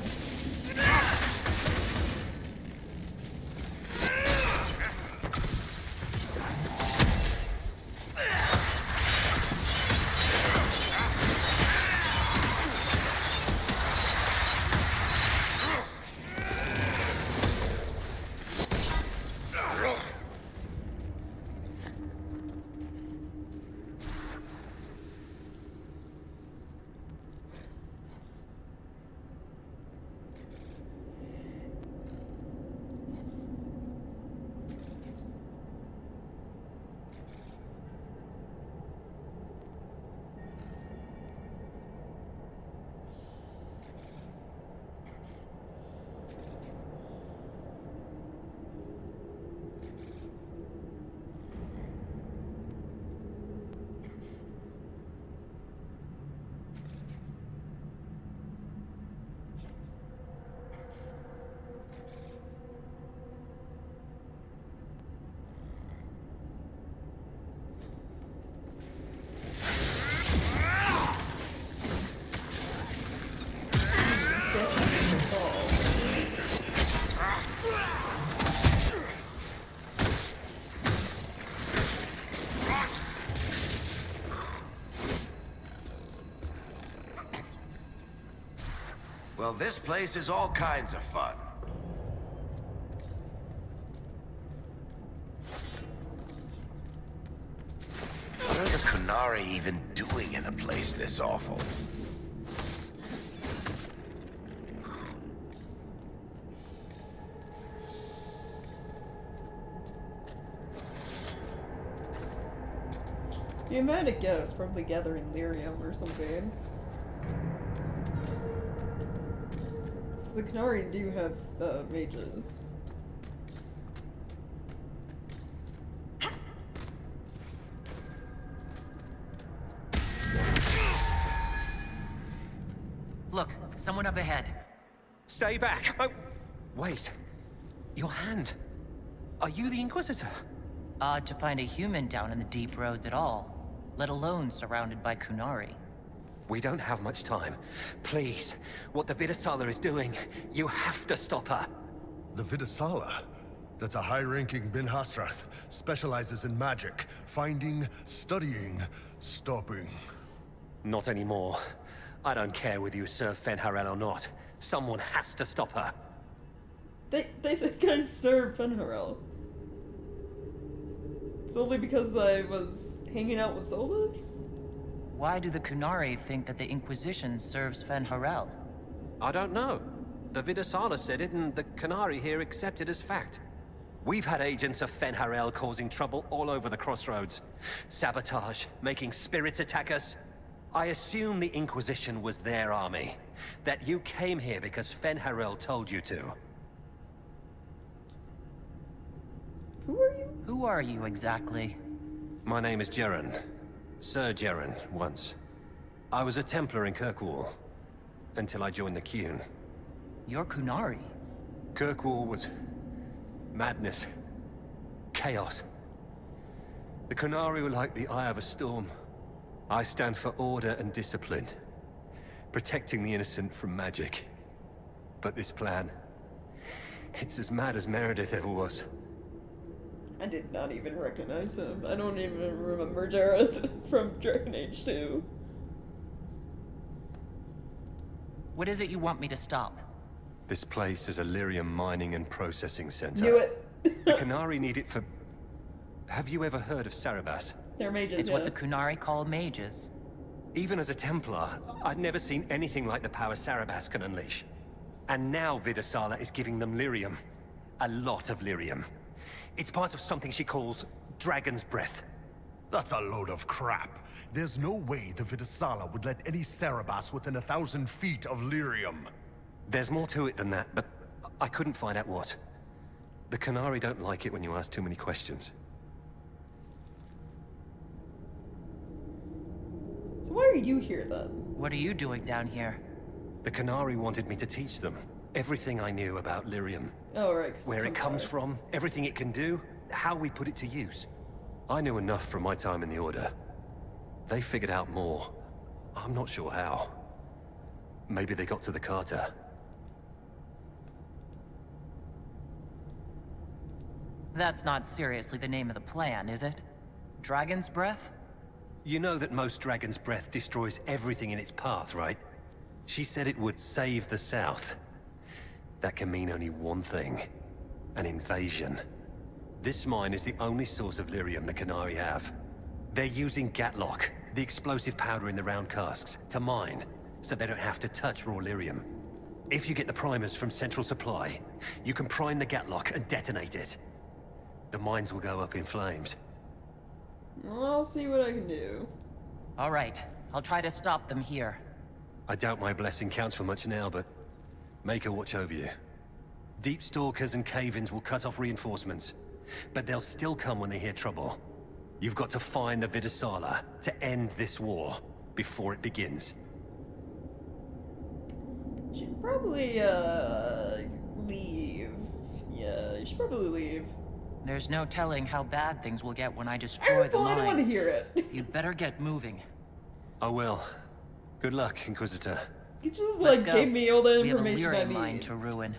Well, this place is all kinds of fun. What are the Qunari even doing in a place this awful? You might have guessed, probably gathering lyrium or something. So the Qunari do have mages. Look, someone up ahead. Stay back! Oh, wait. Your hand. Are you the Inquisitor? Odd to find a human down in the deep roads at all, let alone surrounded by Qunari. We don't have much time. Please, what the Vidasala is doing, you have to stop her. The Vidasala? That's a high-ranking Bin Hasrath. Specializes in magic. Finding, studying, stopping. Not anymore. I don't care whether you serve Fen'Harel or not. Someone has to stop her. They think I serve Fen'Harel. It's only because I was hanging out with Solus? Why do the Qunari think that the Inquisition serves Fen'Harel? I don't know. The Vidasala said it, and the Qunari here accept it as fact. We've had agents of Fen'Harel causing trouble all over the crossroads. Sabotage, making spirits attack us. I assume the Inquisition was their army. That you came here because Fen'Harel told you to. Who are you? Who are you exactly? My name is Jeren. Sir Jeren, once. I was a Templar in Kirkwall, until I joined the Qun. You're Qunari. Kirkwall was madness. Chaos. The Qunari were like the eye of a storm. I stand for order and discipline, protecting the innocent from magic. But this plan, it's as mad as Meredith ever was. I did not even recognize him. I don't even remember Jareth from Dragon Age 2. What is it you want me to stop? This place is a lyrium mining and processing center. Knew it. The Qunari need it for... Have you ever heard of Sarabas? They're mages, It's what the Qunari call mages. Even as a Templar, I'd never seen anything like the power Sarabas can unleash. And now Vidasala is giving them lyrium. A lot of lyrium. It's part of something she calls Dragon's Breath. That's a load of crap. There's no way the Vidasala would let any Sarabas within 1,000 feet of lyrium. There's more to it than that, but I couldn't find out what. The Qunari don't like it when you ask too many questions. So why are you here then? What are you doing down here? The Qunari wanted me to teach them everything I knew about lyrium. Oh, right. 'Cause Where it comes from, everything it can do, how we put it to use. I knew enough from my time in the Order. They figured out more. I'm not sure how. Maybe they got to the Carter. That's not seriously the name of the plan, is it? Dragon's Breath? You know that most Dragon's Breath destroys everything in its path, right? She said it would save the South. That can mean only one thing. An invasion. This mine is the only source of lyrium the Qunari have. They're using Gatlock, the explosive powder in the round casks, to mine, so they don't have to touch raw lyrium. If you get the primers from Central Supply, you can prime the Gatlock and detonate it. The mines will go up in flames. Well, I'll see what I can do. All right, I'll try to stop them here. I doubt my blessing counts for much now, but make her watch over you. Deep Stalkers and Cave-ins will cut off reinforcements, but they'll still come when they hear trouble. You've got to find the Vidasala to end this war before it begins. Should probably, leave. Yeah, you should probably leave. There's no telling how bad things will get when I destroy the I mine. don't want to hear it. You'd better get moving. I will. Good luck, Inquisitor. You just, Let's like, go. gave me all the We have a information I lyrium mine need to ruin.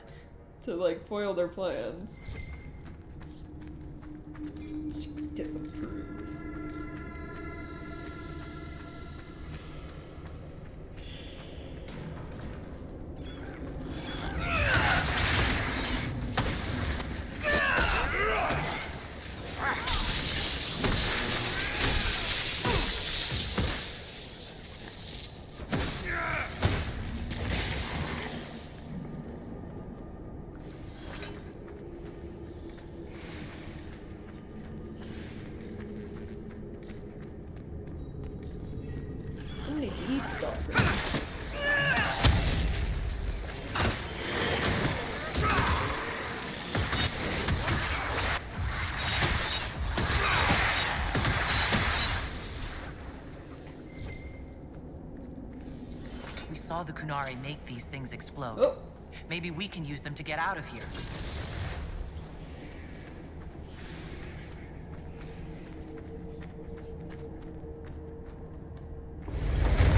to, like, foil their plans. She disapproves. So many deep stalkers. We saw the Qunari make these things explode. Oh. Maybe we can use them to get out of here.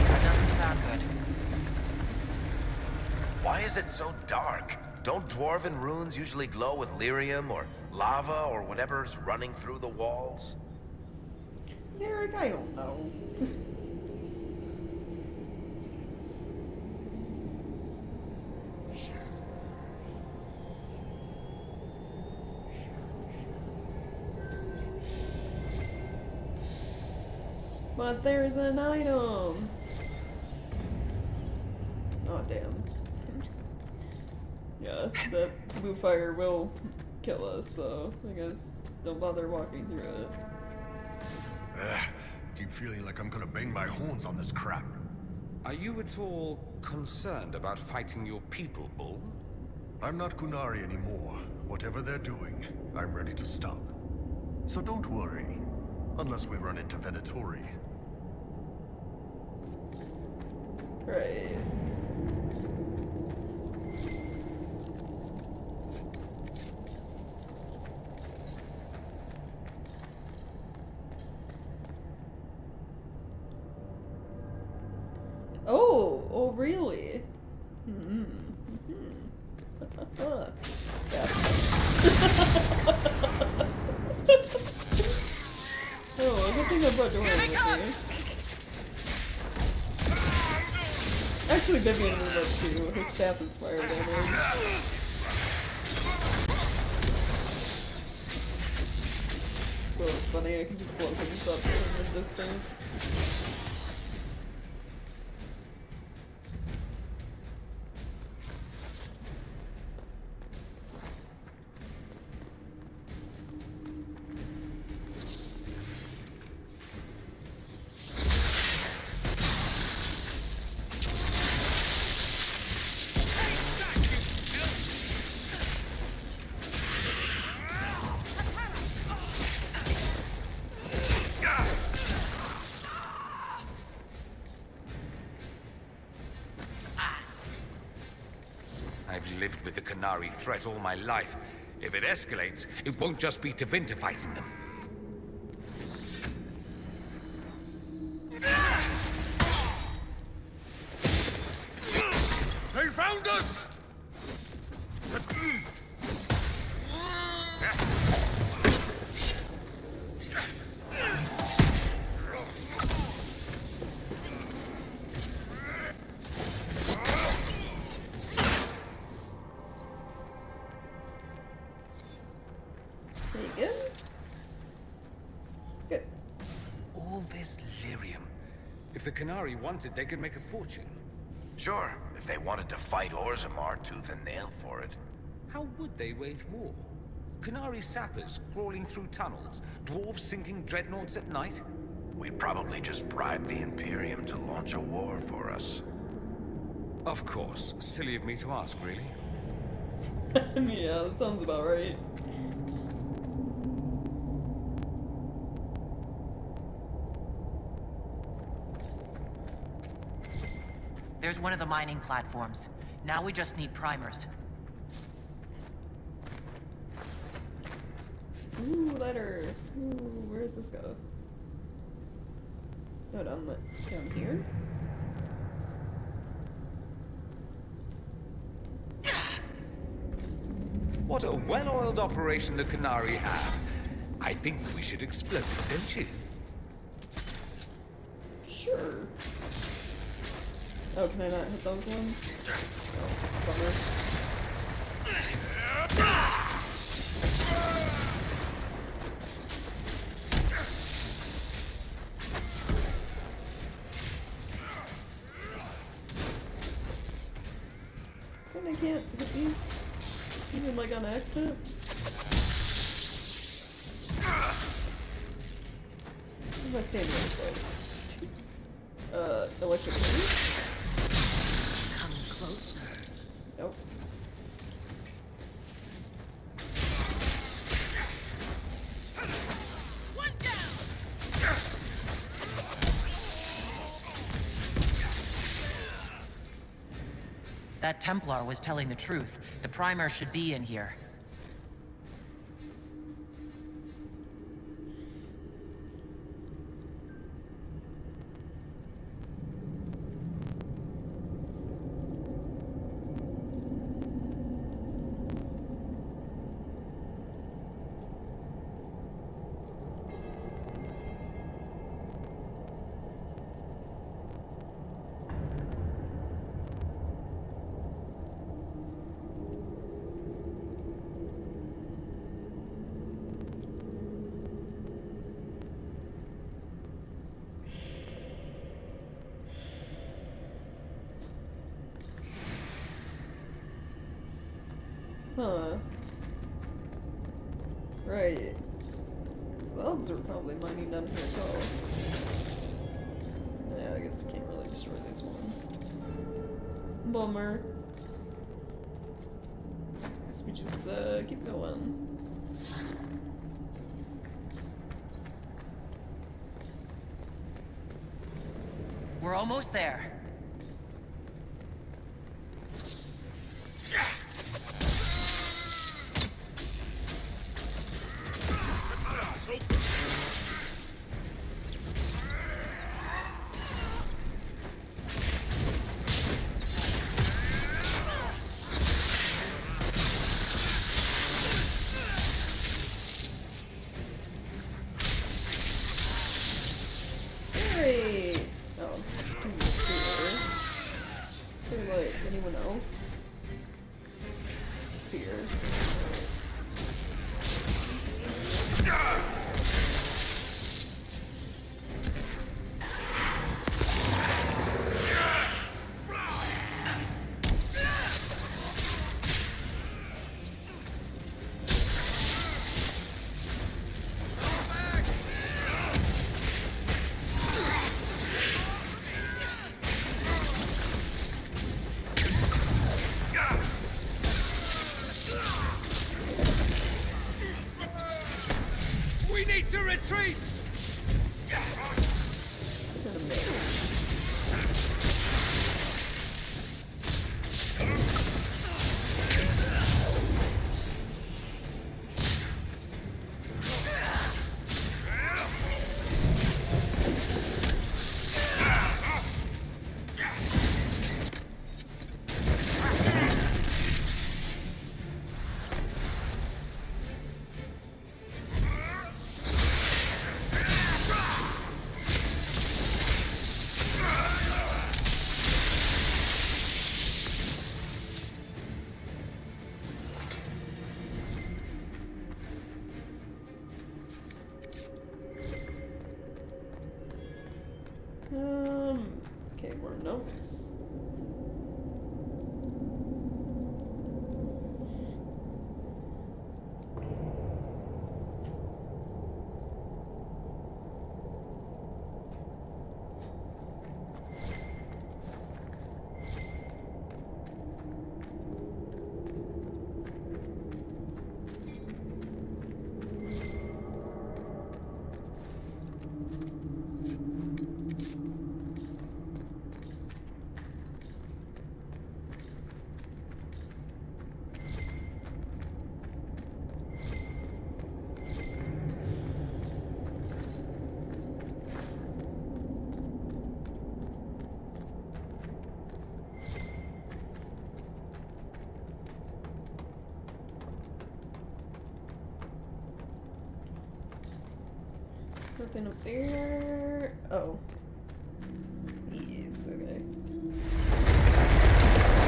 That doesn't sound good. Why is it so dark? Don't dwarven runes usually glow with lyrium or lava or whatever's running through the walls? Eric, I don't know. But there's an item. Oh, damn. Yeah, that blue fire will kill us, so I guess don't bother walking through it. Keep feeling like I'm gonna bang my horns on this crap. Are you at all concerned about fighting your people, Bull? I'm not Qunari anymore. Whatever they're doing, I'm ready to stop. So don't worry. Unless we run into Venatori. Right. Oh, really? Mm-hmm. Oh, good thing I brought Dorian with me. Actually, Vivian will live too. Her staff is fire damage. So it's funny, I can just blow things up from a distance. I've lived with the Qunari threat all my life. If it escalates, it won't just be Tevinter fighting them. They found us! All this lyrium. If the Qunari wanted, they could make a fortune. Sure, if they wanted to fight Orzammar tooth and nail for it. How would they wage war? Qunari sappers crawling through tunnels, dwarves sinking dreadnoughts at night? We'd probably just bribe the Imperium to launch a war for us. Of course. Silly of me to ask, really. Yeah, that sounds about right. There's one of the mining platforms. Now we just need primers. Ooh, letter. Ooh, where does this go? Oh, down here? What a well-oiled operation the Qunari have. I think we should explode it, don't you? Sure. Oh, can I not hit those ones? Oh, bummer. So I can't hit these? Even like on accident? Am I standing really close? Electric wave? Come closer. Nope. One down! That Templar was telling the truth. The primer should be in here. Huh. Right. Subs are probably mining down here as well. Yeah, I guess I can't really destroy these ones. Bummer. Guess we just keep going. We're almost there. Hey! Oh, I'm just here. Is there like anyone else? Spears. We need to retreat! Okay, more notes. Nothing up there. Oh. Yes, okay.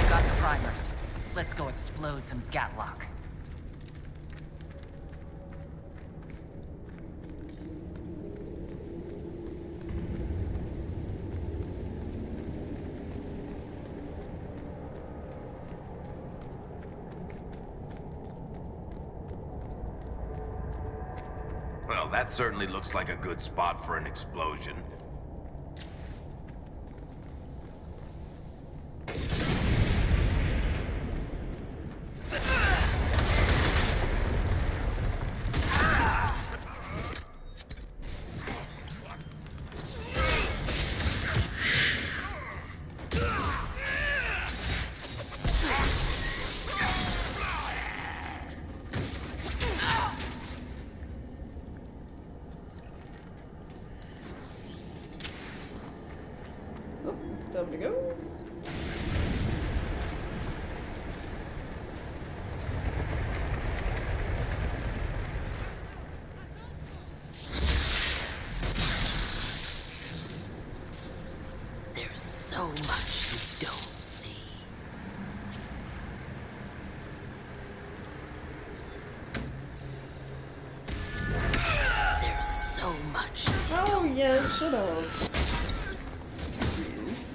Got the primers. Let's go explode some Gatlock. Well, that certainly looks like a good spot for an explosion. Time to go. There's so much you don't see. There's so much you Oh yeah, shut up. Jeez.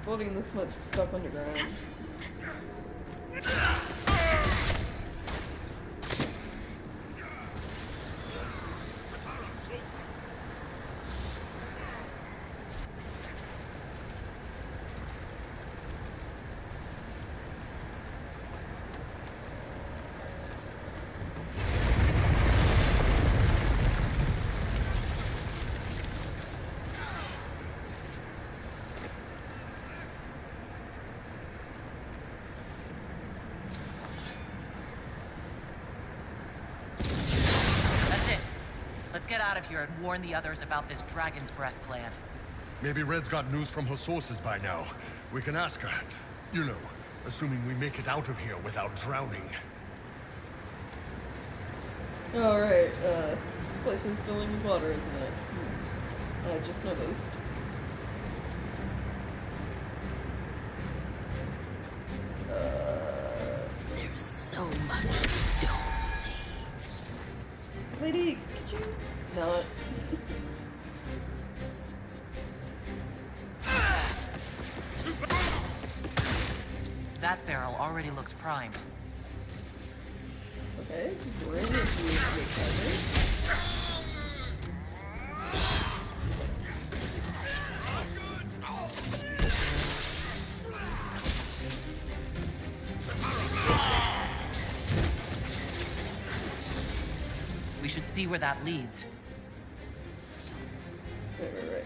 exploding this much stuff underground? Let's get out of here and warn the others about this Dragon's Breath plan. Maybe Red's got news from her sources by now. We can ask her. You know, assuming we make it out of here without drowning. Alright, this place is filling with water, isn't it? I just noticed. There's so much you don't see. Lady, could you not? That barrel already looks primed. Okay, bring it to the We should see where that leads. Right.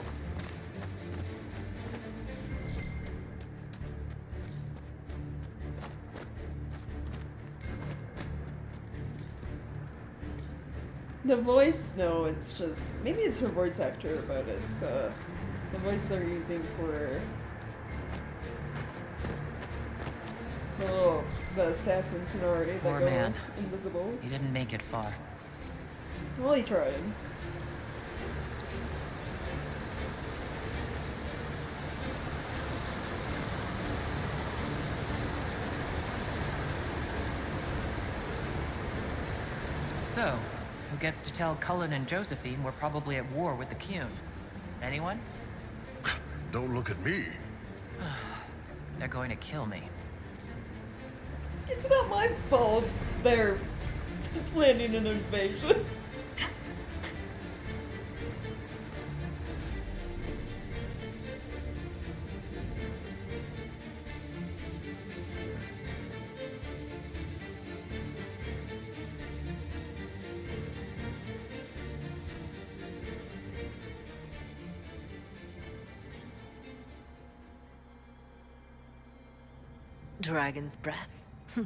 The voice, no, it's just, maybe it's her voice actor, but it's, the voice they're using for, the assassin Qunari that Poor go man. invisible. He didn't make it far. Well, he tried. So, who gets to tell Cullen and Josephine we're probably at war with the Qun? Anyone? Don't look at me. They're going to kill me. It's not my fault they're planning an invasion. Dragon's breath.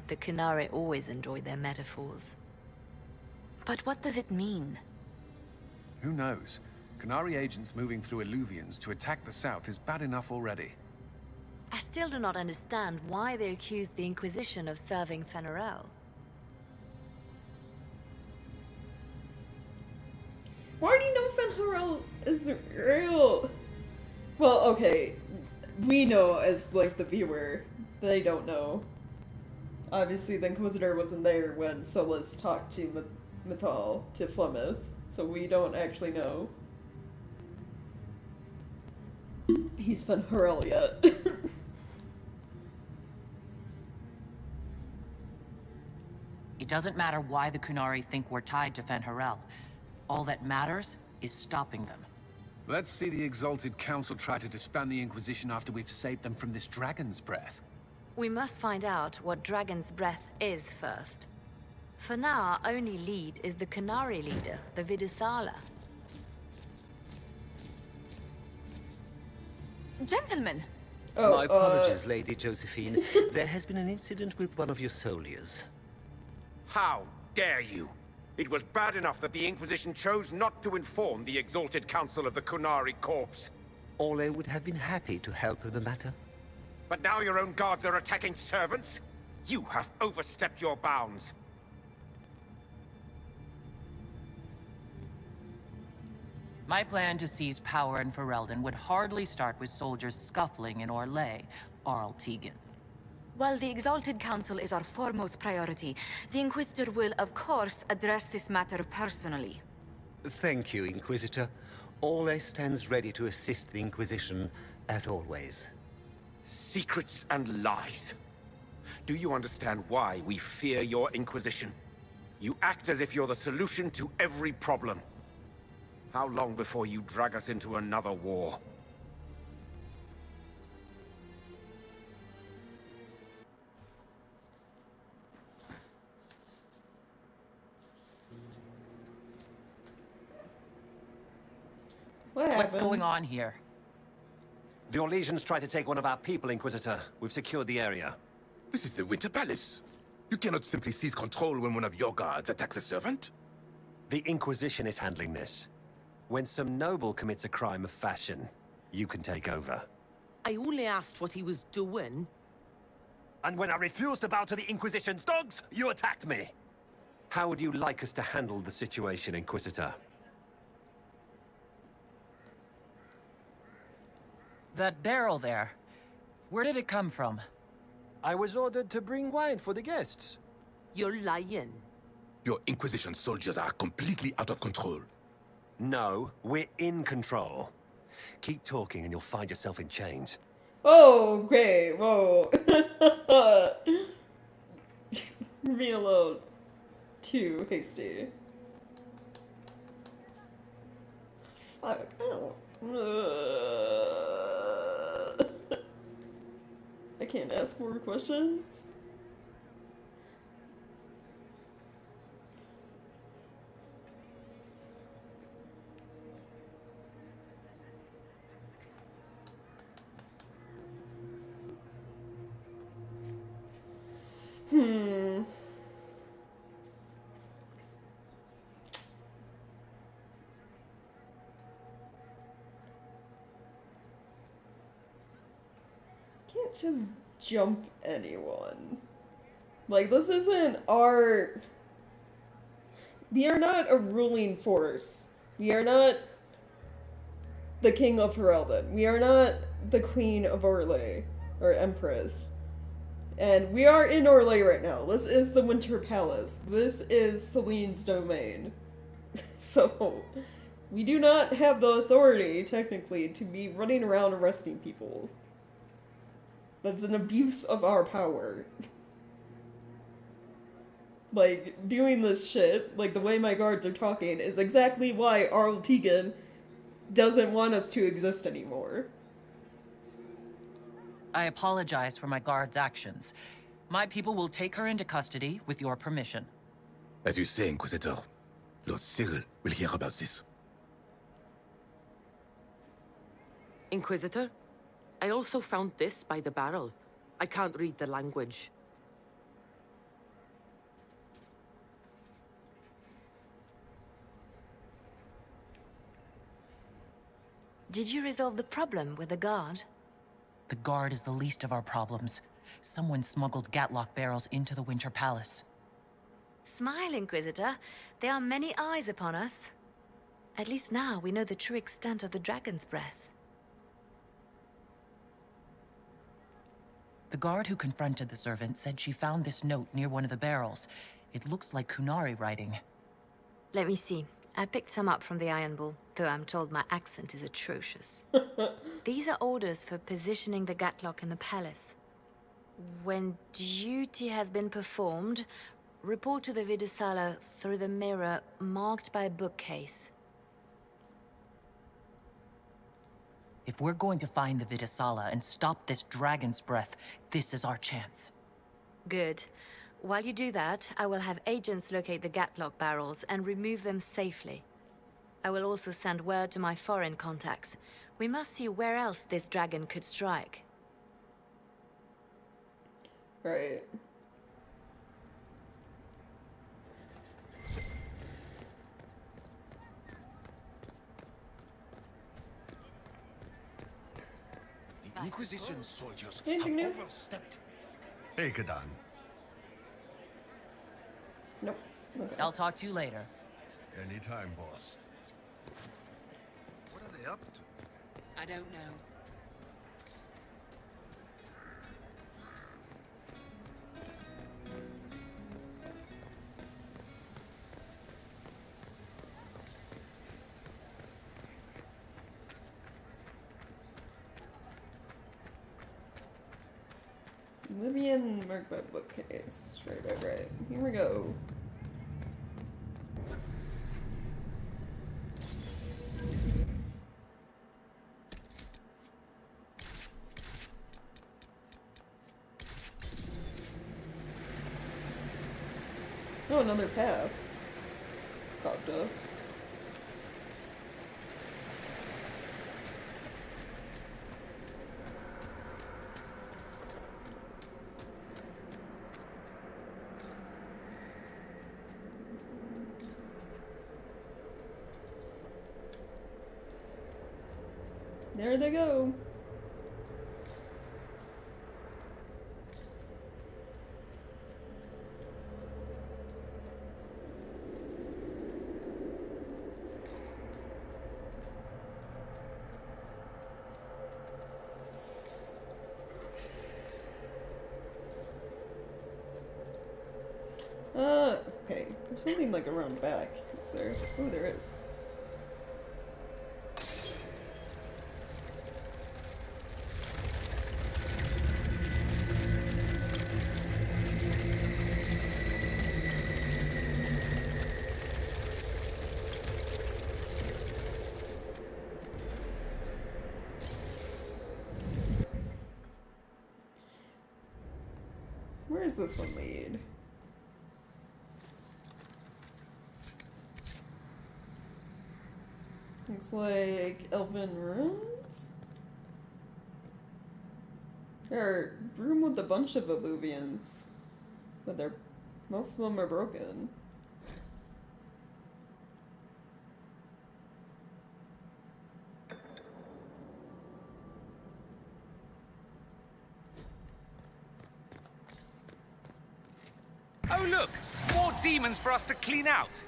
The Qunari always enjoy their metaphors. But what does it mean? Who knows? Qunari agents moving through Illuvians to attack the south is bad enough already. I still do not understand why they accused the Inquisition of serving Fen'Harel. Why do you know Fen'Harel is real? Well, okay, we know as, like, the viewer. They don't know. Obviously, the Inquisitor wasn't there when Solus talked to Mythal, to Flemeth, so we don't actually know. He's Fen'Harel yet. It doesn't matter why the Qunari think we're tied to Fen'Harel. All that matters is stopping them. Let's see the Exalted Council try to disband the Inquisition after we've saved them from this Dragon's Breath. We must find out what Dragon's Breath is first. For now, our only lead is the Qunari leader, the Vidisala. Gentlemen! My apologies, Lady Josephine. There has been an incident with one of your soldiers. How dare you? It was bad enough that the Inquisition chose not to inform the Exalted Council of the Qunari corpse. Ole would have been happy to help with the matter. But now your own guards are attacking servants? You have overstepped your bounds. My plan to seize power in Ferelden would hardly start with soldiers scuffling in Orlais, Arl Tegan. While the Exalted Council is our foremost priority, the Inquisitor will, of course, address this matter personally. Thank you, Inquisitor. Ole stands ready to assist the Inquisition, as always. Secrets and lies. Do you understand why we fear your Inquisition? You act as if you're the solution to every problem. How long before you drag us into another war? What's going on here? The Orlesians tried to take one of our people, Inquisitor. We've secured the area. This is the Winter Palace. You cannot simply seize control when one of your guards attacks a servant. The Inquisition is handling this. When some noble commits a crime of fashion, you can take over. I only asked what he was doing. And when I refused to bow to the Inquisition's dogs, you attacked me! How would you like us to handle the situation, Inquisitor? That barrel there. Where did it come from? I was ordered to bring wine for the guests. You're lying. Your Inquisition soldiers are completely out of control. No, we're in control. Keep talking and you'll find yourself in chains. Oh, okay, whoa. You're being a little too hasty. Fuck, I don't... I can't ask more questions. Can't just jump anyone. Like, this isn't our... We are not a ruling force. We are not the King of Ferelden. We are not the Queen of Orlais, or Empress. And we are in Orlais right now. This is the Winter Palace. This is Celine's domain. So, we do not have the authority, technically, to be running around arresting people. That's an abuse of our power. Like, doing this shit, like the way my guards are talking, is exactly why Arl Tegan doesn't want us to exist anymore. I apologize for my guard's actions. My people will take her into custody with your permission. As you say, Inquisitor, Lord Cyril will hear about this. Inquisitor, I also found this by the barrel. I can't read the language. Did you resolve the problem with the guard? The guard is the least of our problems. Someone smuggled Gatlock barrels into the Winter Palace. Smile, Inquisitor. There are many eyes upon us. At least now we know the true extent of the dragon's breath. The guard who confronted the servant said she found this note near one of the barrels. It looks like Qunari writing. Let me see. I picked some up from the Iron Bull, though I'm told my accent is atrocious. These are orders for positioning the Gatlock in the palace. When duty has been performed, report to the Vidisala through the mirror marked by a bookcase. If we're going to find the Vidisala and stop this dragon's breath, this is our chance. Good. While you do that, I will have agents locate the Gatlock barrels and remove them safely. I will also send word to my foreign contacts. We must see where else this dragon could strike. Right. The Inquisition soldiers Anything have new? overstepped. Hey, Kadan. Nope. Okay. I'll talk to you later. Anytime, boss. What are they up to? I don't know. Libyan marked by bookcase. Right. Here we go. Oh, another path popped up. There they go. Okay. There's something like around back. Is there? Oh, there is. So where does this one lead? Looks like Elven Ruins? Or room with a bunch of alluvians. But most of them are broken. Oh look! More demons for us to clean out!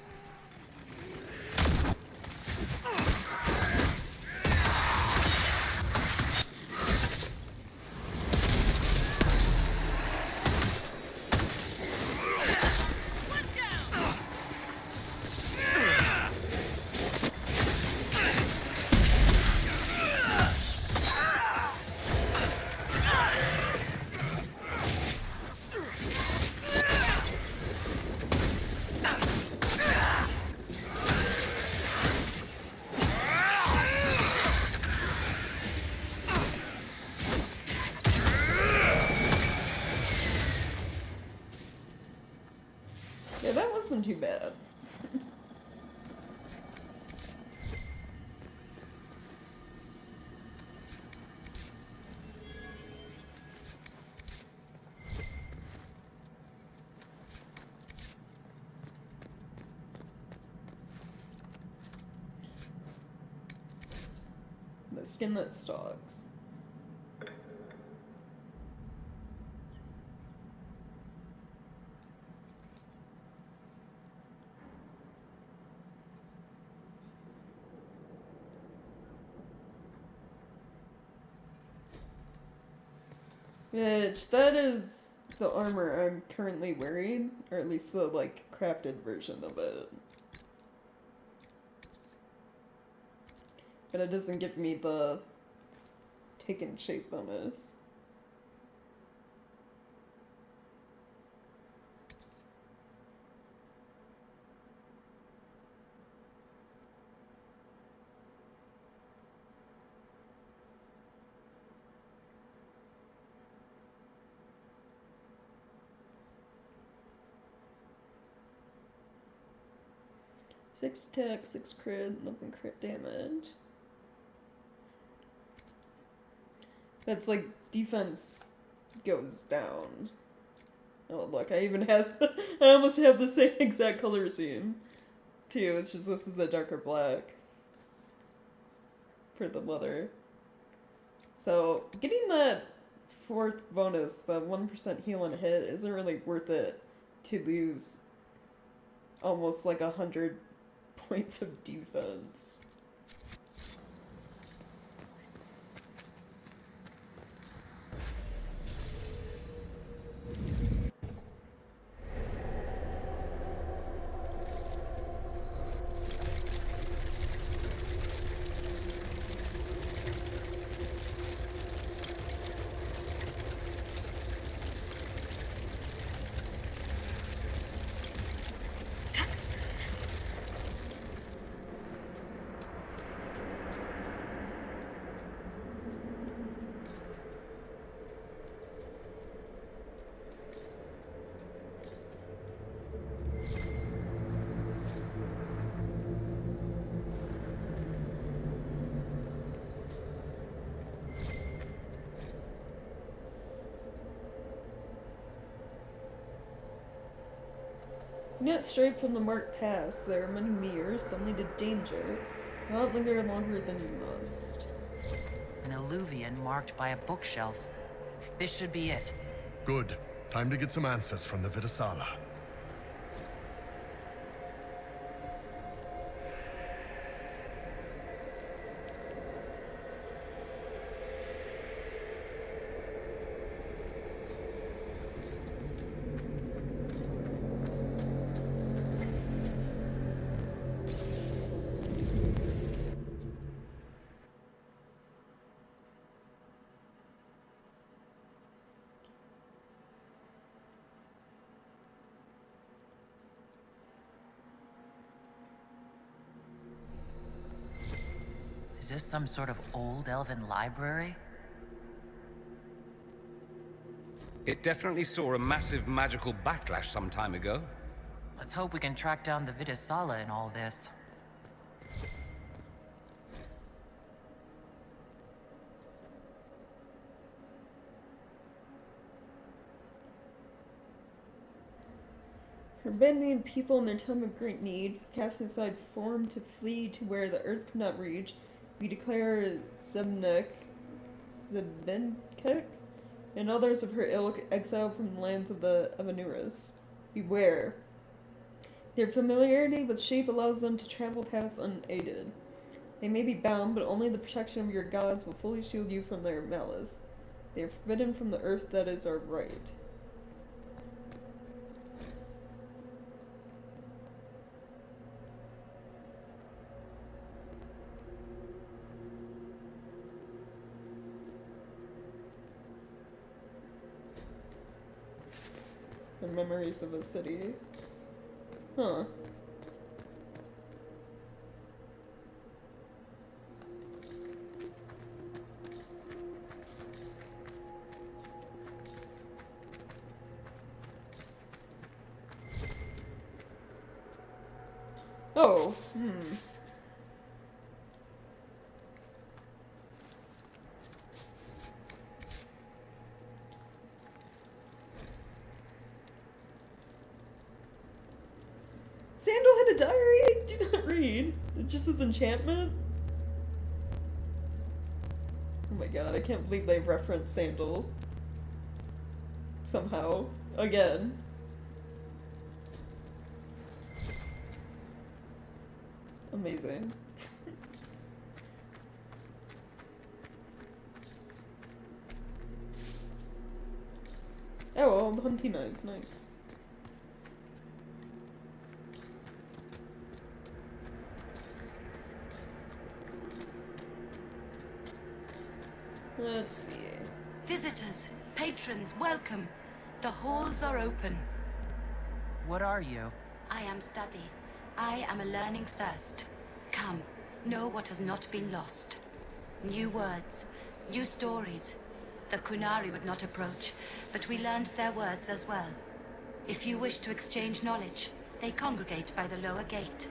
Yeah, that wasn't too bad. The skinlet stalks. Which, that is the armor I'm currently wearing, or at least the, like, crafted version of it. But it doesn't give me the taken shape bonus. Six attack, 6 crit, 11 crit damage. That's like defense goes down. Oh look, I even have I almost have the same exact color scheme too. It's just this is a darker black for the leather. So getting that 4th bonus, the 1% heal and hit, isn't really worth it to lose almost like 100 points of defense. Yet straight from the marked paths, there are many mirrors, some lead to danger. Do not linger longer than you must. An alluvion marked by a bookshelf. This should be it. Good. Time to get some answers from the Vidasala. Is this some sort of old elven library? It definitely saw a massive magical backlash some time ago. Let's hope we can track down the Vidasala in all this. Forbidding people in their time of great need, casting aside form to flee to where the earth could not reach, we declare Zebenkek, and others of her ilk exiled from the lands of the Anuras. Beware. Their familiarity with shape allows them to travel past unaided. They may be bound, but only the protection of your gods will fully shield you from their malice. They are forbidden from the earth that is our right. The memories of a city. Huh. Oh, Sandal had a diary? Do not read. It just says enchantment? Oh my god, I can't believe they referenced Sandal. Somehow. Again. Amazing. Oh, the hunting knives, nice. Let's see. Visitors, patrons, welcome. The halls are open. What are you? I am study. I am a learning thirst. Come, know what has not been lost. New words, new stories. The Qunari would not approach, but we learned their words as well. If you wish to exchange knowledge, they congregate by the lower gate.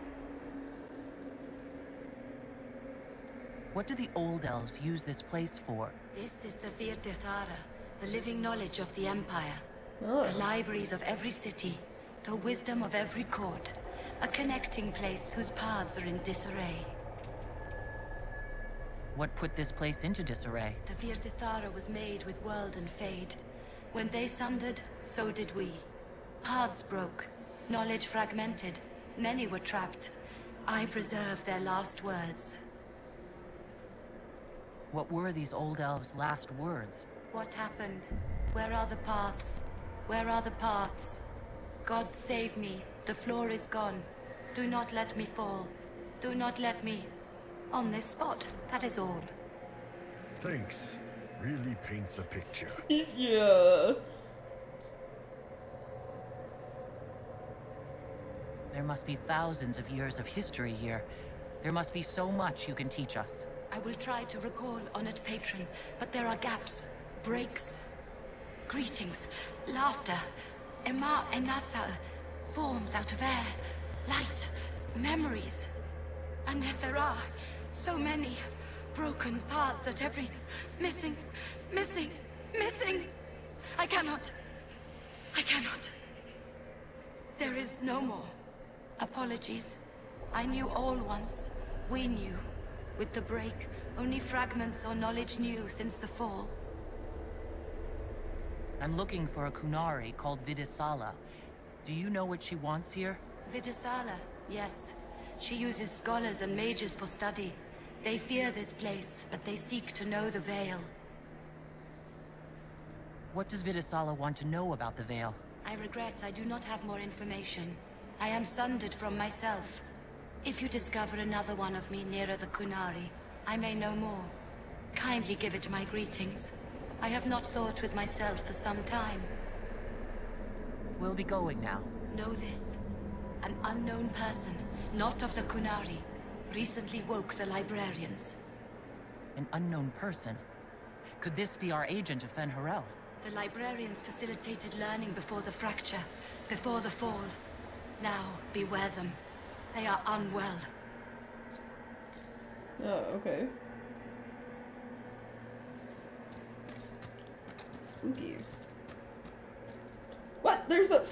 What do the Old Elves use this place for? This is the Vir Dithara, the living knowledge of the Empire. Oh. The libraries of every city, the wisdom of every court. A connecting place whose paths are in disarray. What put this place into disarray? The Vir Dithara was made with world and fade. When they sundered, so did we. Paths broke, knowledge fragmented, many were trapped. I preserved their last words. What were these Old Elves' last words? What happened? Where are the paths? Where are the paths? God save me. The floor is gone. Do not let me fall. Do not let me... On this spot, that is all. Thanks. Really paints a picture. Yeah. There must be thousands of years of history here. There must be so much you can teach us. I will try to recall, honored patron, but there are gaps, breaks. Greetings, laughter, Ema Enasal, forms out of air, light, memories. And yet there are so many broken parts at every... missing. I cannot. There is no more. Apologies. I knew all once. We knew. With the break, only fragments or knowledge new since the fall. I'm looking for a Qunari called Vidisala. Do you know what she wants here? Vidisala, yes. She uses scholars and mages for study. They fear this place, but they seek to know the Veil. What does Vidisala want to know about the Veil? I regret I do not have more information. I am sundered from myself. If you discover another one of me nearer the Qunari, I may know more. Kindly give it my greetings. I have not thought with myself for some time. We'll be going now. Know this. An unknown person, not of the Qunari, recently woke the librarians. An unknown person? Could this be our agent of Fen'Harel? The librarians facilitated learning before the fracture, before the fall. Now, beware them. They are unwell. Oh, okay. Spooky. What? There's a...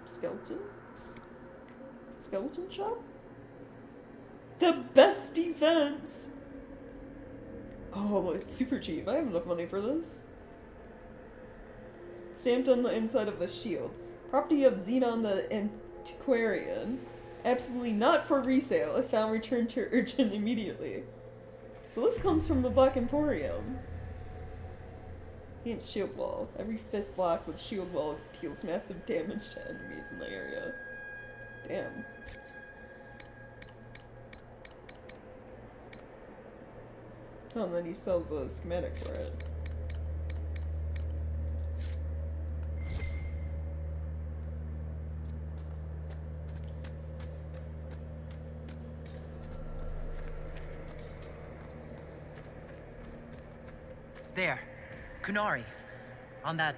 skeleton? Skeleton shop? The best defense! Oh, it's super cheap. I have enough money for this. Stamped on the inside of the shield. Property of Xenon the Antiquarian. Absolutely not for resale. If found, return to urgent immediately. So this comes from the Black Emporium. Enhanced shield wall. Every 5th block with shield wall deals massive damage to enemies in the area. Damn. Oh, and then he sells a schematic for it. There. Qunari. On that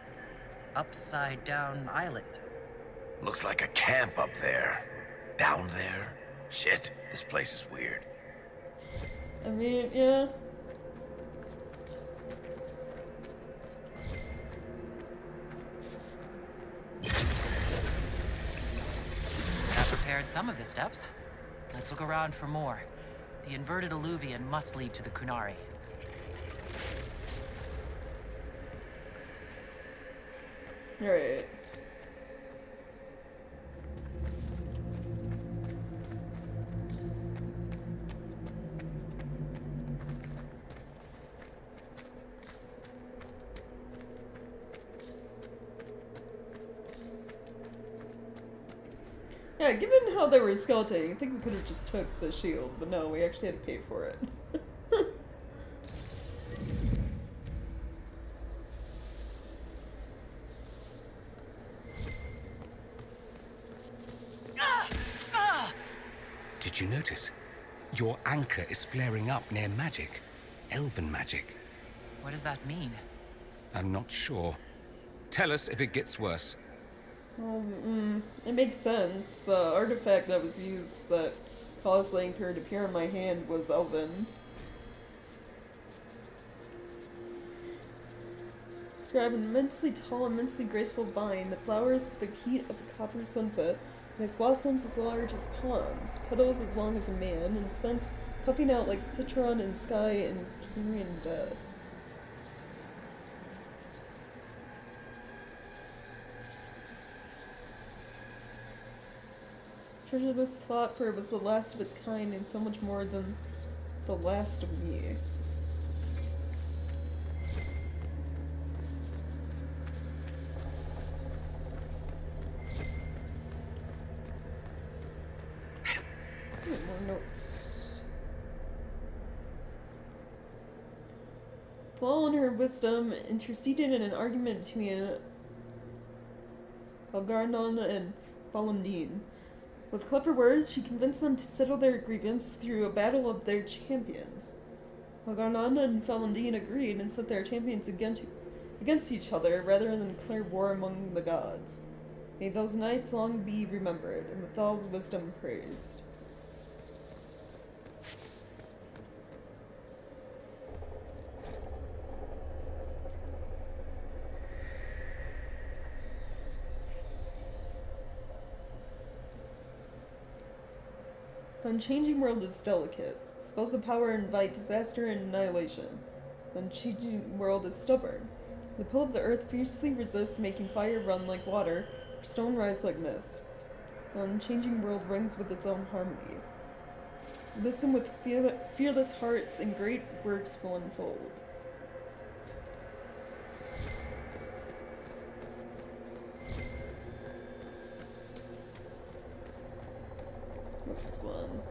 upside-down island. Looks like a camp up there. Down there. Shit, this place is weird. I mean, yeah. That prepared some of the steps. Let's look around for more. The inverted alluvion must lead to the Qunari. Right. Yeah, given how they were skeleton, I think we could have just took the shield, but no, we actually had to pay for it. Did you notice? Your anchor is flaring up near magic. Elven magic. What does that mean? I'm not sure. Tell us if it gets worse. It makes sense. The artifact that was used that caused the anchor to appear in my hand was elven. Describe an immensely tall, immensely graceful vine that flowers with the heat of a copper sunset, and its blossoms as large as ponds, petals as long as a man, and scent puffing out like citron in sky and carrion death. Treasure this thought, for it was the last of its kind, and so much more than the last of me. More notes. Flaw in her wisdom interceded in an argument between Algarnon and Falundine. With clever words, she convinced them to settle their grievance through a battle of their champions. Algarnon and Falundine agreed and set their champions against each other rather than declare war among the gods. May those nights long be remembered, and Methal's wisdom praised. The unchanging world is delicate. Spells of power invite disaster and annihilation. The unchanging world is stubborn. The pull of the earth fiercely resists, making fire run like water, or stone rise like mist. The unchanging world rings with its own harmony. Listen with fearless hearts, and great works will unfold. What's this one?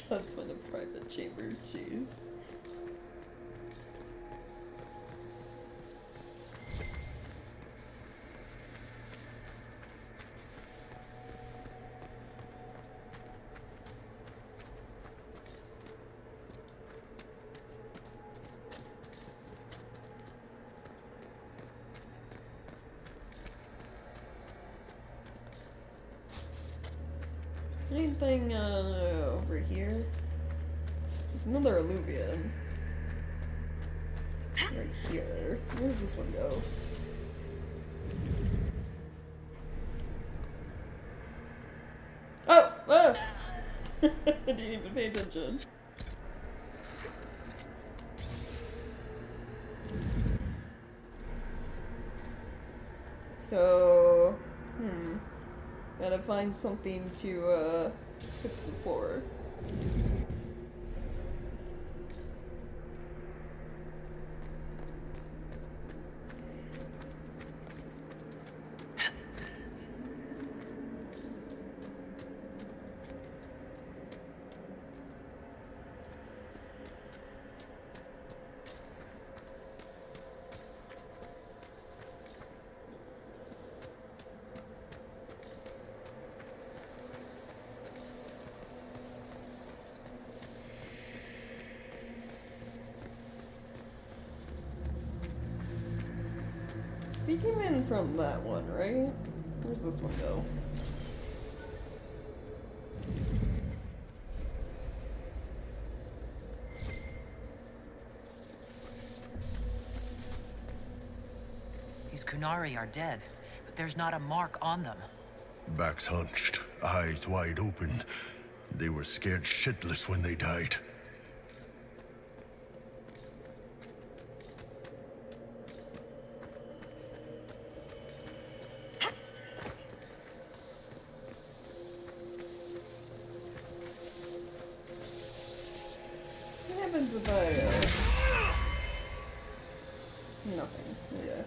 That's one of private chamber, jeez. Anything, over here? There's another alluvium. Right here. Where's this one go? Oh! Ah! I didn't even pay attention. So... Gotta find something to, fix the floor. He came in from that one, right? Where's this one go? These Qunari are dead, but there's not a mark on them. Backs hunched, eyes wide open. They were scared shitless when they died. What happens if I, nothing. Yeah.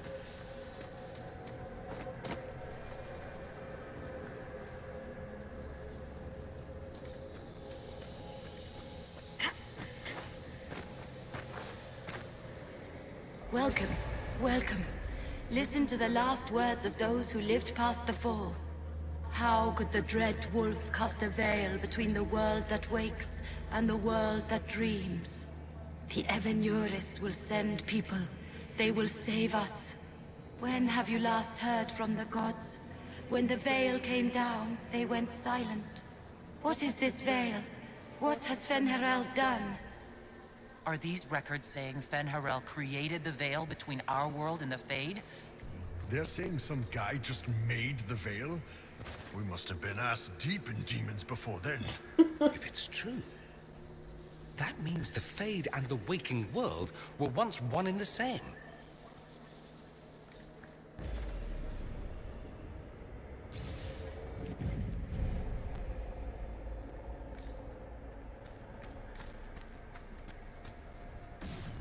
Welcome, welcome. Listen to the last words of those who lived past the fall. How could the dread wolf cast a veil between the world that wakes and the world that dreams? The Evenuris will send people. They will save us. When have you last heard from the gods? When the veil came down, they went silent. What is this veil? What has Fen'Harel done? Are these records saying Fen'Harel created the veil between our world and the Fade? They're saying some guy just made the veil? We must have been ass deep in demons before then. If it's true, that means the Fade and the waking world were once one and the same.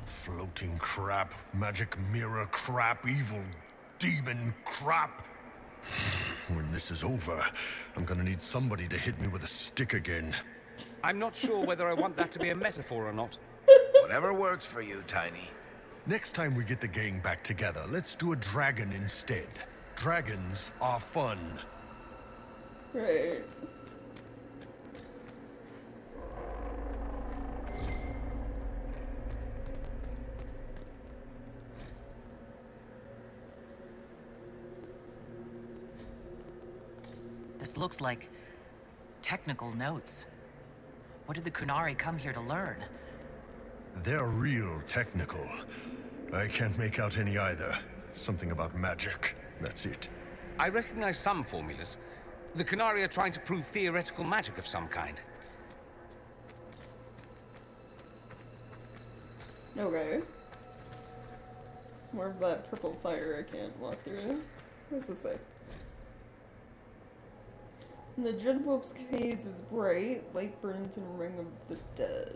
Floating crap, magic mirror crap, evil demon crap. When this is over, I'm gonna need somebody to hit me with a stick again. I'm not sure whether I want that to be a metaphor or not. Whatever works for you, Tiny. Next time we get the gang back together, let's do a dragon instead. Dragons are fun. Right. This looks like technical notes. What did the Qunari come here to learn? They're real technical. I can't make out any either. Something about magic. That's it. I recognize some formulas. The Qunari are trying to prove theoretical magic of some kind. Okay. More of that purple fire I can't walk through. What does this say? The Dreadwolf's haze is bright, light burns in a ring of the dead.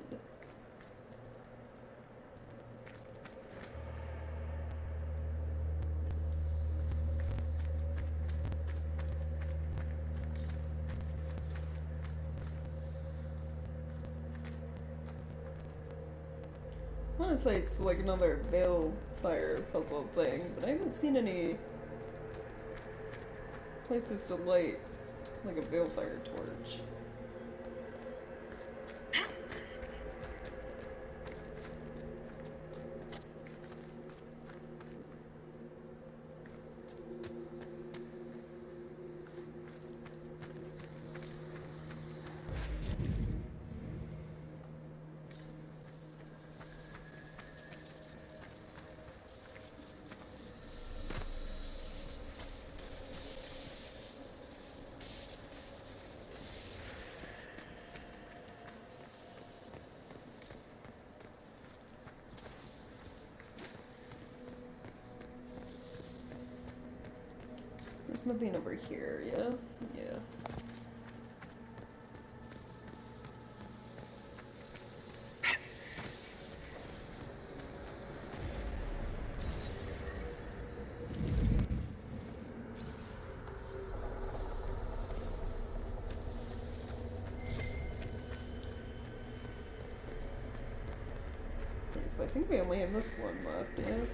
I want to say it's like another veil fire puzzle thing, but I haven't seen any places to light like a veil fire torch. There's nothing over here, yeah? Yeah. Okay, so I think we only have this one left, yeah?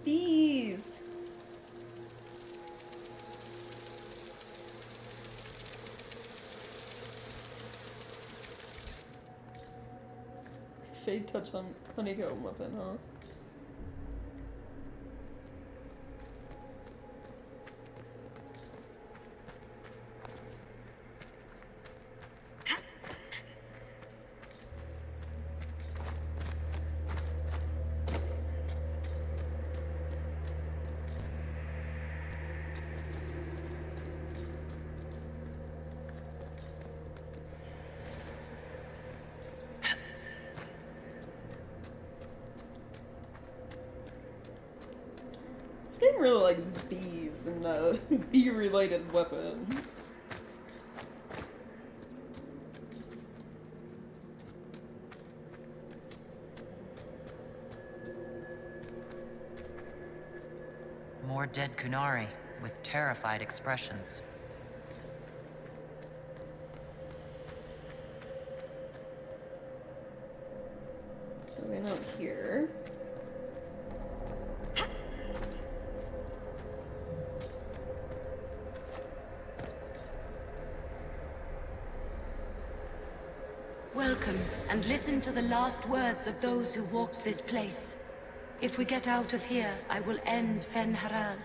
Bees! Fade touch on honeycomb weapon, huh? This game really likes bees and bee-related weapons. More dead Qunari, with terrified expressions. Something out here. Welcome, and listen to the last words of those who walked this place. If we get out of here, I will end Fen'Harel.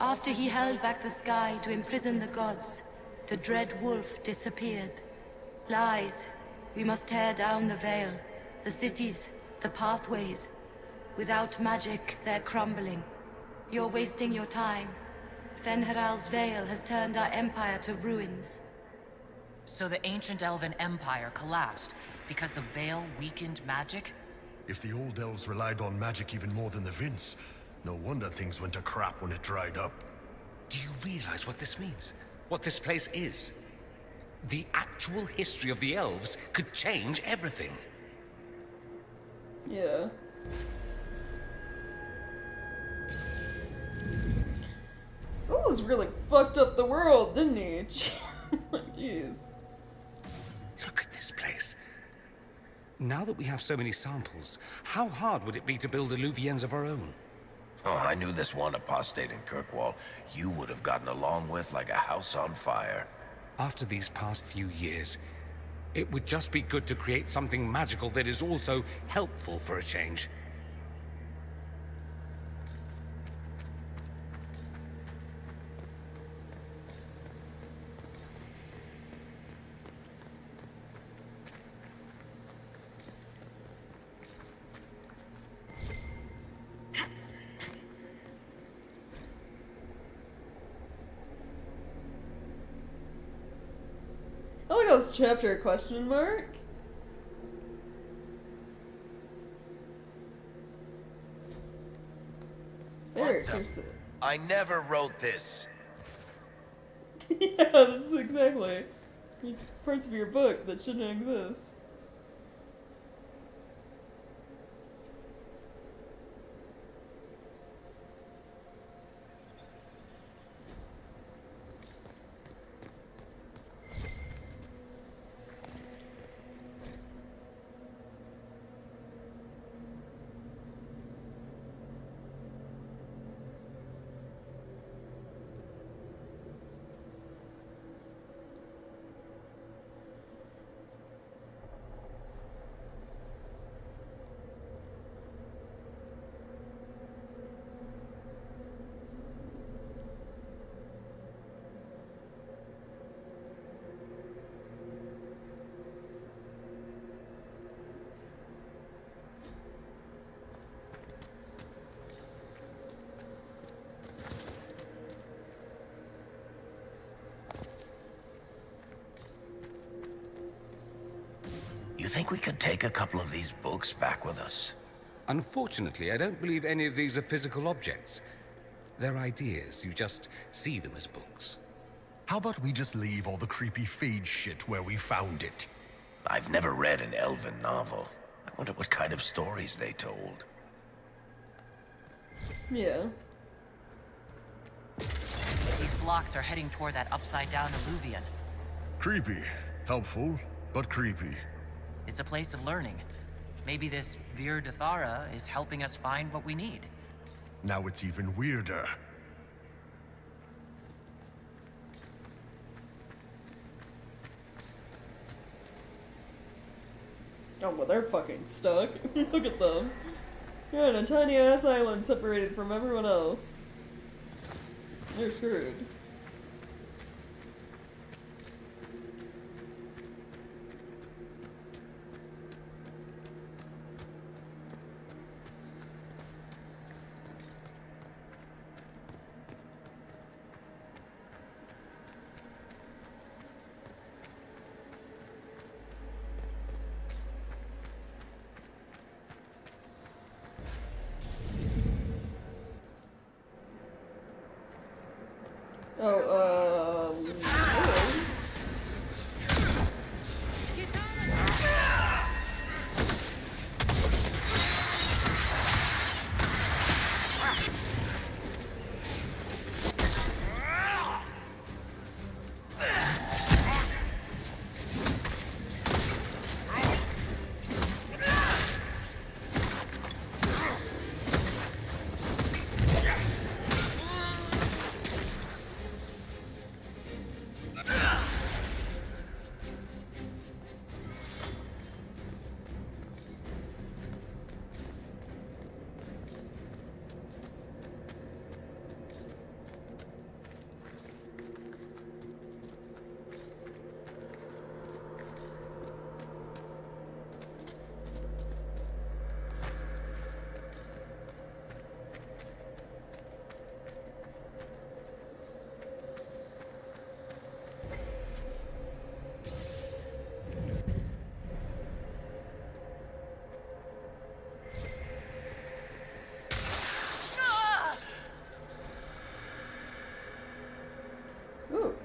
After he held back the sky to imprison the gods, the dread wolf disappeared. Lies. We must tear down the veil, the cities, the pathways. Without magic, they're crumbling. You're wasting your time. Fen'Harel's veil has turned our empire to ruins. So the ancient elven empire collapsed because the veil weakened magic? If the old elves relied on magic even more than the Vince, no wonder things went to crap when it dried up. Do you realize what this means? What this place is? The actual history of the elves could change everything. Yeah. Solos really fucked up the world, didn't he? Jeez. Look at this place. Now that we have so many samples, how hard would it be to build illuviens of our own? Oh, I knew this one apostate in Kirkwall you would have gotten along with like a house on fire. After these past few years, it would just be good to create something magical that is also helpful for a change. I like how it's chapter question mark. Very interesting. I never wrote this. Yeah, this is exactly. It's parts of your book that shouldn't exist. You think we could take a couple of these books back with us? Unfortunately, I don't believe any of these are physical objects. They're ideas. You just see them as books. How about we just leave all the creepy Phage shit where we found it? I've never read an elven novel. I wonder what kind of stories they told. Yeah. These blocks are heading toward that upside-down alluvion. Creepy. Helpful, but creepy. It's a place of learning. Maybe this Vir Dathara is helping us find what we need. Now it's even weirder. Oh, well, they're fucking stuck. Look at them. They're on a tiny ass island separated from everyone else. They're screwed.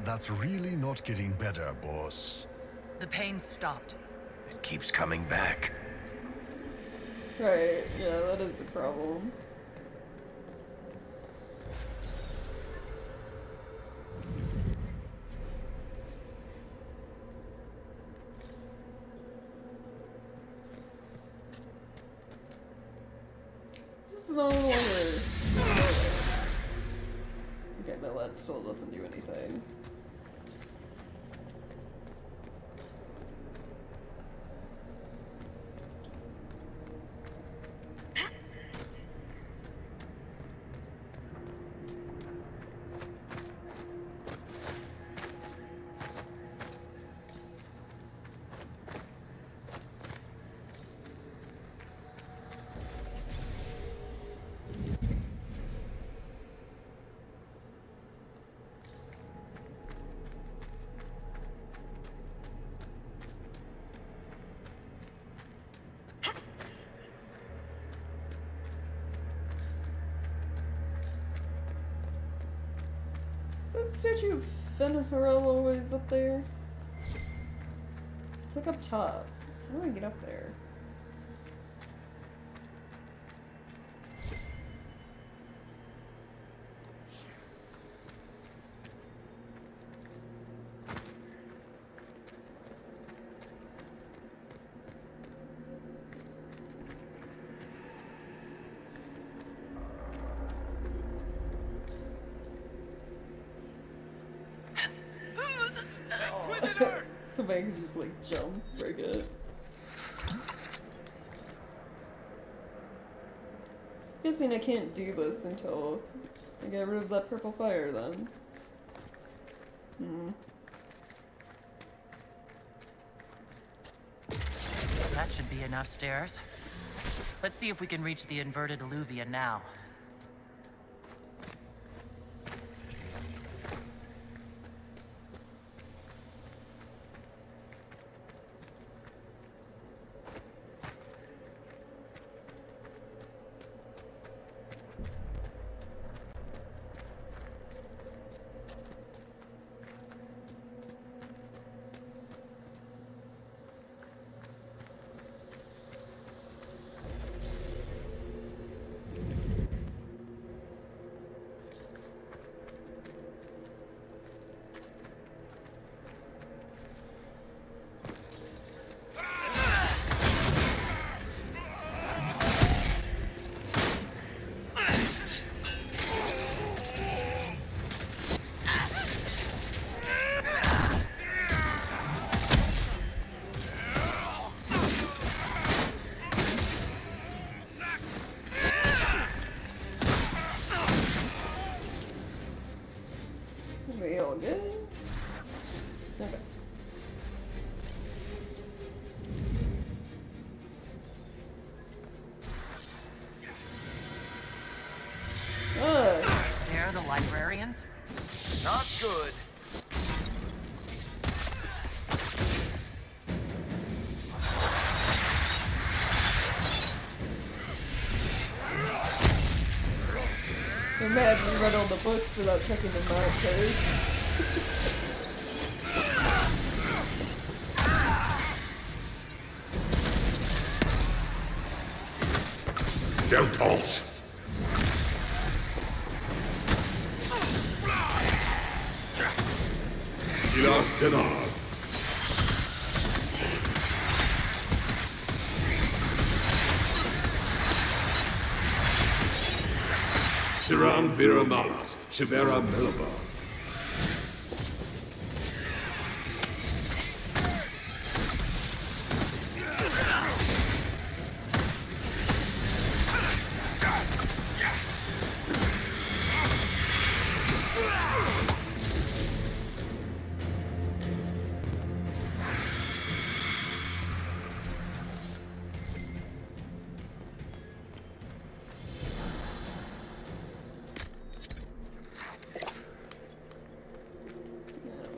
That's really not getting better, boss. The pain stopped. It keeps coming back. Right, yeah, that is a problem. This is no longer... Okay, no, that still doesn't do anything. the statue of Fen'Harel always up there? It's like up top. How do I get up there? Somebody can just like jump, break it. Guessing I can't do this until I get rid of that purple fire then. That should be enough stairs. Let's see if we can reach the inverted alluvion now. We all good? Okay. They're the librarians? Not good. We're mad we read all the books without checking them out first. Deltos! Ilas Denar! Siran Vera Malas, Chivera Melova.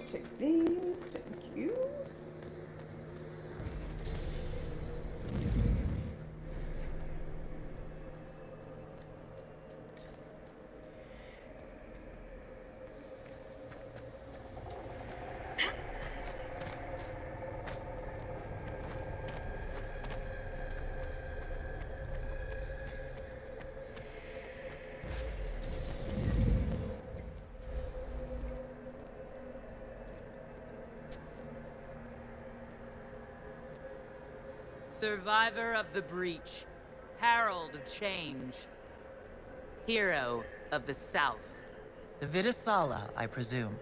Take these, thank you. Survivor of the Breach, Herald of Change, Hero of the South. The Vidasala, I presume.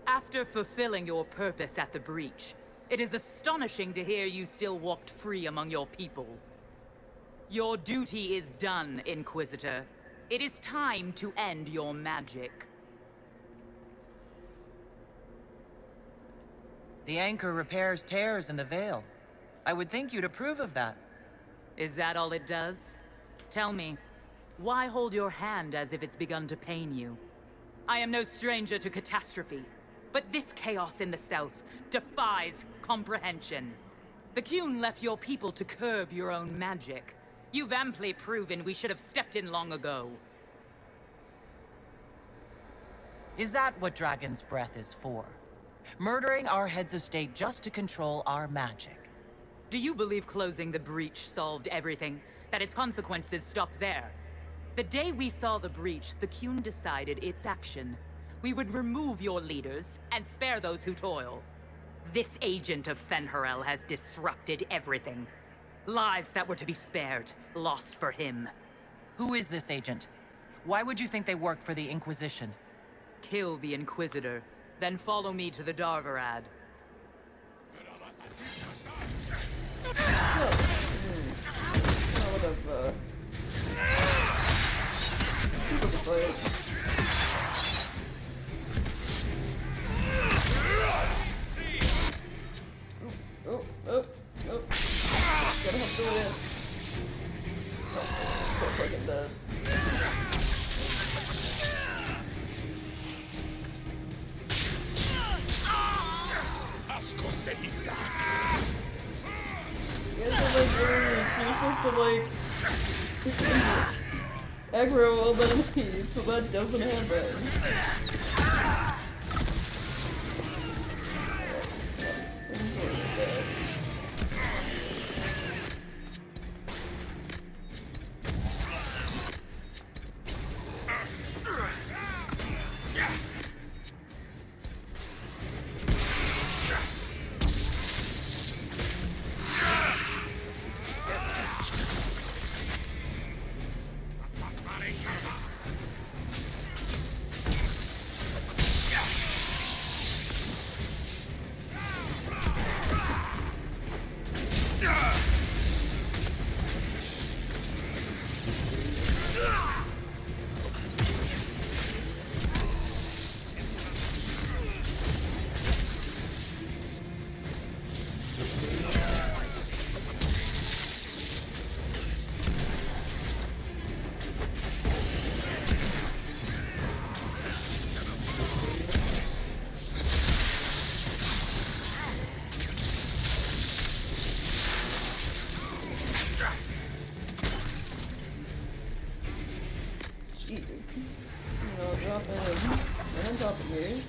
After fulfilling your purpose at the Breach, it is astonishing to hear you still walked free among your people. Your duty is done, Inquisitor. It is time to end your magic. The anchor repairs tears in the veil. I would think you'd approve of that. Is that all it does? Tell me, why hold your hand as if it's begun to pain you? I am no stranger to catastrophe, but this chaos in the south defies comprehension. The Qun left your people to curb your own magic. You've amply proven we should have stepped in long ago. Is that what Dragon's Breath is for? Murdering our heads of state just to control our magic? Do you believe closing the breach solved everything? That its consequences stopped there? The day we saw the breach, the Qun decided its action. We would remove your leaders and spare those who toil. This agent of Fen'Harel has disrupted everything. Lives that were to be spared, lost for him. Who is this agent? Why would you think they work for the Inquisition? Kill the Inquisitor, then follow me to the Dargarad. Gotta help do it. So fucking dead. You guys are like warriors, so you're supposed to like aggro all the enemies so that doesn't happen. Jeez. You know, drop in right on top of me.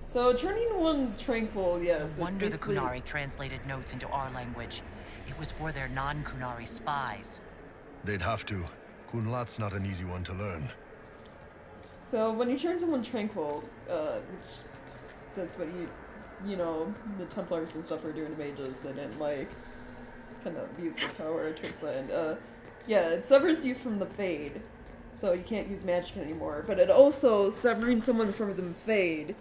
So turning one tranquil, yes. No wonder the Qunari translated notes into our language. It was for their non-Qunari spies. They'd have to. Kunlat's not an easy one to learn. So when you turn someone tranquil, which that's what you know, the Templars and stuff are doing to mages. They didn't like kind of use the power towards the end. Yeah, it severs you from the Fade, so you can't use magic anymore. But it also, severing someone from the Fade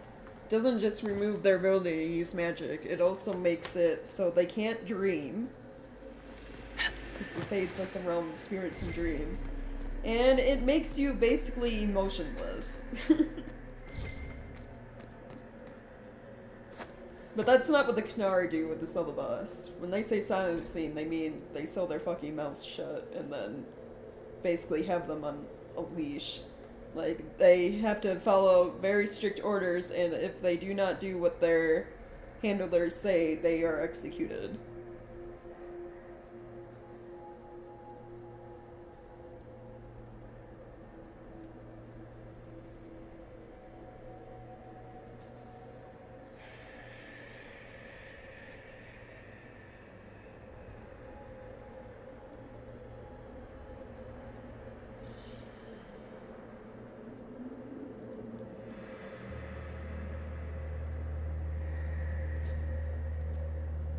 doesn't just remove their ability to use magic, it also makes it so they can't dream. Because the Fade's like the realm of spirits and dreams. And it makes you basically emotionless. But that's not what the Qunari do with the Sullabus. When they say silencing, they mean they sew their fucking mouths shut and then basically have them on a leash. Like, they have to follow very strict orders, and if they do not do what their handlers say, they are executed.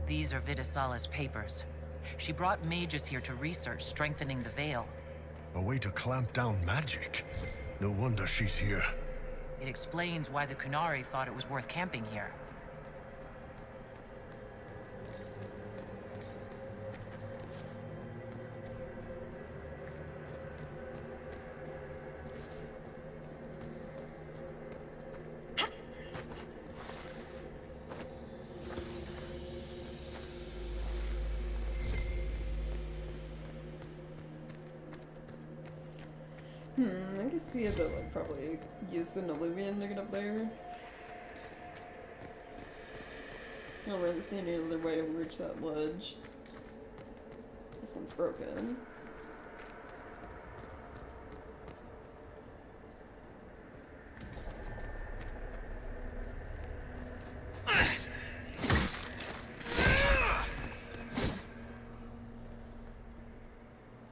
These are Vidisala's papers. She brought mages here to research strengthening the veil. A way to clamp down magic. No wonder she's here. It explains why the Qunari thought it was worth camping here. I can see it, like, probably use an illusion to get up there. I don't really see any other way to reach that ledge. This one's broken.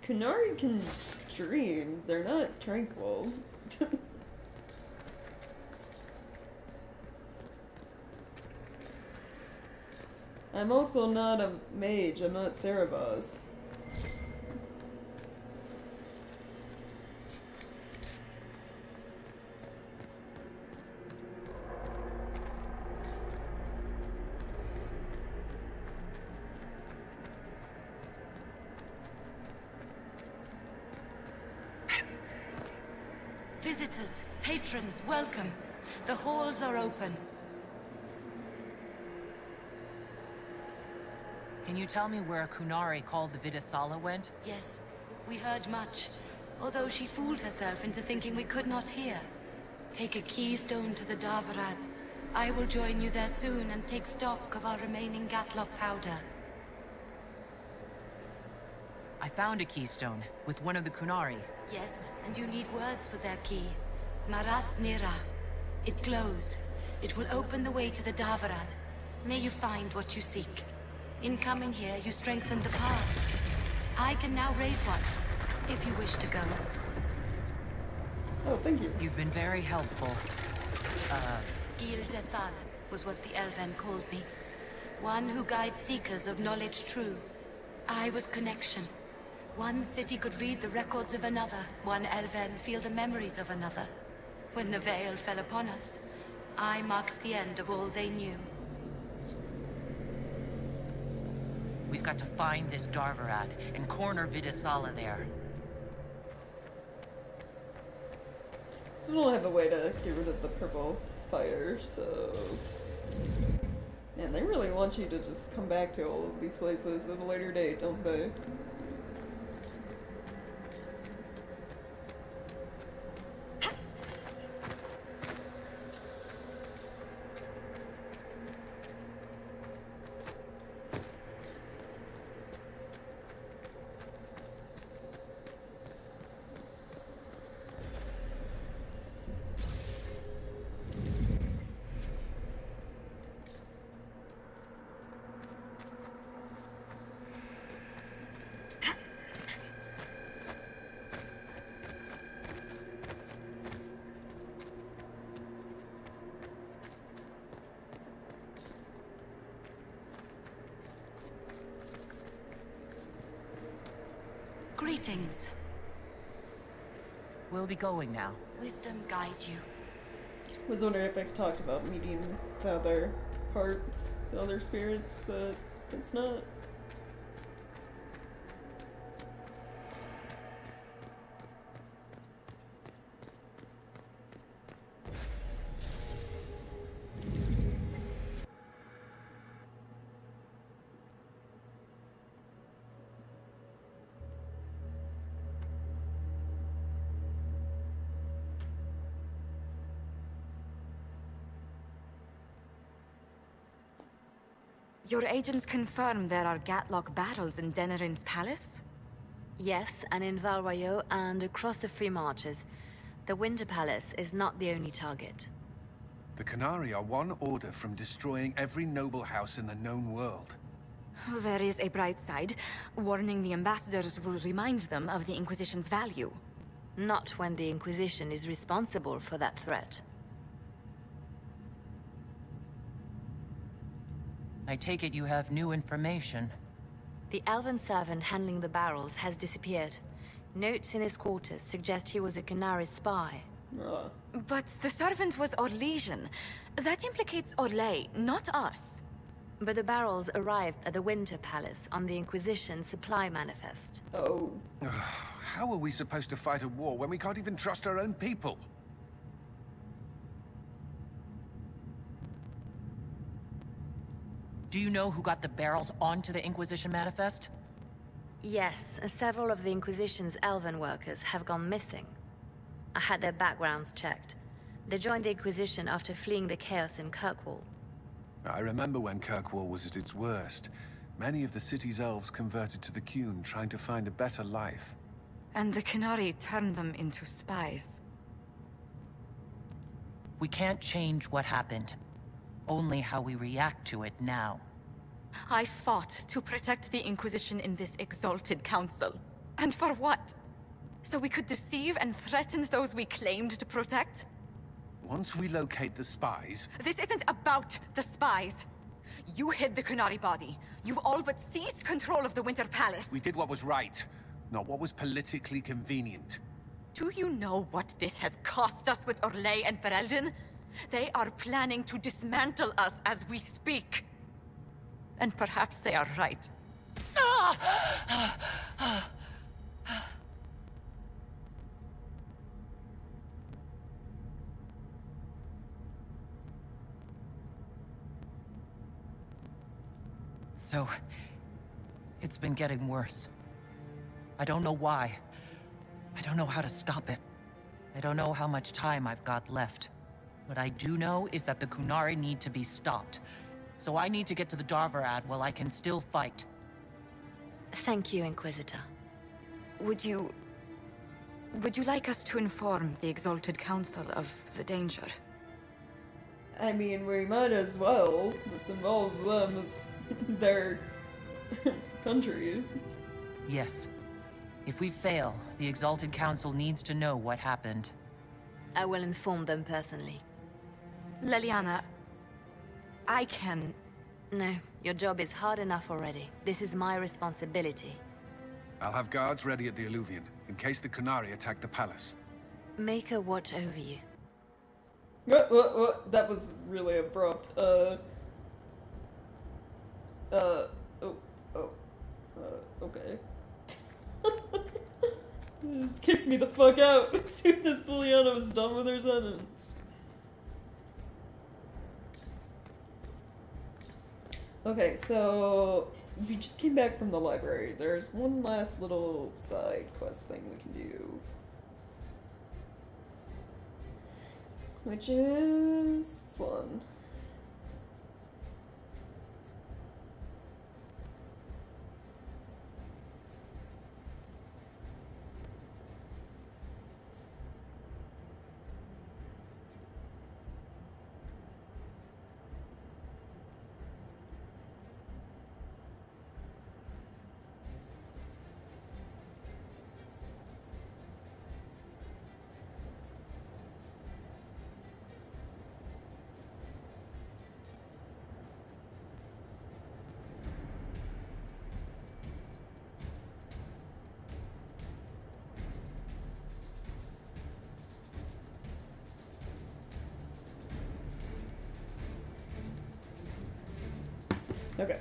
Qunari can dream. They're not tranquil. I'm also not a mage. I'm not Cerebos. Visitors, patrons, welcome. The halls are open. Can you tell me where a Qunari called the Vidasala went? Yes, we heard much, although she fooled herself into thinking we could not hear. Take a keystone to the Davarad. I will join you there soon and take stock of our remaining Gatlock powder. I found a keystone with one of the Qunari. Yes, and you need words for their key. Maras Nira. It glows. It will open the way to the Davarad. May you find what you seek. In coming here, you strengthened the paths. I can now raise one, if you wish to go. Oh, thank you. You've been very helpful. Gildethal was what the Elven called me. One who guides seekers of knowledge true. I was connection. One city could read the records of another, one Elven feel the memories of another. When the veil fell upon us, I marked the end of all they knew. We've got to find this Darvarad and corner Vidasala there. So we don't have a way to get rid of the purple fire, so... Man, they really want you to just come back to all of these places at a later date, don't they? Greetings. We'll be going now. Wisdom guide you. Was wondering if I talked about meeting the other parts, the other spirits, but it's not. Your agents confirm there are Gatlock battles in Denerim's palace? Yes, and in Val Royeaux and across the Free Marches. The Winter Palace is not the only target. The Qunari are one order from destroying every noble house in the known world. There is a bright side. Warning the ambassadors will remind them of the Inquisition's value. Not when the Inquisition is responsible for that threat. I take it you have new information. The elven servant handling the barrels has disappeared. Notes in his quarters suggest he was a Qunari spy. But the servant was Orlesian. That implicates Orlais, not us. But the barrels arrived at the Winter Palace on the Inquisition supply manifest. Oh. How are we supposed to fight a war when we can't even trust our own people? Do you know who got the barrels onto the Inquisition manifest? Yes, several of the Inquisition's elven workers have gone missing. I had their backgrounds checked. They joined the Inquisition after fleeing the chaos in Kirkwall. I remember when Kirkwall was at its worst. Many of the city's elves converted to the Qun, trying to find a better life. And the Qunari turned them into spies. We can't change what happened. Only how we react to it now. I fought to protect the Inquisition in this exalted council. And for what? So we could deceive and threaten those we claimed to protect? Once we locate the spies... This isn't about the spies. You hid the Qunari body. You've all but seized control of the Winter Palace. We did what was right, not what was politically convenient. Do you know what this has cost us with Orlais and Ferelden? They are planning to dismantle us as we speak. And perhaps they are right. So, it's been getting worse. I don't know why. I don't know how to stop it. I don't know how much time I've got left. What I do know is that the Qunari need to be stopped. So I need to get to the Darvarad while I can still fight. Thank you, Inquisitor. Would you like us to inform the Exalted Council of the danger? I mean, we might as well. This involves them as their countries. Yes. If we fail, the Exalted Council needs to know what happened. I will inform them personally. Leliana, I can... No, your job is hard enough already. This is my responsibility. I'll have guards ready at the Alluvion, in case the Qunari attack the palace. Make a watch over you. What? That was really abrupt. Okay. Just kicked me the fuck out as soon as Liliana was done with her sentence. Okay, so we just came back from the library. There's one last little side quest thing we can do. Which is this one. Okay.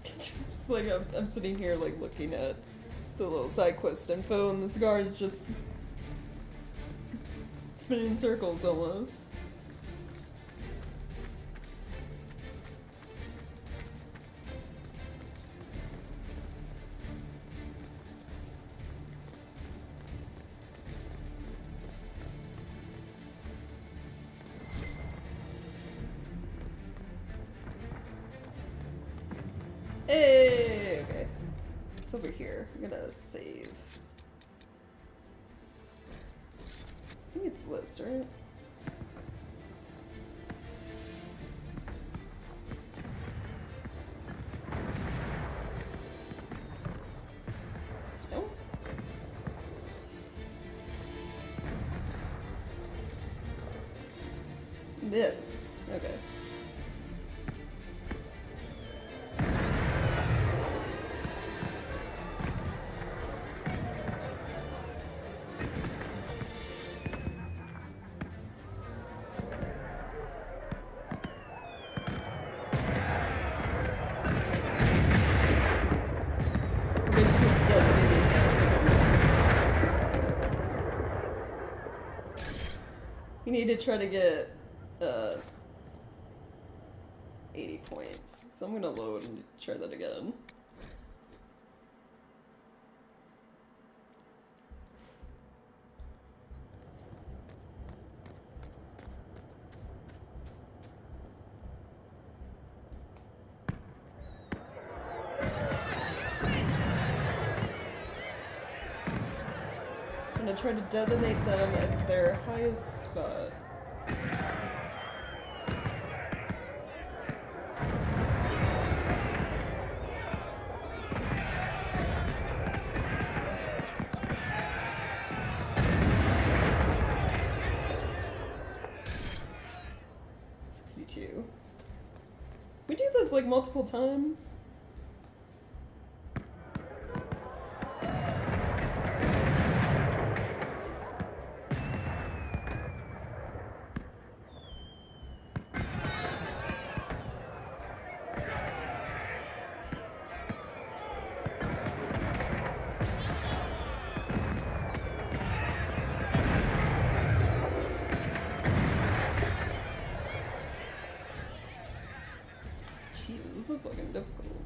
Just like I'm sitting here like looking at the little side quest info and the cigar is just spinning in circles almost. Hey, okay. It's over here. I'm gonna save. I think it's this, right? No? This. Okay. Basically detonating fireworks. You need to try to get 80 points. So I'm gonna load and try that again. gonna try to detonate them at their highest spot. We do this like multiple times. This is fucking difficult.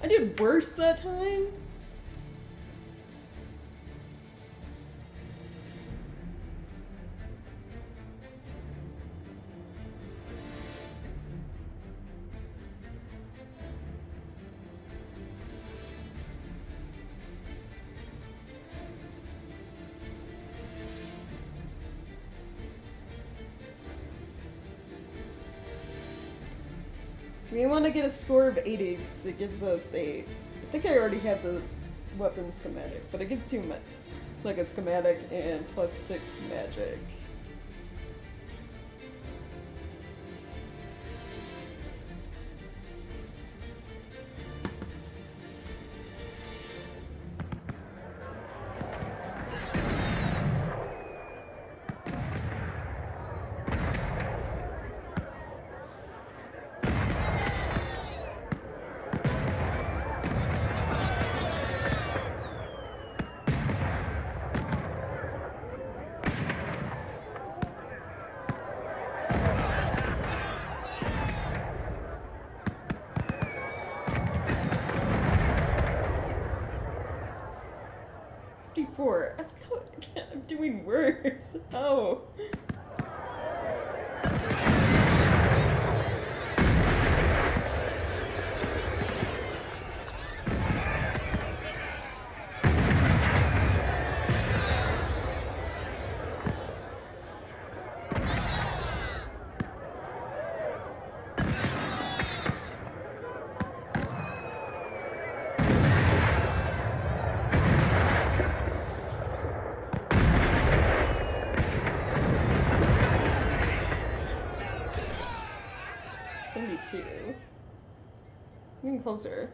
I did worse that time. We want to get a score of 80 because it gives us a... I think I already had the weapon schematic, but it gives you like a schematic and +6 magic. I think I'm doing worse. Oh. Getting closer.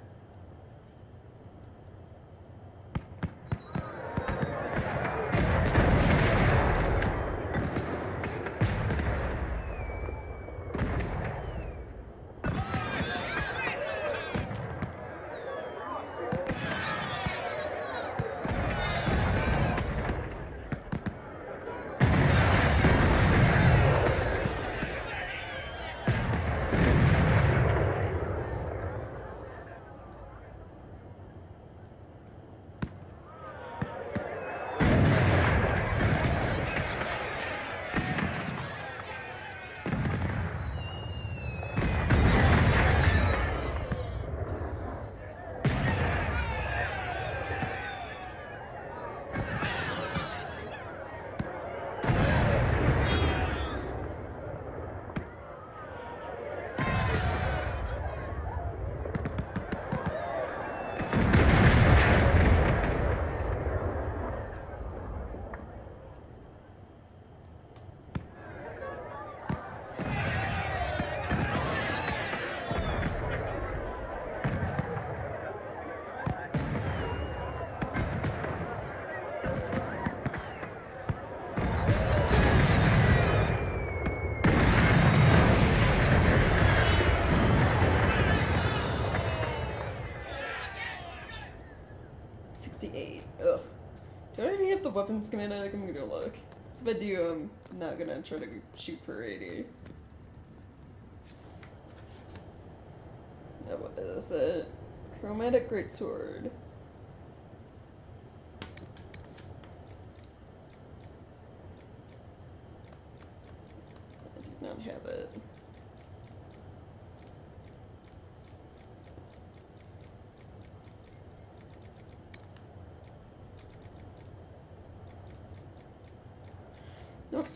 Ugh. Do I already have the weapon schematic? I'm gonna look. So if I do, I'm not gonna try to shoot for 80. What is it? Chromatic Greatsword. I do not have it. Nope.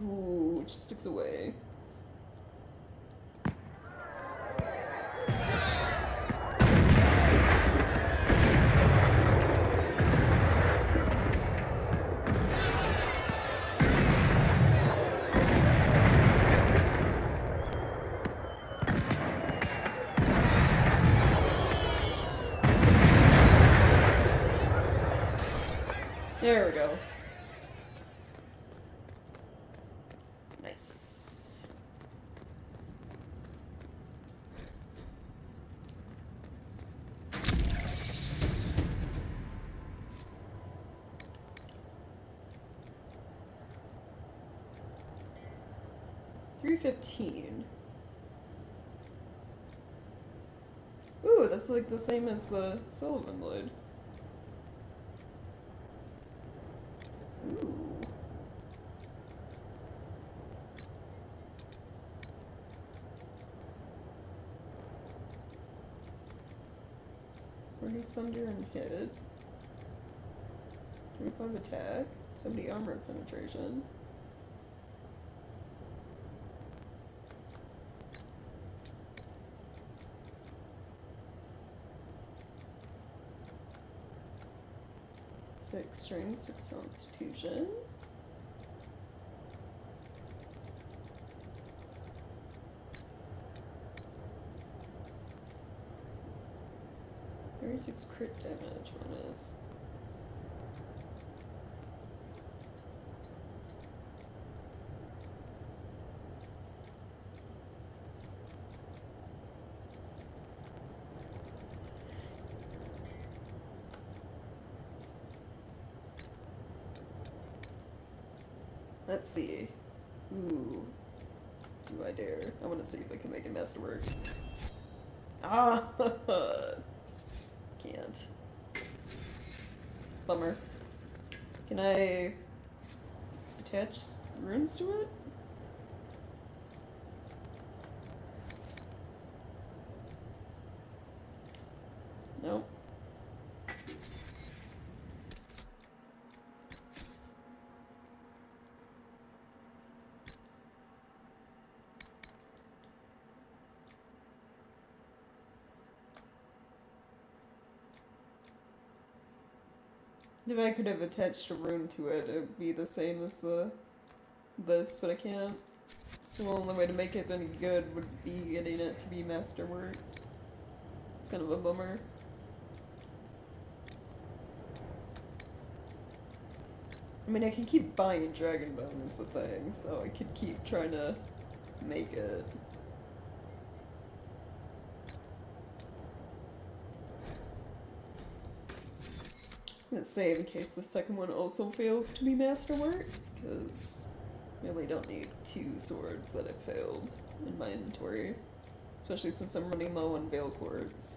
Ooh, just 6 away. There we go. Nice. $315. Ooh, that's like the same as the Sullivan Blade. Ooh. Reduce thunder and hit. 25 attack. 70 armor penetration. Six strength, 6 constitution. Six crit damage bonus. Let's see. Ooh. Do I dare? I want to see if I can make a masterwork. Ah! Can't. Bummer. Can I attach runes to it? Nope. If I could have attached a rune to it, it would be the same as this, but I can't. So the only way to make it any good would be getting it to be masterwork. It's kind of a bummer. I mean, I can keep buying Dragonbone is the thing, so I could keep trying to make it. I'm gonna save in case the second one also fails to be masterwork, because I really don't need 2 swords that have failed in my inventory, especially since I'm running low on Veil Quartz.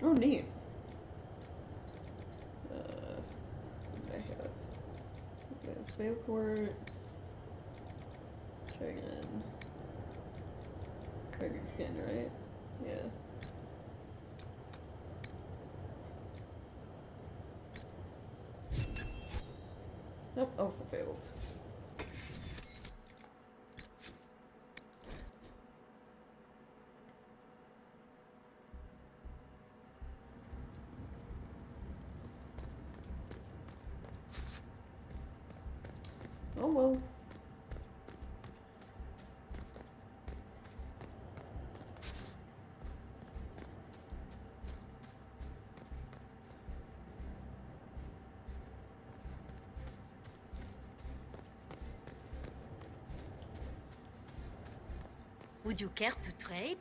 Oh, neat. What do I have? There's Veil Quartz. Dragon. Dragon skin, right? Yeah. Nope, also failed. Oh well. Would you care to trade?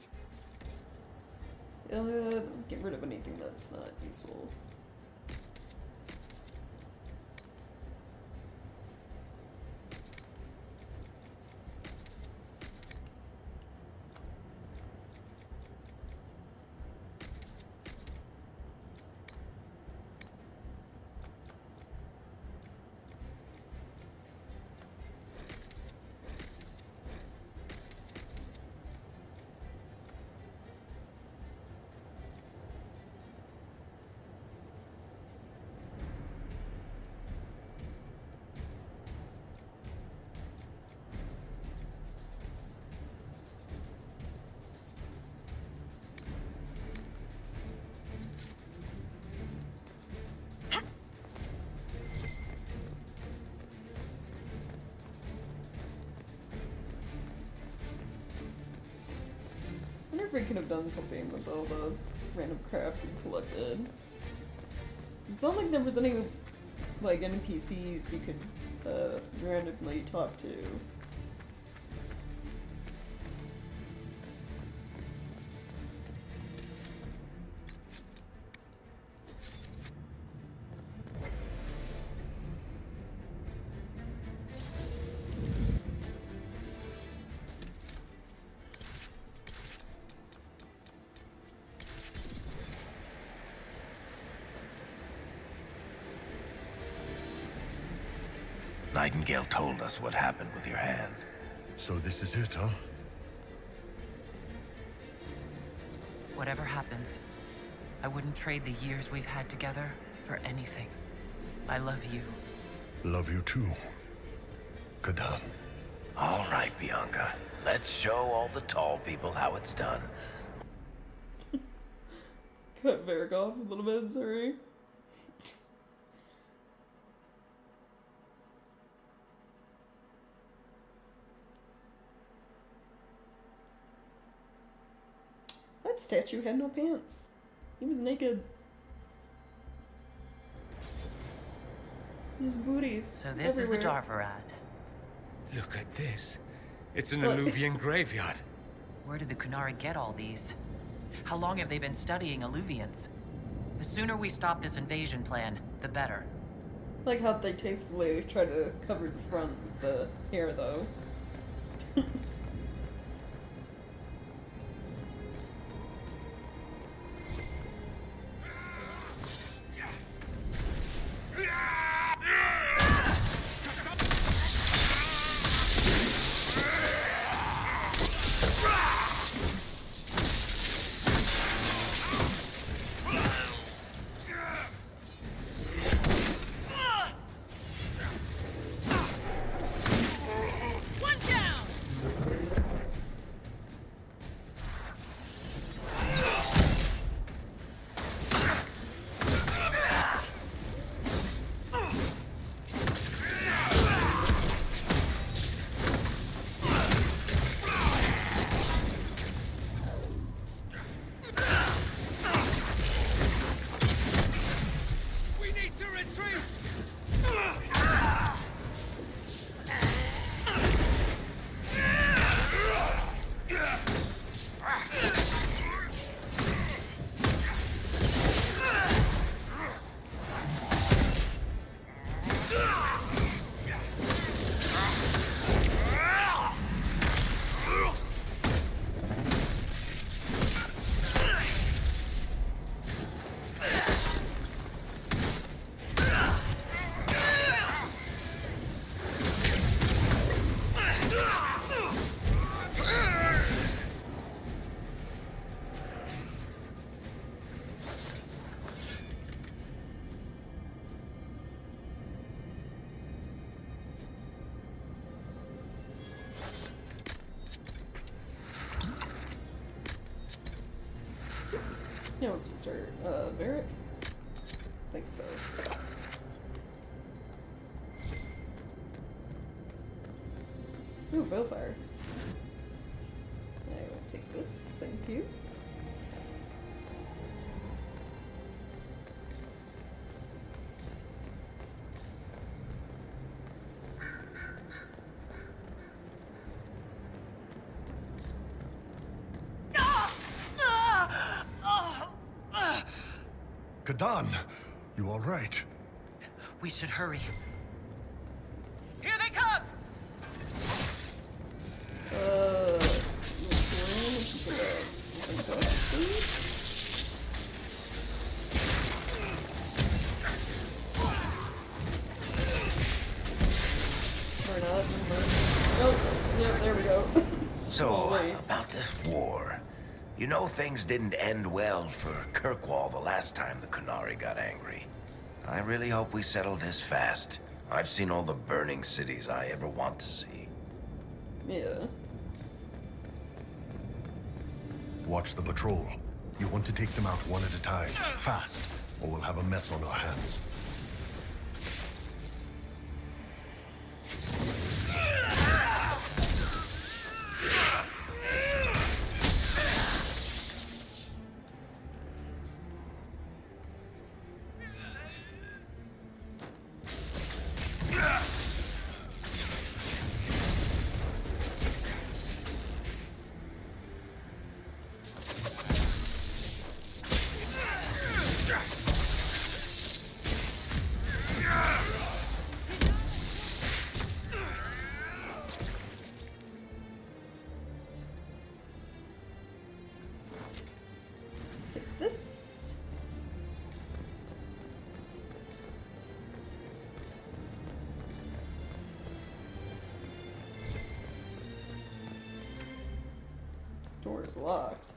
Get rid of anything that's not useful. I wonder if we could have done something with all the random crap we collected. It's not like there was any, like, NPCs you could, randomly talk to. Nightingale told us what happened with your hand. So this is it, huh? Whatever happens, I wouldn't trade the years we've had together for anything. I love you. Love you too, Kadan. All right, Bianca. Let's show all the tall people how it's done. Cut Varric off a little bit, sorry. That statue had no pants. He was naked. His booties. So this everywhere. is the Darvarad. Look at this. It's an alluvian graveyard. Where did the Qunari get all these? How long have they been studying alluvians? The sooner we stop this invasion plan, the better. Like how they tastefully try to cover the front with the hair, though. Yeah, let's start. Barrack? I think so. Ooh, Bowfire. I will take this, thank you. Kadan, you all right? We should hurry. Here they come! Or not. Oh, yep, there we go. So, about this war. You know things didn't end well for Kirkwall the last time the Qunari got angry. I really hope we settle this fast. I've seen all the burning cities I ever want to see. Yeah. Watch the patrol. You want to take them out one at a time, fast, or we'll have a mess on our hands. This. Door is locked.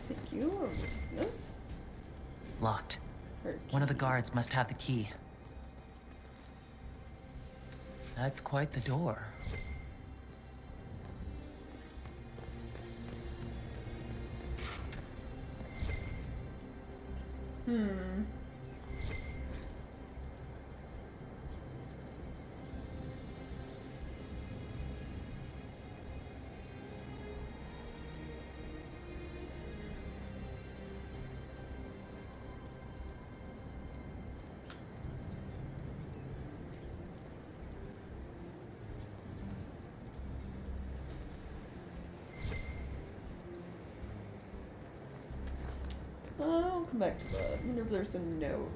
Thank you. I'll take this. Locked. Where's One of the guards must have the key. That's quite the door. I'll come back to that. I wonder if there's a note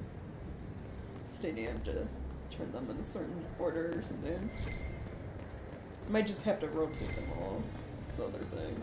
stating I have to turn them in a certain order or something. I might just have to rotate them all. That's the other thing.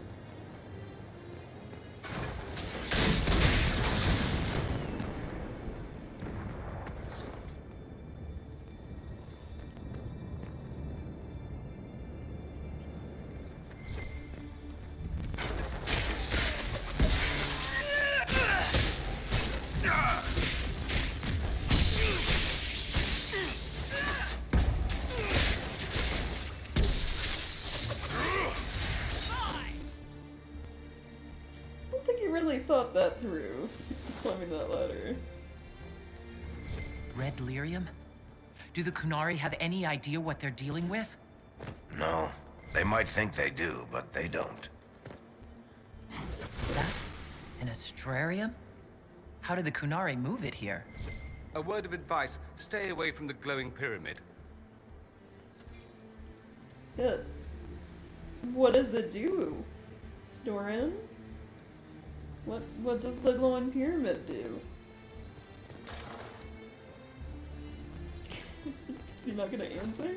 Really thought that through, climbing that ladder. Red lyrium? Do the Qunari have any idea what they're dealing with? No. They might think they do, but they don't. Is that An astrarium? How did the Qunari move it here? A word of advice, stay away from the glowing pyramid. Good. What does it do, Doran? What does the glowing pyramid do? Is he not gonna answer?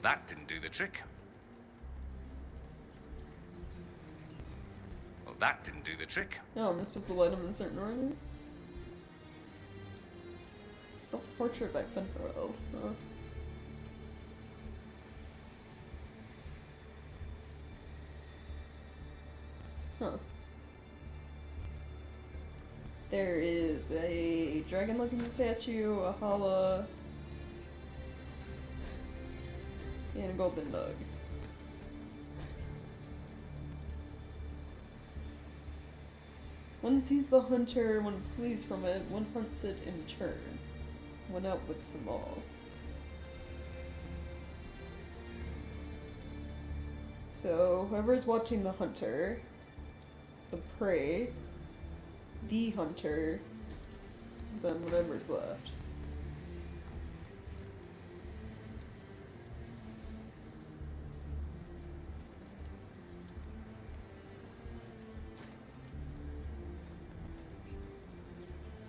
That didn't do the trick. Well, that didn't do the trick. No, am I supposed to let him in a certain order? Self-portrait by Fen'Harel. Huh. Huh. There is a dragon-looking statue, a hala, and a golden dog. One sees the hunter, one flees from it, one hunts it in turn. One outwits them all. So, whoever's watching the hunter, the prey, the hunter, then whatever's left.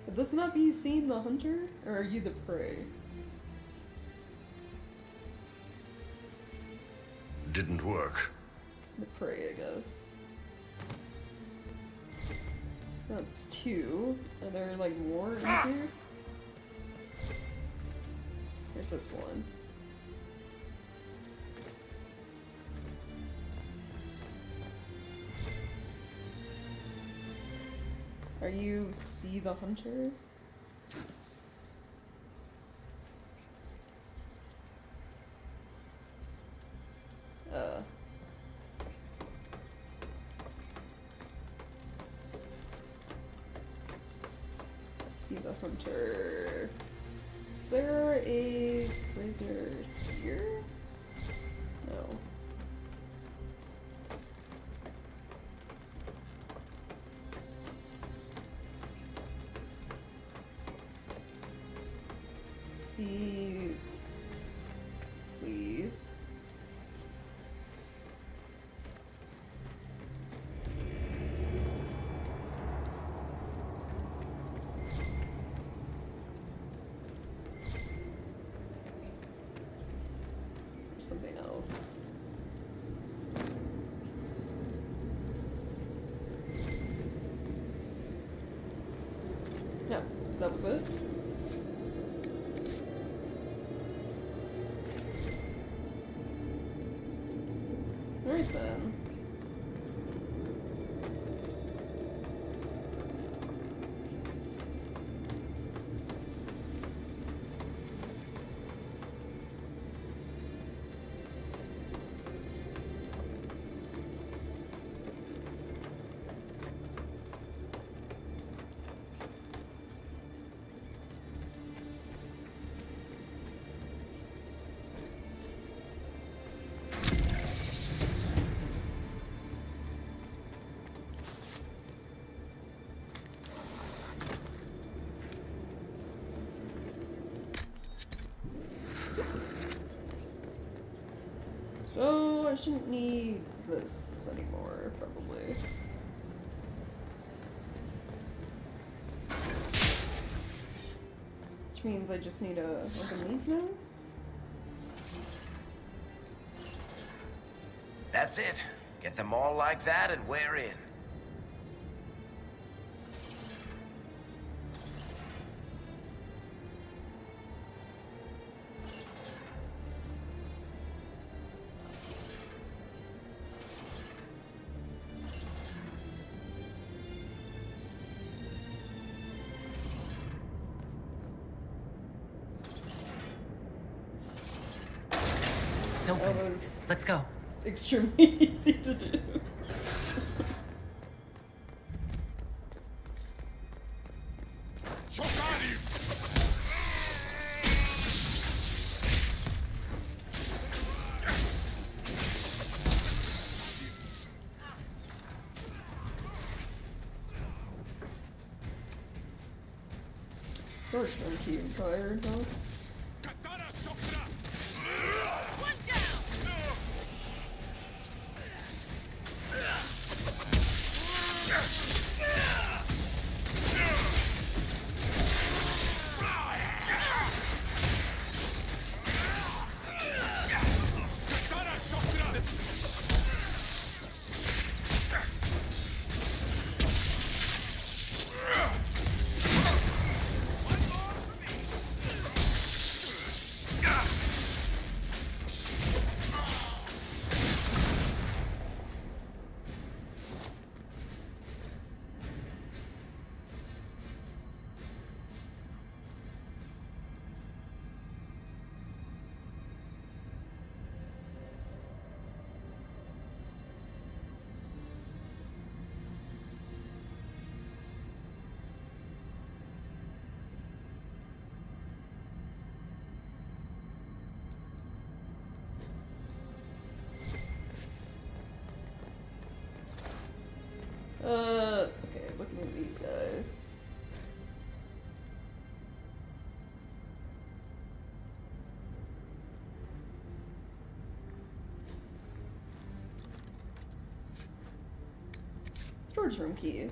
Would this not be seeing the hunter, or are you the prey? Didn't work. The prey, I guess. That's two. Are there like more in here? There's this one. Are you see the hunter? See the hunter. Is there a wizard here? No. See, please. There's something else. No, that was it. Alright then. So I shouldn't need this anymore, probably. Which means I just need to open these now? That's it. Get them all like that and we're in. It's open. Let's go. Extremely easy to do. Storage key Empire, though. Okay, looking at these guys. Storage room key.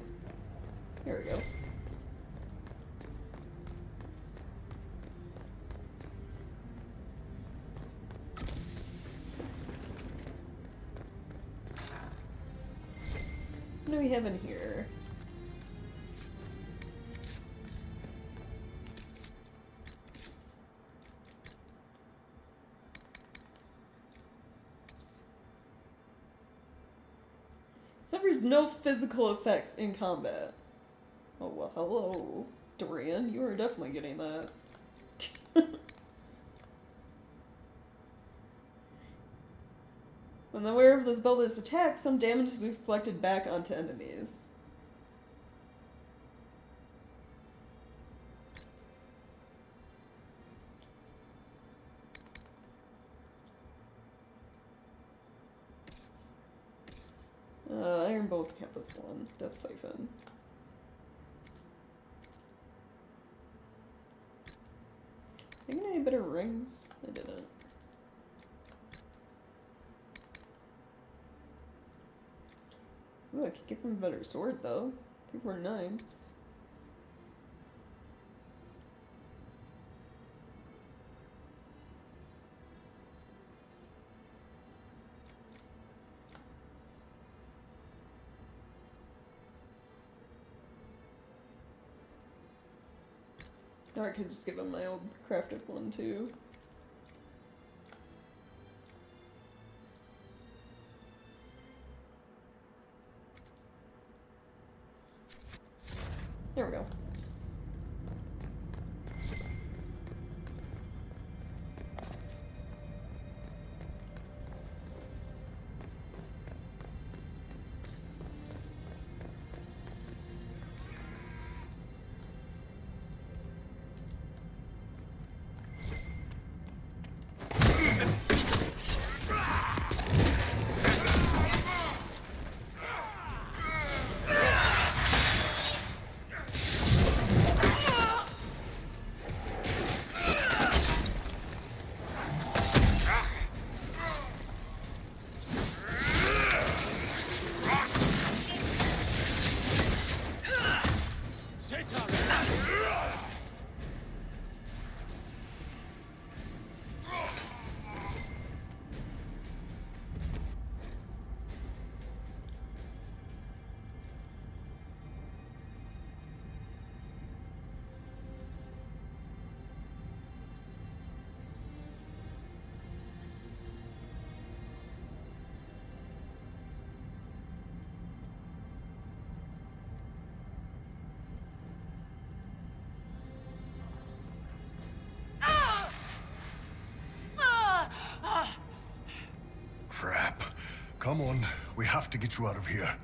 Here we go. What do we have in here? Suffers no physical effects in combat. Oh well, hello, Dorian. You are definitely getting that. When the wearer of this belt is attacked, some damage is reflected back onto enemies. Iron Bolt have this one. Death Siphon. Think I need better rings? I didn't. Ooh, I could give him a better sword though. 349. Or I could just give him my old crafted one too. There we go. Come on, we have to get you out of here.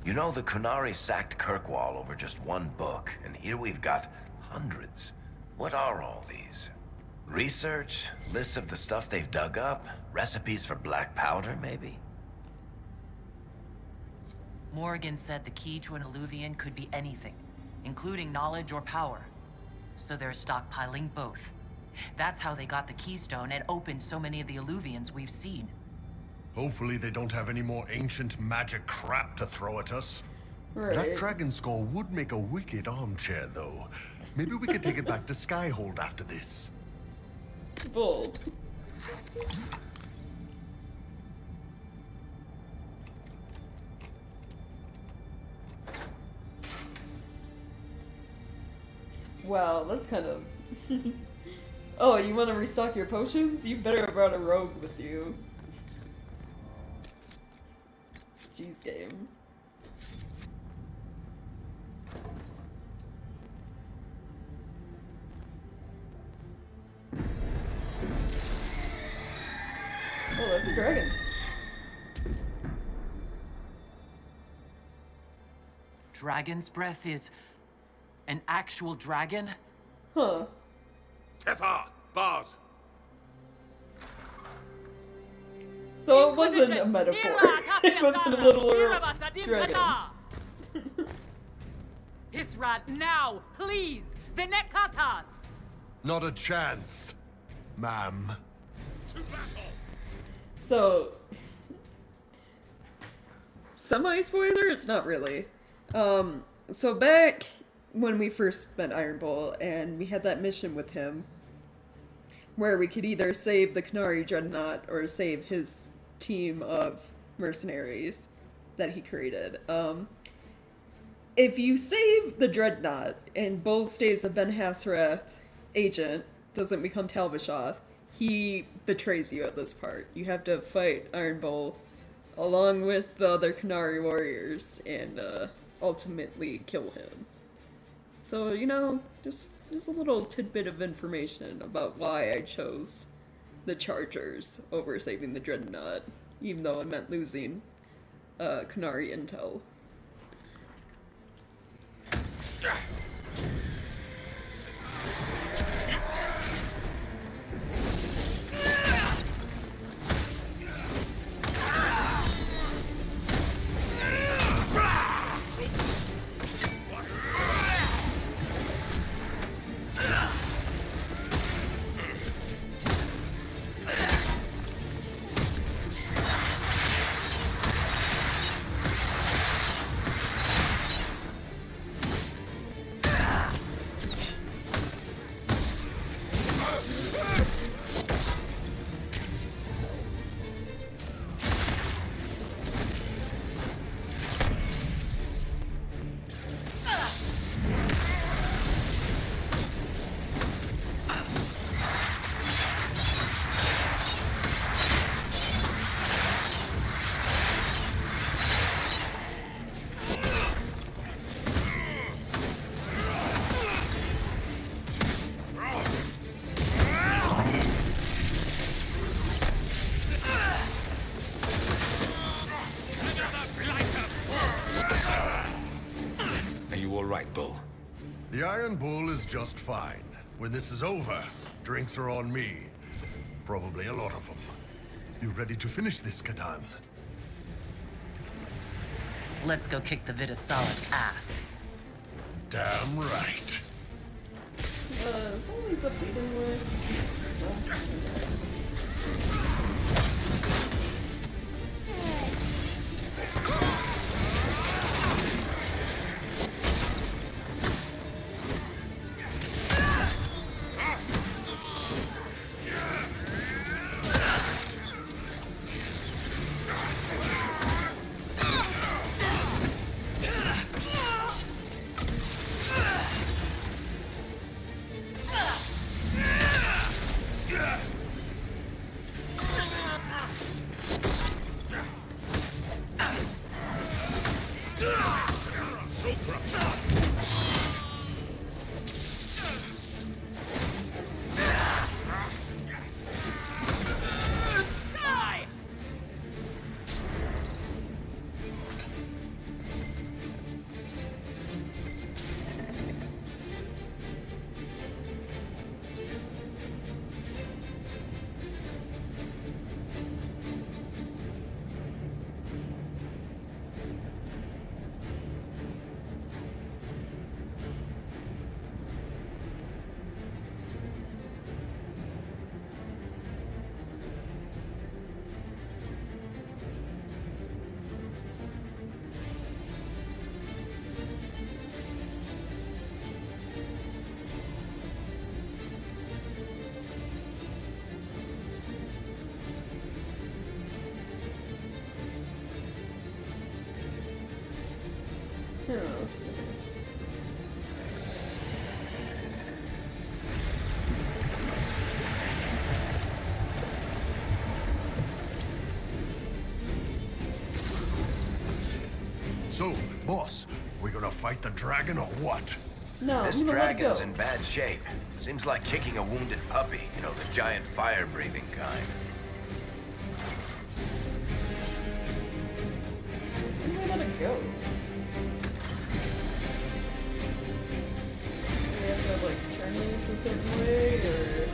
You know, the Qunari sacked Kirkwall over just one book, and here we've got hundreds. What are all these? Research? Lists of the stuff they've dug up? Recipes for black powder, maybe? Morrigan said the key to an Illuvian could be anything, including knowledge or power. So they're stockpiling both. That's how they got the keystone and opened so many of the Illuvians we've seen. Hopefully they don't have any more ancient magic crap to throw at us. Right. That dragon skull would make a wicked armchair, though. Maybe we could take it back to Skyhold after this. Bold. Wow, that's kind of... Oh, you want to restock your potions? You better have brought a rogue with you. Jeez, game. Oh, that's a dragon. Dragon's breath is an actual dragon? Huh. Tethar! Bars! So it wasn't a metaphor. It wasn't a little dragon. Hisrat, now, please! Venekatas! Not a chance, ma'am. So, semi-spoilers? Not really. So back when we first met Iron Bull, and we had that mission with him, where we could either save the Qunari Dreadnought or save his team of mercenaries that he created. If you save the Dreadnought and Bull stays a Ben Hassrath agent, doesn't become Talbashoth, he betrays you at this part. You have to fight Iron Bull along with the other Qunari warriors and ultimately kill him. So, you know, just a little tidbit of information about why I chose the Chargers over saving the Dreadnought, even though it meant losing Qunari intel. The Iron Bull is just fine. When this is over, drinks are on me. Probably a lot of them. You ready to finish this, Kadan? Let's go kick the Vidasala's ass. Damn right. Always up either way. So, boss, we gonna fight the dragon or what? No, This I'm gonna let it dragon's go. in bad shape. Seems like kicking a wounded puppy. You know, the giant fire-breathing kind. I'm gonna let it go. Do we have to, like, turn this a certain way, or...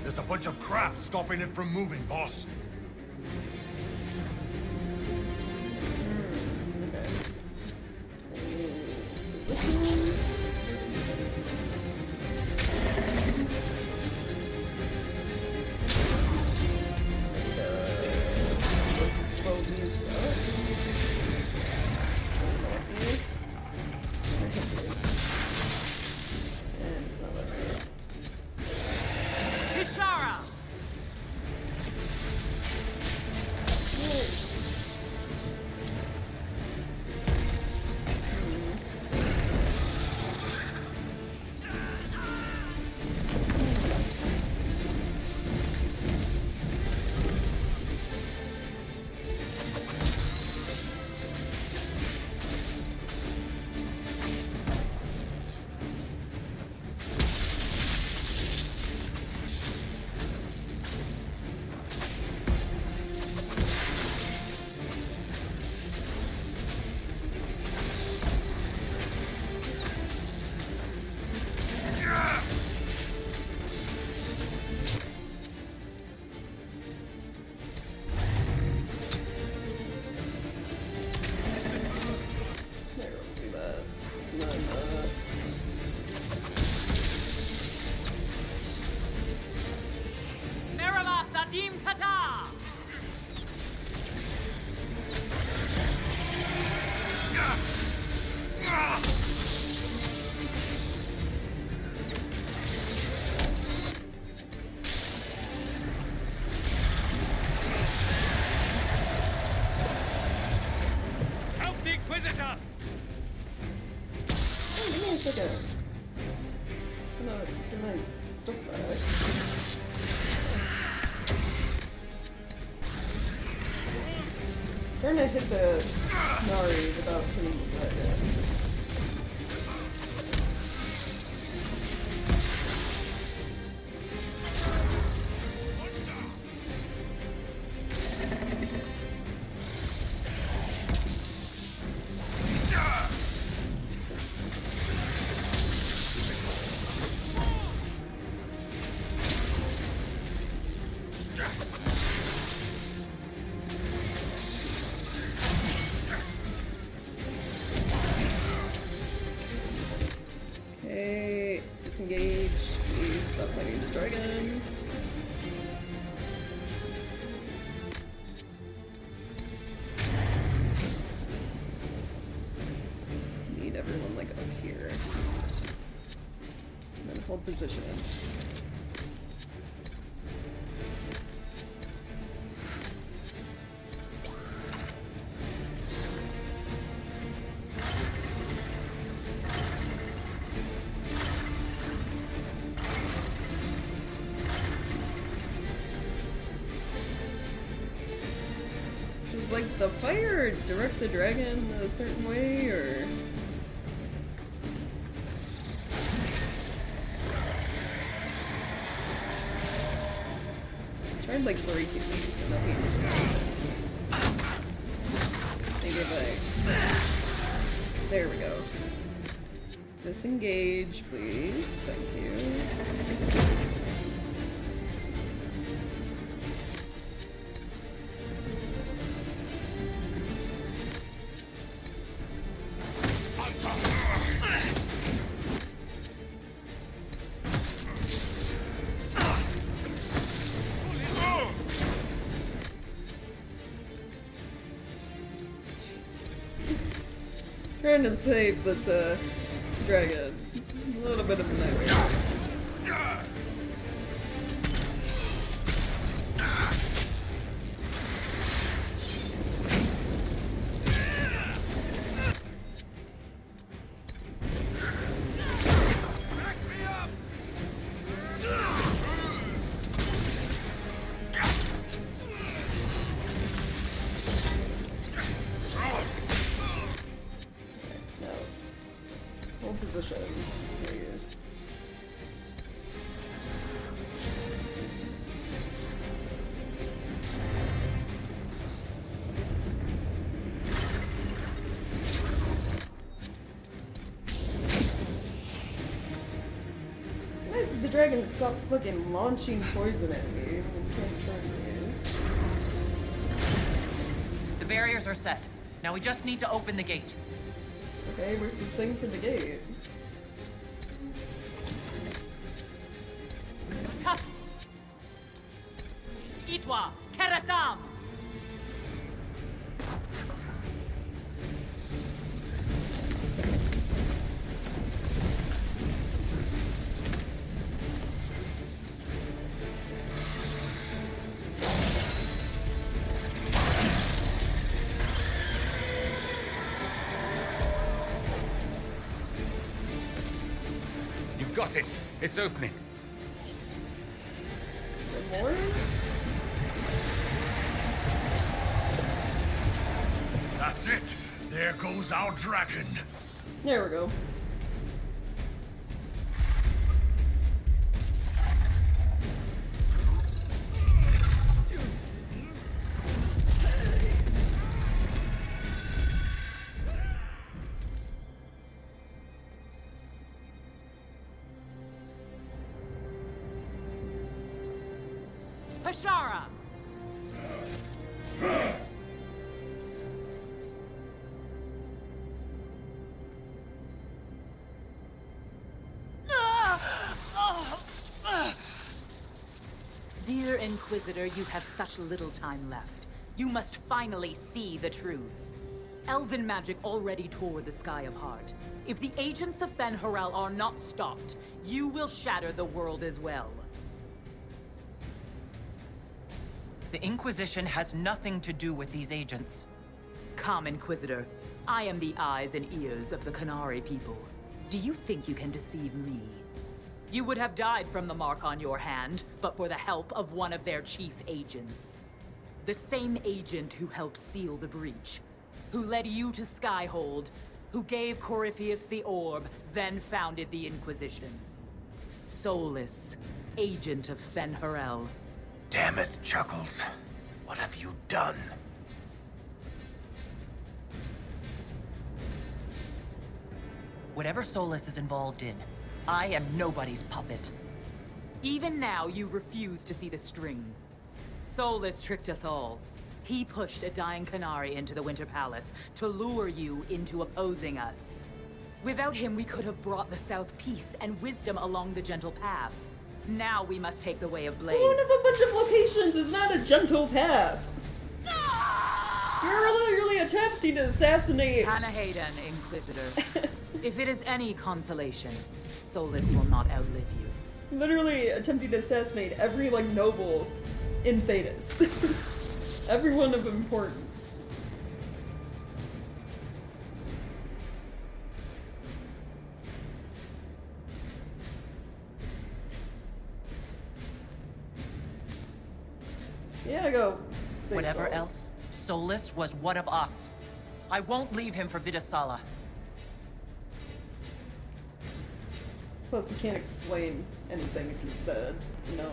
There's a bunch of crap stopping it from moving, boss. Let's blow these up. So not here. I think it is. And it's not letting me. Ishara! There, we'll do that. And then, Merala Sadim Kata! Help the Inquisitor! oh, give me a second. I'm gonna get my stuff back. Trying to hit the Qunari without hitting the dragon. Okay, disengage. Please stop fighting the dragon. Need everyone like up here. And then hold position. So is like the fire direct the dragon a certain way, or? Try and like break it loose and nothing. Maybe if I. There we go. Disengage, please. Thank you. Trying to save this, dragon. A little bit of a nightmare. Position. There he is. Nice of the dragon to stop fucking launching poison at me when trying to turn these. The barriers are set. Now we just need to open the gate. Okay, where's the thing for the gate? Itwa, Kerasam! You've got it. It's opening. More? That's it. There goes our dragon. There we go. Pashara! Dear Inquisitor, you have such little time left. You must finally see the truth. Elven magic already tore the sky apart. If the agents of Fen'Harel are not stopped, you will shatter the world as well. The Inquisition has nothing to do with these agents. Come, Inquisitor. I am the eyes and ears of the Qunari people. Do you think you can deceive me? You would have died from the mark on your hand, but for the help of one of their chief agents. The same agent who helped seal the breach, who led you to Skyhold, who gave Corypheus the orb, then founded the Inquisition. Solus, agent of Fen'Harel. Damn it, Chuckles. What have you done? Whatever Solus is involved in, I am nobody's puppet. Even now, you refuse to see the strings. Solus tricked us all. He pushed a dying Qunari into the Winter Palace to lure you into opposing us. Without him, we could have brought the South peace and wisdom along the gentle path. Now we must take the way of Blades. One of a bunch of locations is not a gentle path. You're literally attempting to assassinate. Hannah Hayden, Inquisitor. If it is any consolation, Solus will not outlive you. Literally attempting to assassinate every, like, noble in Thedas. Everyone of importance. Yeah, go. Whatever else, Solus was one of us. I won't leave him for Vidasala. Plus, you can't explain anything if he's dead, you know?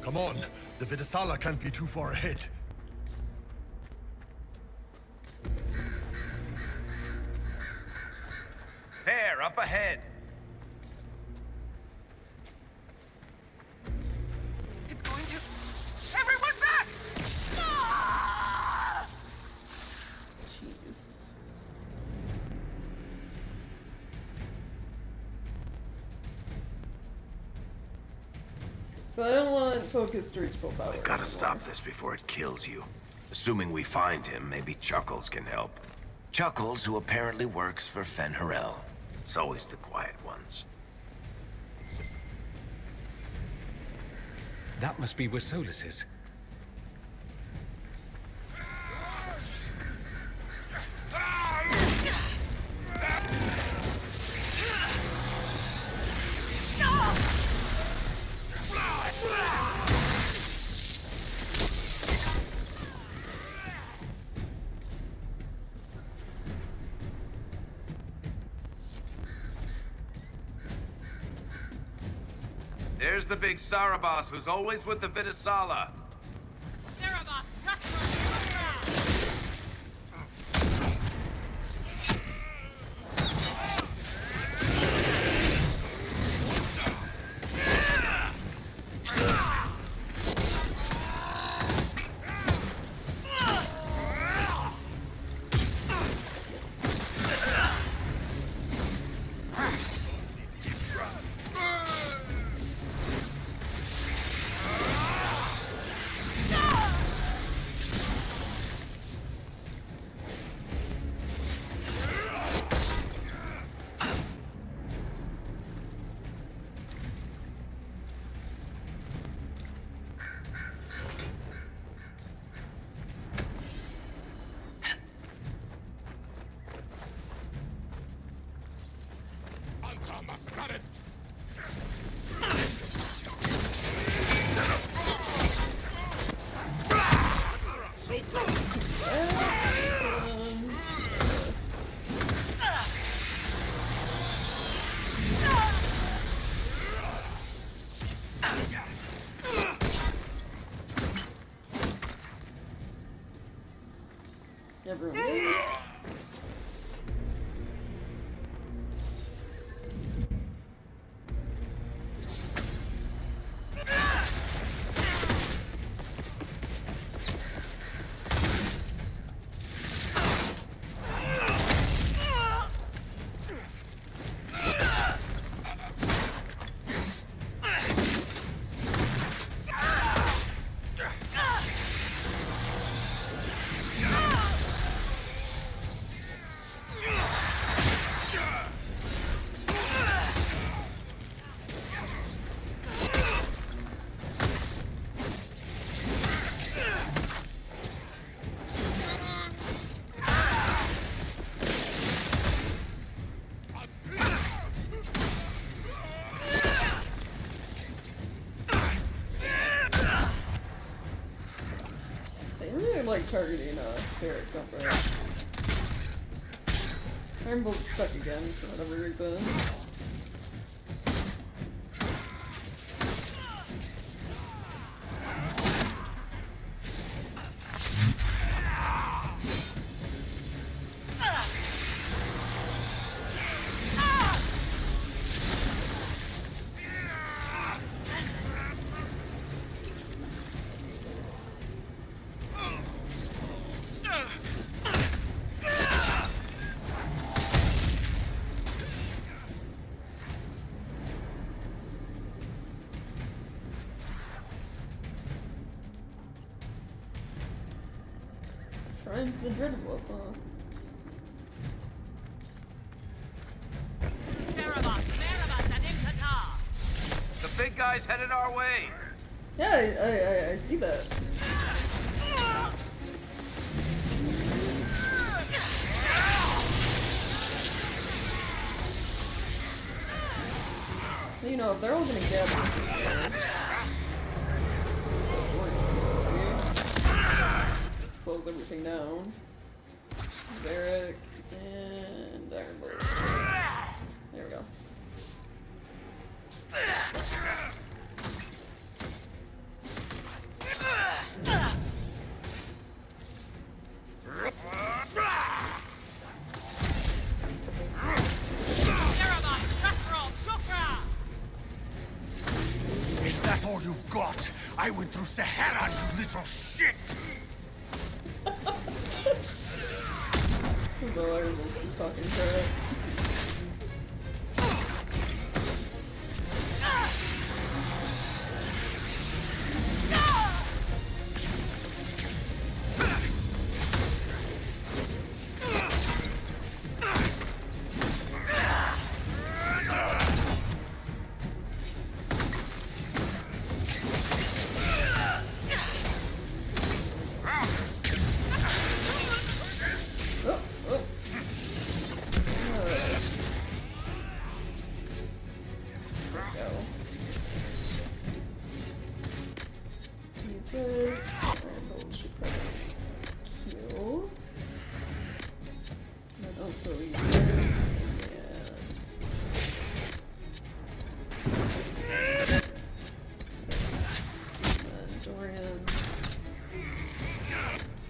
Come on, the Vidasala can't be too far ahead. There, up ahead. It's going to... Everyone back! So I don't want focus to reach full power. We gotta stop this before it kills you. Assuming we find him, maybe Chuckles can help. Chuckles, who apparently works for Fen'Harel. It's always the quiet ones. That must be where Solus is. There's the big Sarabas who's always with the Vidasala. Everyone. Like targeting Ferret, don't they? Iron Bolt's stuck again for whatever reason. Shrine to the Dread Wolf, huh? The big guy's headed our way. Yeah, I see that. You know, if they're all gonna gather, slows everything down. Varric and Iron Bolt. There we go. Is that all you've got? I went through Sahara, you little shits! The Iron Bolt's just talking crap. So he's this, and Dorian.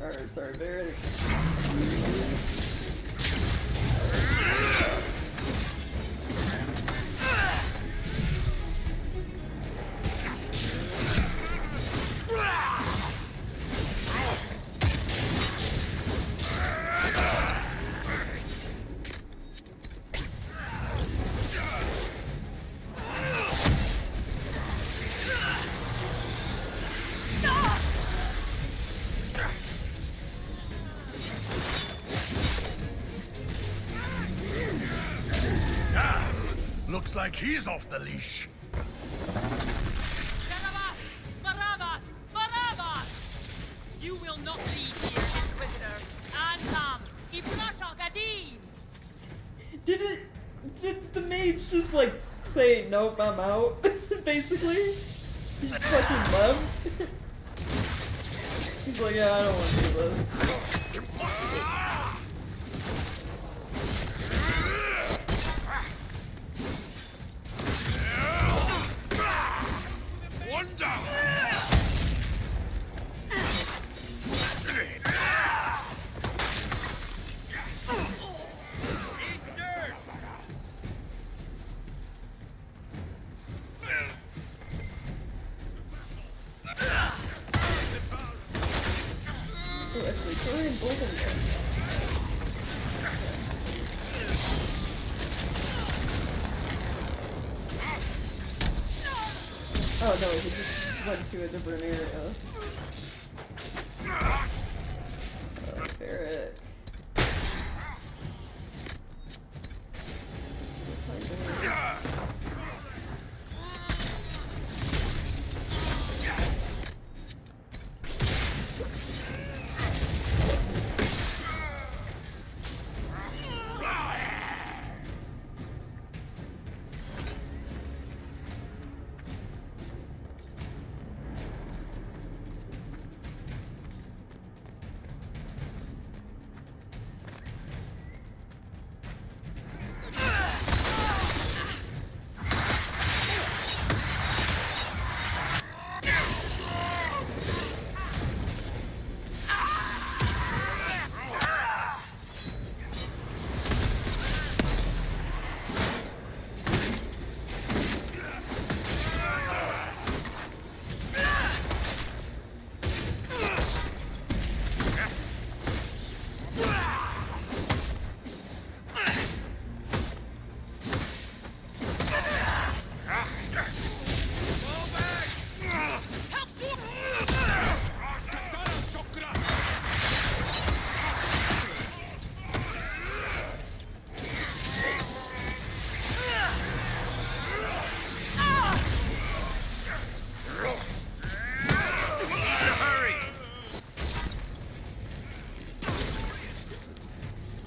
Or, sorry, Barrett. Looks like he's off the leash. Barabbas! Barabbas! You will not leave here, Inquisitor. Antam! Ibrasha Gadim! Did the mage just like say, nope, I'm out? Basically? He just fucking left? He's like, yeah, I don't want to do this. One down. Oh, actually, Dorian both of them. Oh no, he just went to a different area. Oh, Barrett.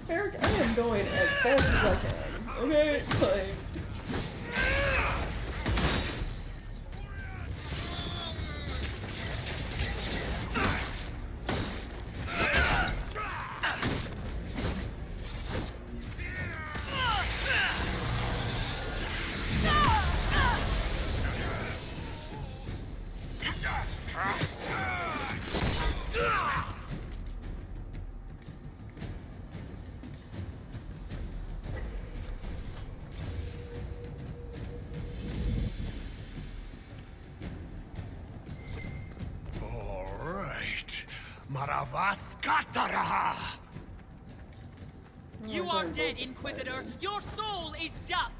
Eric, I am going as fast as I can, okay? Like... Maravaskatara! You are dead, Inquisitor! Your soul is dust!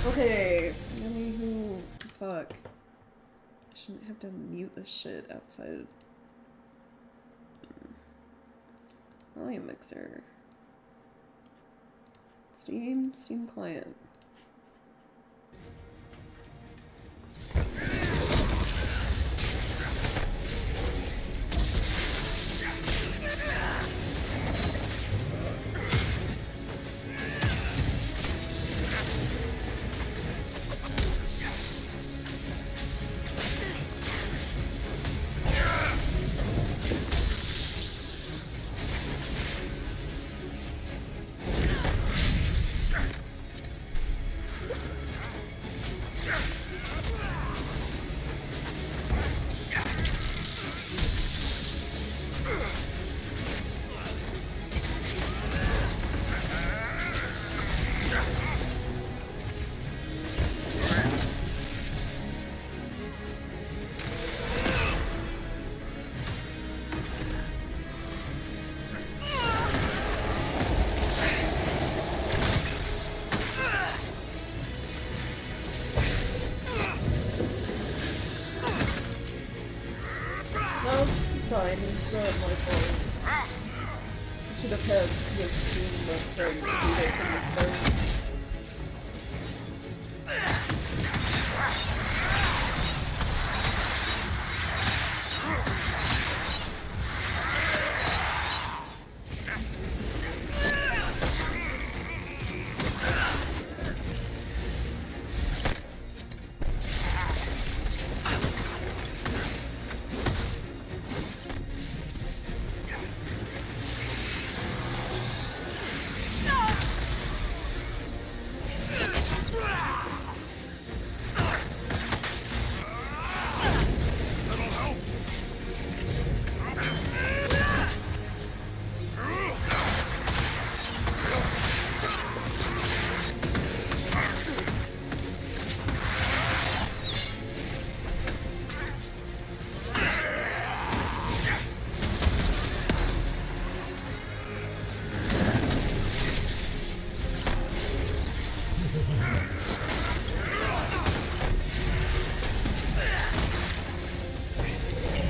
Okay, anywho, fuck. I shouldn't have to mute this shit outside. Volume mixer. Steam client. Fine, it's not my fault. I should have had this scene with Fred do it from the start.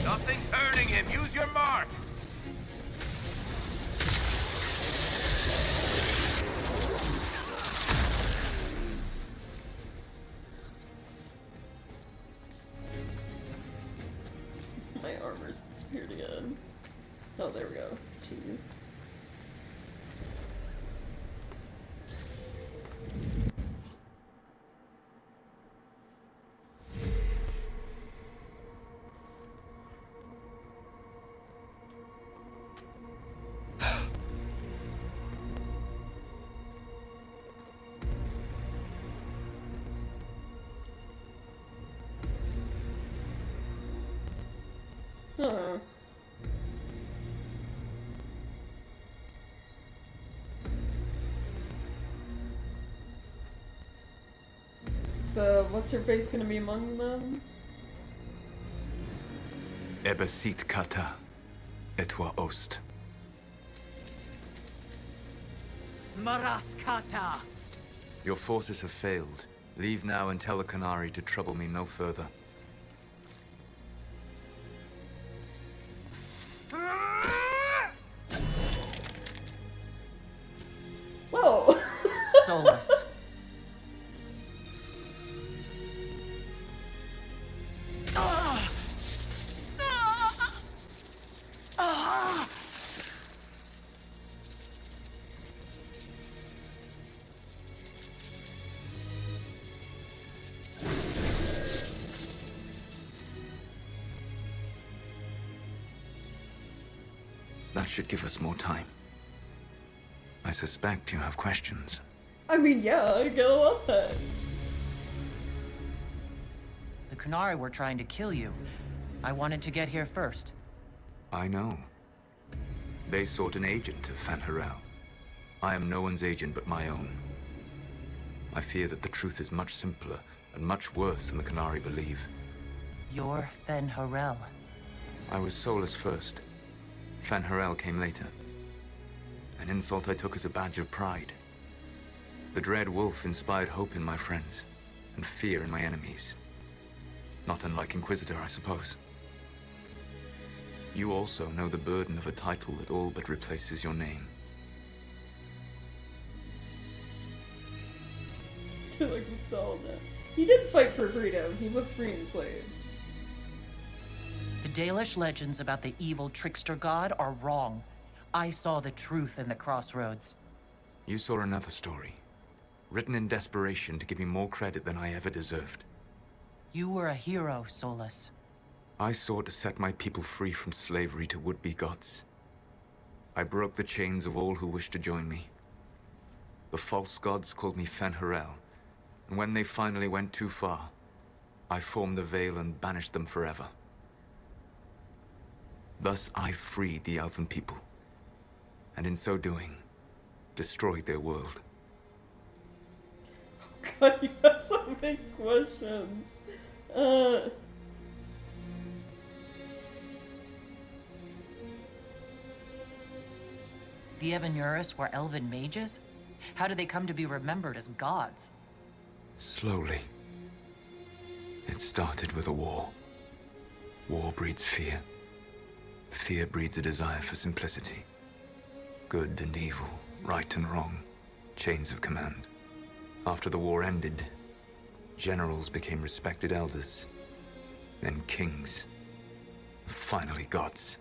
Nothing's hurting him. Use your mark. My armor's disappeared again. Oh, there we go. Jeez. Huh. So, what's her face gonna be among them? Ebesit kata, etwa ost. Maraskata! Your forces have failed. Leave now and tell the Qunari to trouble me no further. Whoa! Solus. That should give us more time. I suspect you have questions. I mean, yeah, go on. The Qunari were trying to kill you. I wanted to get here first. I know. They sought an agent of Fen'Harel. I am no one's agent but my own. I fear that the truth is much simpler and much worse than the Qunari believe. You're Fen'Harel. I was Solus first. Fen'Harel came later. An insult I took as a badge of pride. The dread wolf inspired hope in my friends. and fear in my enemies. Not unlike Inquisitor, I suppose. You also know the burden of a title that all but replaces your name. Like all that. He did fight for freedom. He was freeing slaves. The Dalish legends about the evil trickster god are wrong. I saw the truth in the crossroads. You saw another story, written in desperation to give me more credit than I ever deserved. You were a hero, Solus. I sought to set my people free from slavery to would-be gods. I broke the chains of all who wished to join me. The false gods called me Fen'Harel, and when they finally went too far, I formed the Veil and banished them forever. Thus I freed the Elven people, and in so doing, destroyed their world. God, you have so many questions. The Evanurus were elven mages? How did they come to be remembered as gods? Slowly. It started with a war. War breeds fear. Fear breeds a desire for simplicity. Good and evil, right and wrong, chains of command. After the war ended, generals became respected elders, then kings, finally gods.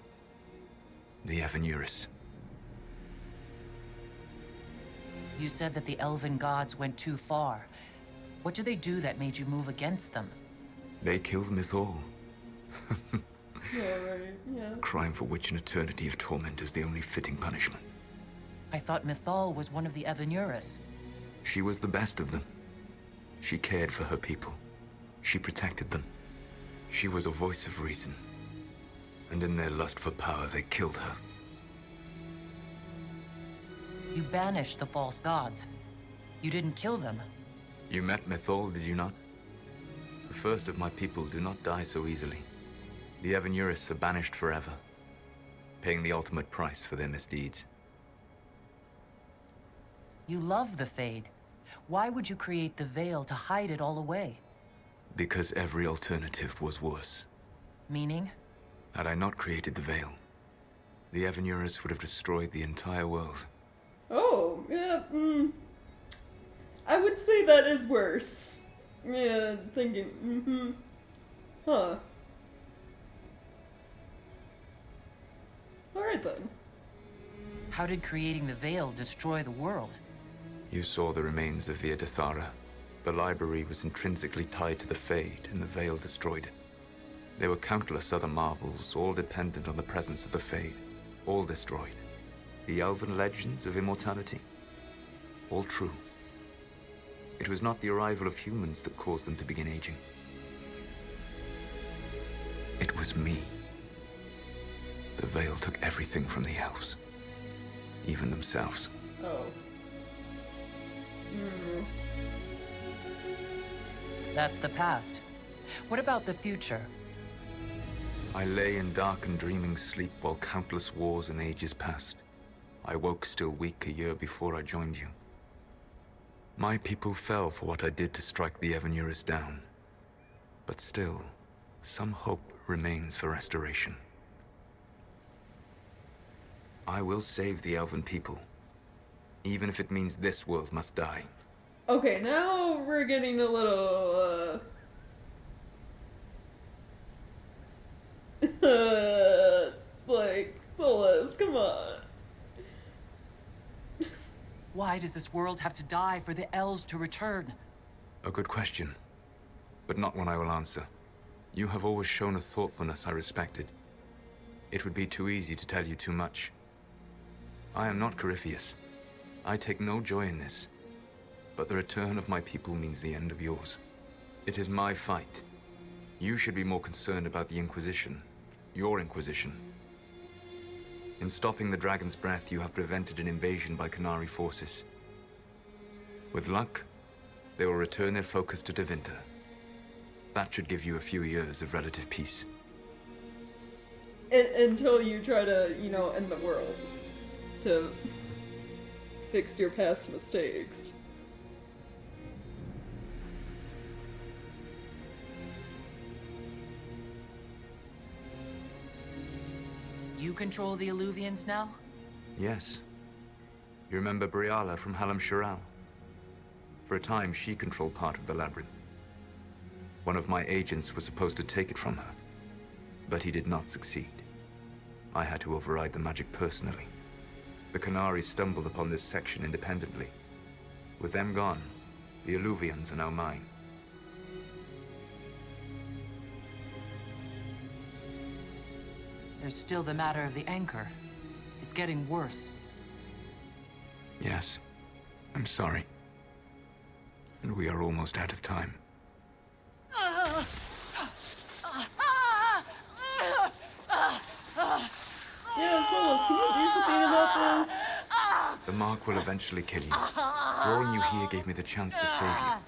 The Evanurus. You said that the elven gods went too far. What did they do that made you move against them? They killed Mythal. Yeah, right. Yeah. Crime for which an eternity of torment is the only fitting punishment. I thought Mythal was one of the Evanurus. She was the best of them. She cared for her people. She protected them. She was a voice of reason. And in their lust for power, they killed her. You banished the false gods. You didn't kill them. You met Mythal, did you not? The first of my people do not die so easily. The Evanurus are banished forever, paying the ultimate price for their misdeeds. You love the Fade. Why would you create the Veil to hide it all away? Because every alternative was worse. Meaning? Had I not created the Veil, the Evanurus would have destroyed the entire world. Oh, yeah, I would say that is worse. Yeah, thinking, Huh. Alright then. How did creating the Veil destroy the world? You saw the remains of Via de Thara. The library was intrinsically tied to the Fade, and the Veil destroyed it. There were countless other marvels, all dependent on the presence of the Fade, all destroyed. The elven legends of immortality, all true. It was not the arrival of humans that caused them to begin aging. It was me. The Veil took everything from the elves, even themselves. Oh. That's the past. What about the future? I lay in dark and dreaming sleep while countless wars and ages passed. I woke still weak a year before I joined you. My people fell for what I did to strike the Evanurus down. But still, some hope remains for restoration. I will save the elven people, even if it means this world must die. Okay, now we're getting a little, like, Solus, come on. Why does this world have to die for the elves to return? A good question, but not one I will answer. You have always shown a thoughtfulness I respected. It would be too easy to tell you too much. I am not Corypheus. I take no joy in this. But the return of my people means the end of yours. It is my fight. You should be more concerned about the Inquisition. Your Inquisition. In stopping the Dragon's Breath, you have prevented an invasion by Qunari forces. With luck, they will return their focus to Tevinter. That should give you a few years of relative peace. Until you try to, you know, end the world. To fix your past mistakes. control the Illuvians now? Yes. You remember Briala from Halam Shiral? For a time, she controlled part of the labyrinth. One of my agents was supposed to take it from her, but he did not succeed. I had to override the magic personally. The Qunari stumbled upon this section independently. With them gone, the Illuvians are now mine. There's still the matter of the anchor. It's getting worse. Yes, I'm sorry. And we are almost out of time. Yeah, Solus, can you do something about this? The mark will eventually kill you. Drawing you here gave me the chance to save you.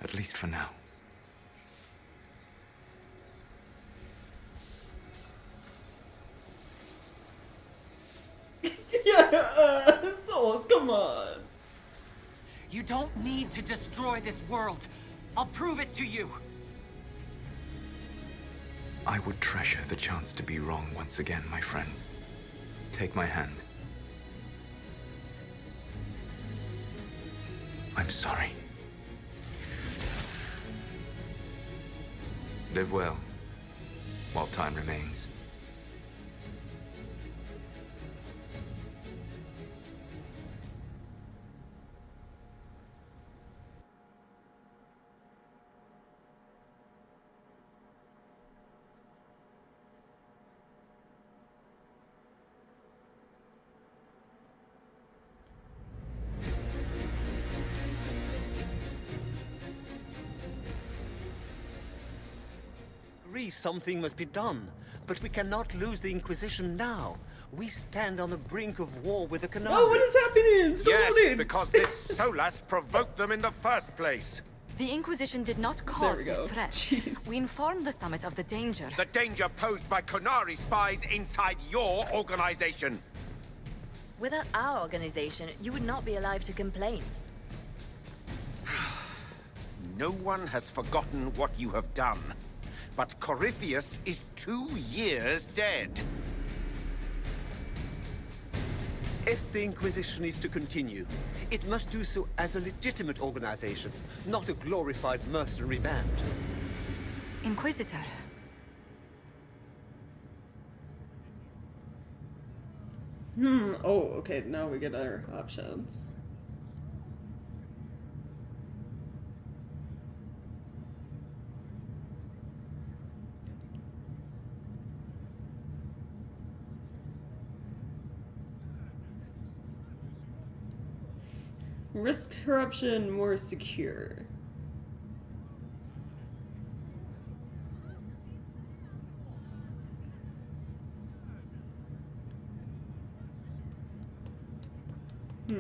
At least for now. Yeah, Solus, come on. You don't need to destroy this world. I'll prove it to you. I would treasure the chance to be wrong once again, my friend. Take my hand. I'm sorry. Live well, while time remains. Something must be done, but we cannot lose the Inquisition now. We stand on the brink of war with the Qunari. Oh, what is happening? Stop yes, loading. because this Solas provoked them in the first place. The Inquisition did not cause this threat. Jeez. We informed the Summit of the danger. The danger posed by Qunari spies inside your organization. Without our organization, you would not be alive to complain. No one has forgotten what you have done. But Corypheus is 2 years dead. If the Inquisition is to continue, it must do so as a legitimate organization, not a glorified mercenary band. Inquisitor. Oh, okay, now we get our options. Risk corruption, more secure. I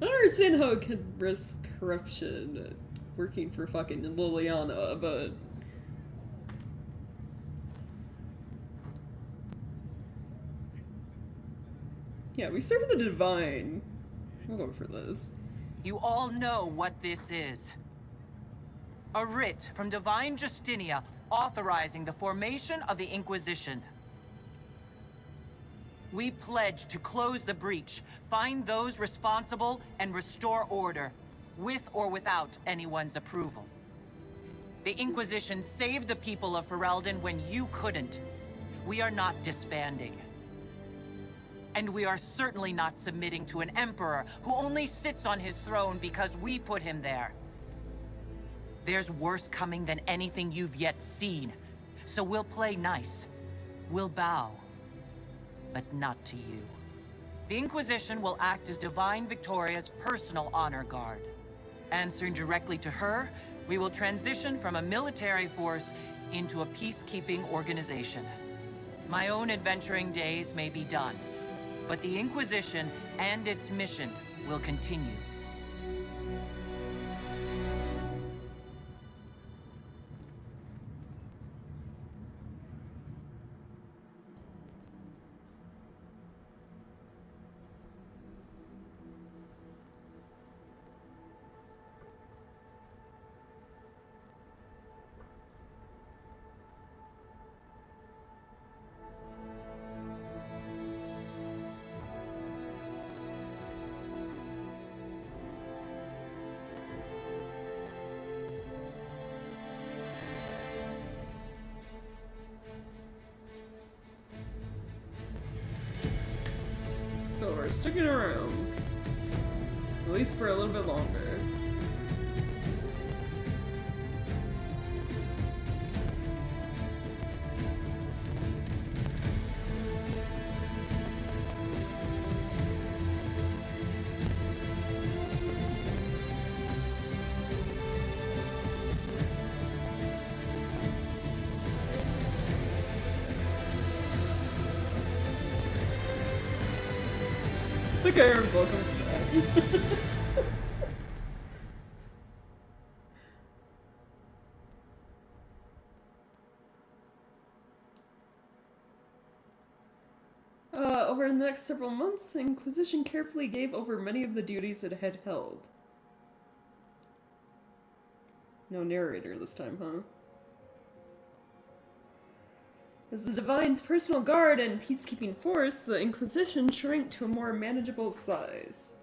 don't understand how it can risk corruption working for fucking Liliana, but... Yeah, we serve the divine. We'll go for this. You all know what this is. A writ from Divine Justinia authorizing the formation of the Inquisition. We pledge to close the breach, find those responsible, and restore order, with or without anyone's approval. The Inquisition saved the people of Ferelden when you couldn't. We are not disbanding. And we are certainly not submitting to an emperor who only sits on his throne because we put him there. There's worse coming than anything you've yet seen. So we'll play nice. We'll bow. But not to you. The Inquisition will act as Divine Victoria's personal honor guard. Answering directly to her, we will transition from a military force into a peacekeeping organization. My own adventuring days may be done, but the Inquisition and its mission will continue. sticking around. At least for a little bit longer. I think I heard welcome to over the next several months, the Inquisition carefully gave over many of the duties it had held. No narrator this time, huh? As the Divine's personal guard and peacekeeping force, the Inquisition shrank to a more manageable size.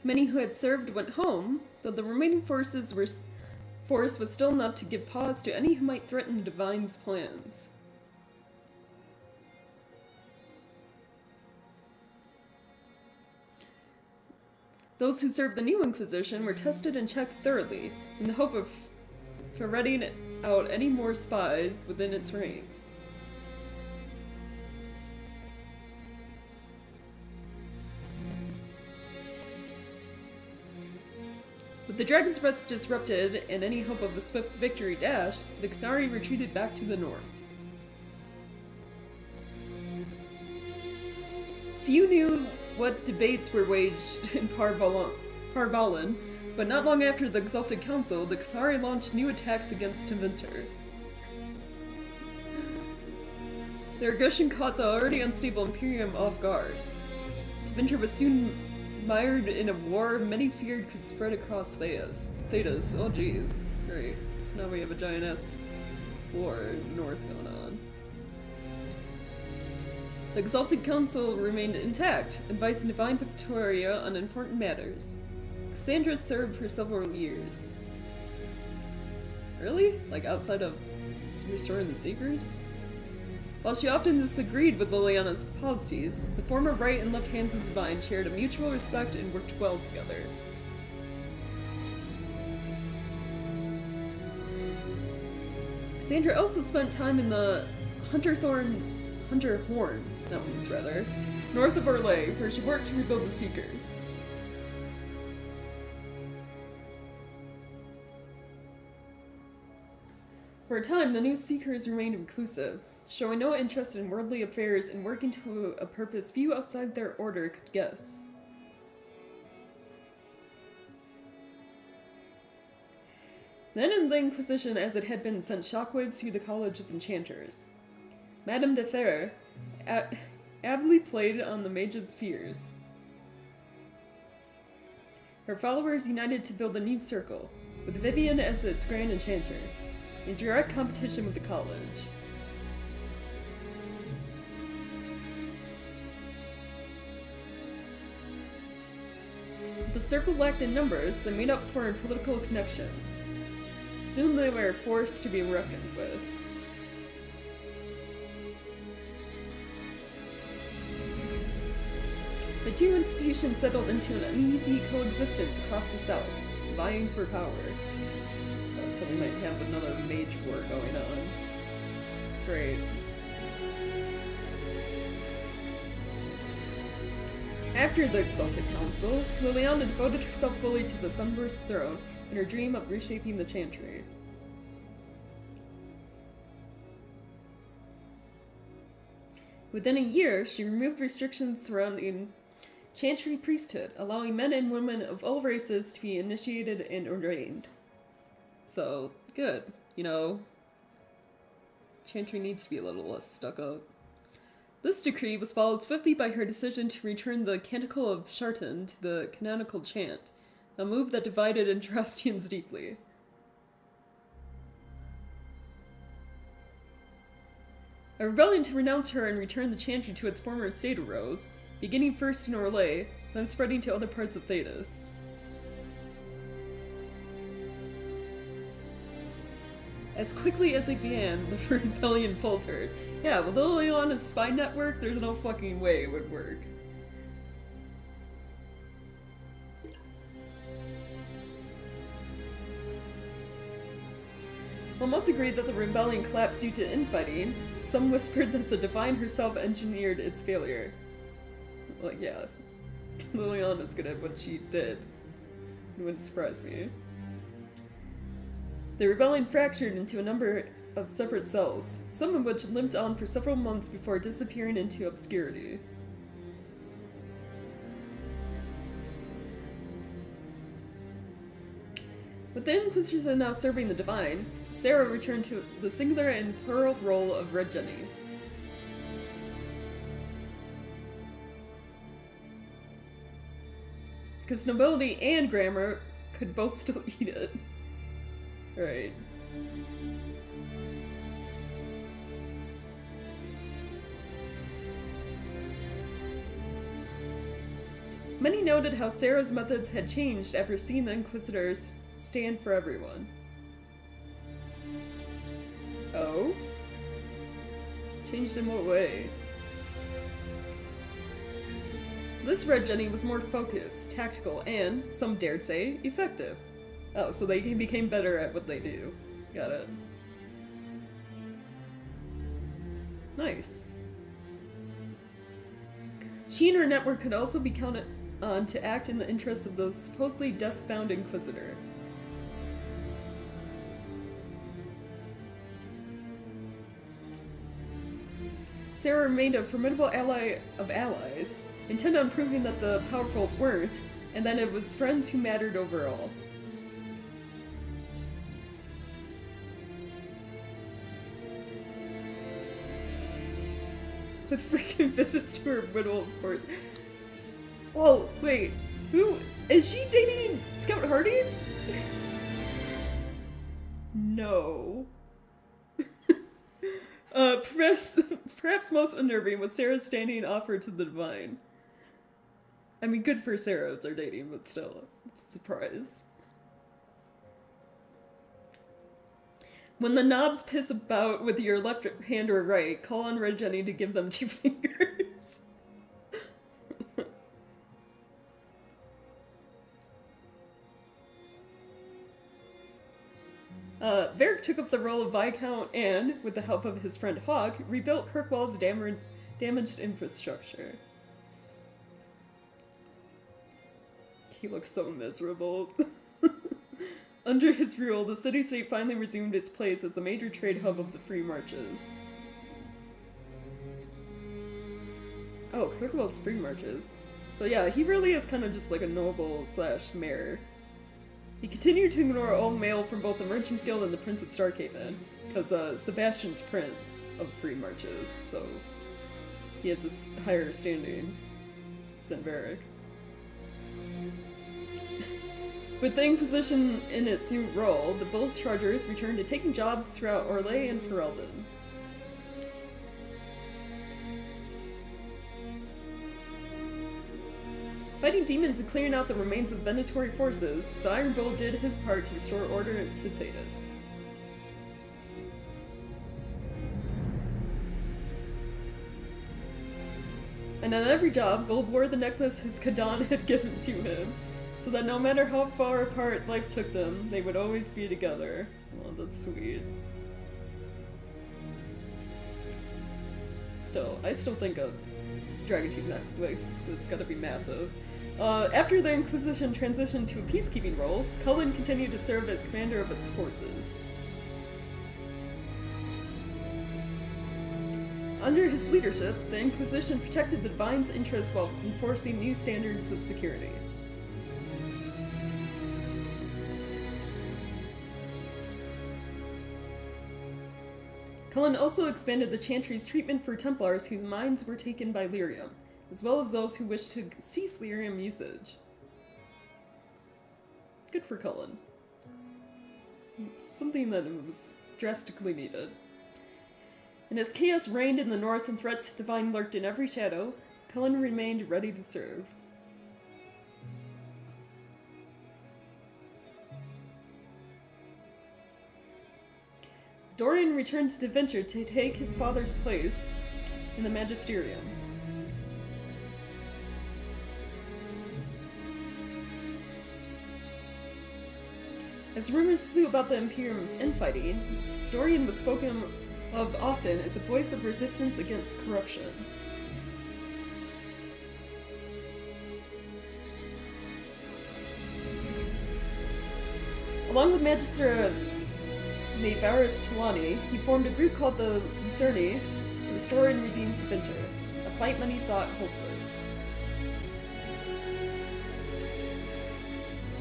Many who had served went home, though the remaining force was still enough to give pause to any who might threaten the Divine's plans. Those who served the new Inquisition were tested and checked thoroughly, in the hope of ferreting out any more spies within its ranks. With the Dragon's Breath disrupted and any hope of a swift victory dashed, the Qunari retreated back to the north. Few knew what debates were waged in Parvalan, but not long after the Exalted Council, the Qunari launched new attacks against Tevinter. Their aggression caught the already unstable Imperium off guard. Tevinter was soon mired in a war many feared could spread across Thedas. Oh jeez. Great. So now we have a giant-ass war in the north going on. The Exalted Council remained intact, advising Divine Victoria on important matters. Cassandra served for several years. Really? Like outside of restoring the Seekers? While she often disagreed with Liliana's policies, the former right and left hands of the Divine shared a mutual respect and worked well together. Cassandra also spent time in the Hunterhorn Mountains, north of Orlais, where she worked to rebuild the Seekers. For a time, the new Seekers remained reclusive, showing no interest in worldly affairs and working to a purpose few outside their order could guess. Then in the Inquisition, as it had been, sent shockwaves through the College of Enchanters. Madame de Fer ably played on the mage's fears. Her followers united to build a new circle, with Vivian as its Grand Enchanter, in direct competition with the college. The circle lacked in numbers that made up for in political connections. Soon they were forced to be reckoned with. The two institutions settled into an uneasy coexistence across the south, vying for power. So we might have another mage war going on. Great. After the Exalted Council, Liliana devoted herself fully to the Sunburst throne and her dream of reshaping the Chantry. Within a year, she removed restrictions surrounding Chantry priesthood, allowing men and women of all races to be initiated and ordained. So, good. You know, Chantry needs to be a little less stuck up. This decree was followed swiftly by her decision to return the Canticle of Shartan to the canonical chant, a move that divided Andrastians deeply. A rebellion to renounce her and return the Chantry to its former state arose, beginning first in Orlais, then spreading to other parts of Thedas. As quickly as it began, the rebellion faltered. Yeah, with Liliana's spy network, there's no fucking way it would work. While most agreed that the rebellion collapsed due to infighting, some whispered that the Divine herself engineered its failure. Like, yeah, Liliana's good at what she did. It wouldn't surprise me. The rebellion fractured into a number of separate cells, some of which limped on for several months before disappearing into obscurity. With the Inquisition now serving the Divine, Sarah returned to the singular and plural role of Red Jenny. Because nobility and grammar could both still eat it. Right. Many noted how Sarah's methods had changed after seeing the Inquisitors stand for everyone. Oh? Changed in what way? This Red Jenny was more focused, tactical, and, some dared say, effective. Oh, so they became better at what they do. Got it. Nice. She and her network could also be counted on to act in the interests of the supposedly desk-bound Inquisitor. Sarah remained a formidable ally of allies, intent on proving that the powerful weren't, and that it was friends who mattered overall. With freaking visits to her widow, of course. Whoa, wait. Who? Is she dating Scout Harding? No. Perhaps most unnerving was Sarah's standing offer to the Divine. I mean, good for Sarah if they're dating, but still, it's a surprise. When the knobs piss about with your left hand or right, call on Red Jenny to give them 2 fingers. Varric took up the role of Viscount and, with the help of his friend Hawk, rebuilt Kirkwald's damaged infrastructure. He looks so miserable. Under his rule, the city-state finally resumed its place as the major trade hub of the Free Marches. Oh, Kirkwald's Free Marches. So yeah, he really is kind of just like a noble / mayor. He continued to ignore all mail from both the Merchants Guild and the Prince of Starkhaven, because Sebastian's Prince of Free Marches, so he has a higher standing than Varric. With the Inquisition in its new role, the Bull's Chargers returned to taking jobs throughout Orlais and Ferelden. Fighting demons and clearing out the remains of Venatori forces, the Iron Bull did his part to restore order to Thedas. And on every job, Bull wore the necklace his Kadan had given to him, so that no matter how far apart life took them, they would always be together. Oh, that's sweet. I still think a Dragon Tooth necklace, it's gotta be massive. After the Inquisition transitioned to a peacekeeping role, Cullen continued to serve as commander of its forces. Under his leadership, the Inquisition protected the Divine's interests while enforcing new standards of security. Cullen also expanded the Chantry's treatment for Templars whose minds were taken by lyrium, as well as those who wished to cease lyrium usage. Good for Cullen. Something that was drastically needed. And as chaos reigned in the north and threats to the Divine lurked in every shadow, Cullen remained ready to serve. Dorian returned to Venture to take his father's place in the Magisterium. As rumors flew about the Imperium's infighting, Dorian was spoken of often as a voice of resistance against corruption. Along with Magister Navarus Talani, he formed a group called the Luzerni to restore and redeem Tevinter, a fight many thought hopeless.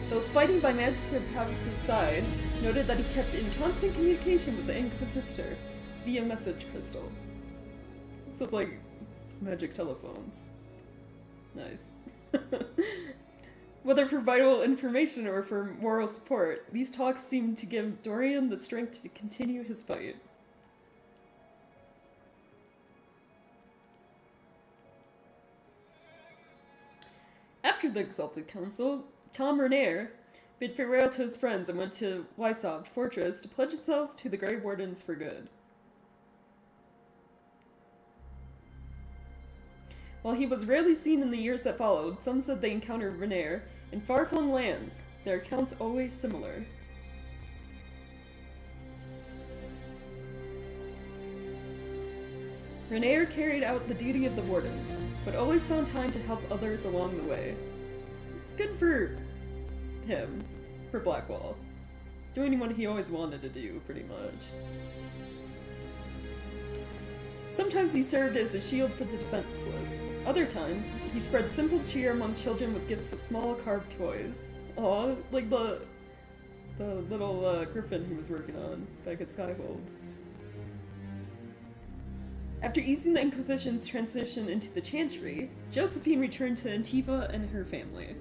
Those fighting by Magister Pavis's side noted that he kept in constant communication with the Inquisitor via message crystal. So it's like magic telephones. Nice. Whether for vital information or for moral support, these talks seemed to give Dorian the strength to continue his fight. After the Exalted Council, Tom Renaer bid farewell to his friends and went to Wysov Fortress to pledge themselves to the Grey Wardens for good. While he was rarely seen in the years that followed, some said they encountered Renaer in far-flung lands, their accounts always similar. Renaer carried out the duty of the Wardens, but always found time to help others along the way. Good for him, for Blackwall. Doing what he always wanted to do, pretty much. Sometimes he served as a shield for the defenseless. Other times, he spread simple cheer among children with gifts of small carved toys. Aw, like the little griffin he was working on back at Skyhold. After easing the Inquisition's transition into the Chantry, Josephine returned to Antiva and her family.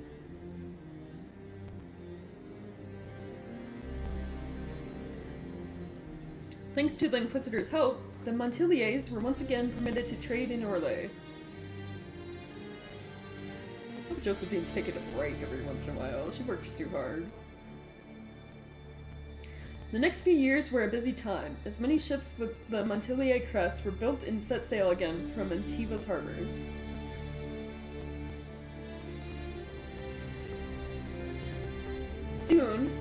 Thanks to the Inquisitor's help, the Montiliers were once again permitted to trade in Orlais. Hope Josephine's taking a break every once in a while. She works too hard. The next few years were a busy time, as many ships with the Montilier crest were built and set sail again from Antiva's harbors. Soon,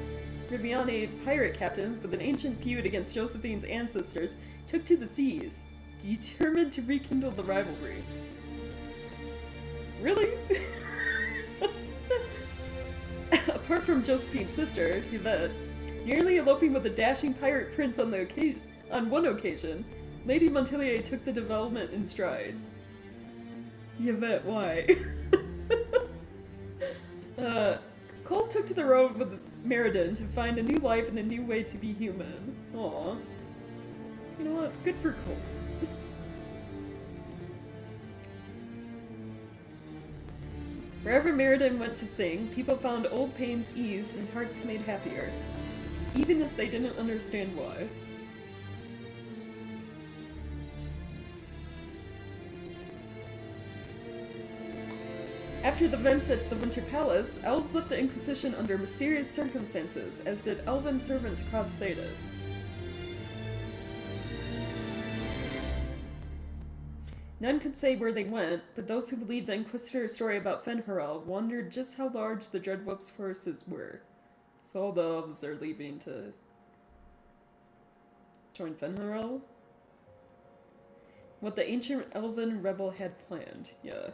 Ribiani pirate captains with an ancient feud against Josephine's ancestors took to the seas, determined to rekindle the rivalry. Really? Apart from Josephine's sister, Yvette, nearly eloping with a dashing pirate prince on one occasion, Lady Montilier took the development in stride. Yvette, why? Cole took to the road with Meriden to find a new life and a new way to be human. Aww. You know what? Good for Cole. Wherever Meriden went to sing, people found old pains eased and hearts made happier, even if they didn't understand why. After the events at the Winter Palace, elves left the Inquisition under mysterious circumstances, as did elven servants across Thedas. None could say where they went, but those who believed the Inquisitor's story about Fen'Harel wondered just how large the Dreadwolf's forces were. So all the elves are leaving to join Fen'Harel? What the ancient elven rebel had planned, yeah.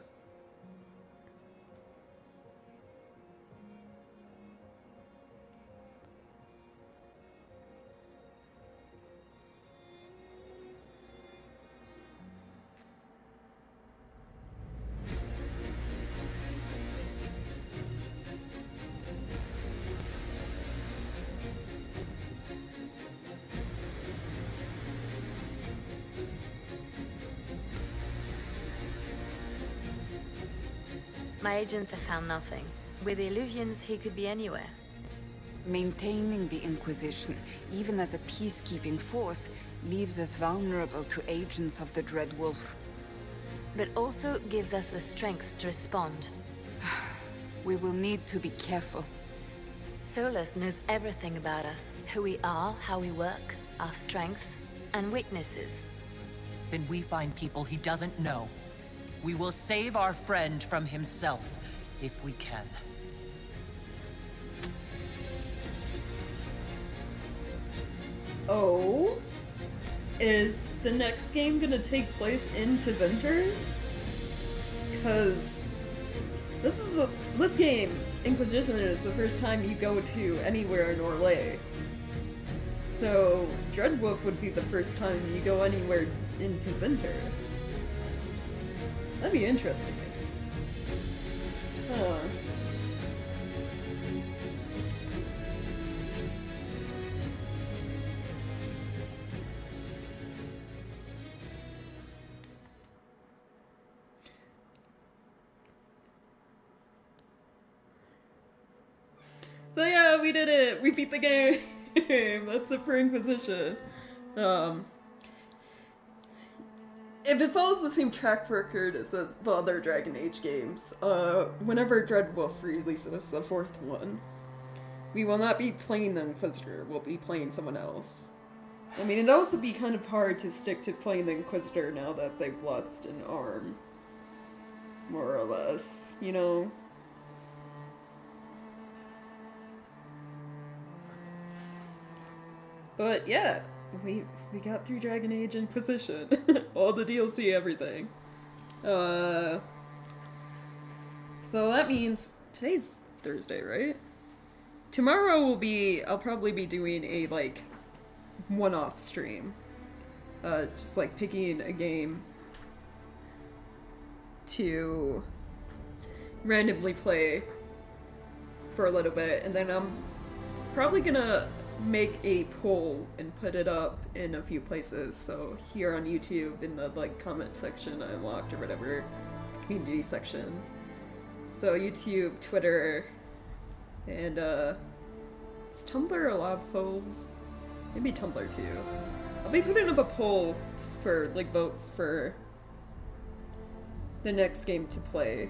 My agents have found nothing. With the Illuvians, he could be anywhere. Maintaining the Inquisition, even as a peacekeeping force, leaves us vulnerable to agents of the Dread Wolf. But also gives us the strength to respond. We will need to be careful. Solus knows everything about us. Who we are, how we work. our strengths and weaknesses. Then we find people he doesn't know. We will save our friend from himself, if we can. Oh? Is the next game gonna take place in Tevinter? Because this game, Inquisition, is the first time you go to anywhere in Orlais. So Dreadwolf would be the first time you go anywhere in Tevinter. That'd be interesting. Huh. So yeah, we did it! We beat the game! That's it for Inquisition. If it follows the same track record as the other Dragon Age games, whenever Dreadwolf releases the fourth one, we will not be playing the Inquisitor, we'll be playing someone else. I mean, it'd also be kind of hard to stick to playing the Inquisitor now that they've lost an arm. More or less, you know? But yeah, we got through Dragon Age Inquisition. All the DLC, everything. So that means today's Thursday, right? Tomorrow I'll probably be doing a, like, one-off stream. Just, like, picking a game to randomly play for a little bit, and then I'm probably gonna make a poll and put it up in a few places. So here on YouTube in the like comment section I unlocked or whatever, community section. So YouTube, Twitter, and is Tumblr a lot of polls? Maybe Tumblr too. I'll be putting up a poll for like votes for the next game to play.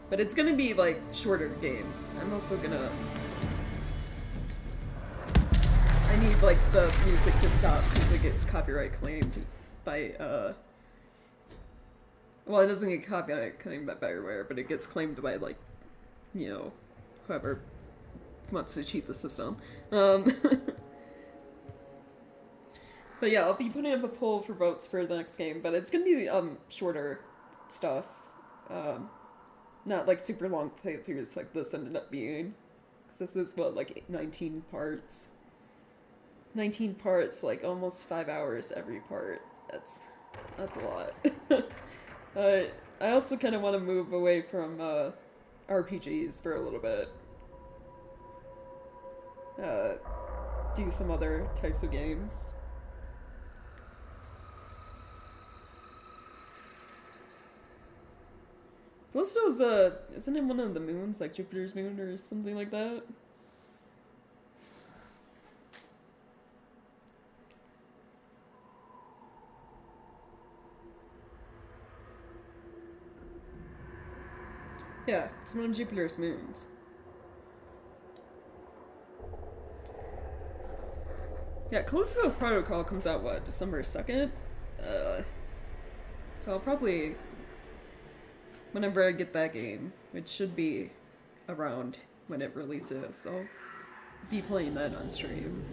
But it's gonna be like shorter games. I'm also gonna I need, like, the music to stop because it gets copyright claimed by, well, it doesn't get copyright claimed by Bioware, but it gets claimed by, like, you know, whoever wants to cheat the system. But yeah, I'll be putting up a poll for votes for the next game, but it's gonna be, shorter stuff. Not, like, super long playthroughs like this ended up being. Because this is, what, like, 19 parts? 19 parts, like almost 5 hours every part. That's a lot. I also kind of want to move away from RPGs for a little bit. Do some other types of games. Callisto's, isn't it one of the moons, like Jupiter's moon or something like that? Yeah, it's one of Jupiter's moons. Yeah, Callisto Protocol comes out, what, December 2nd? So I'll probably, whenever I get that game, which should be around when it releases, I'll be playing that on stream.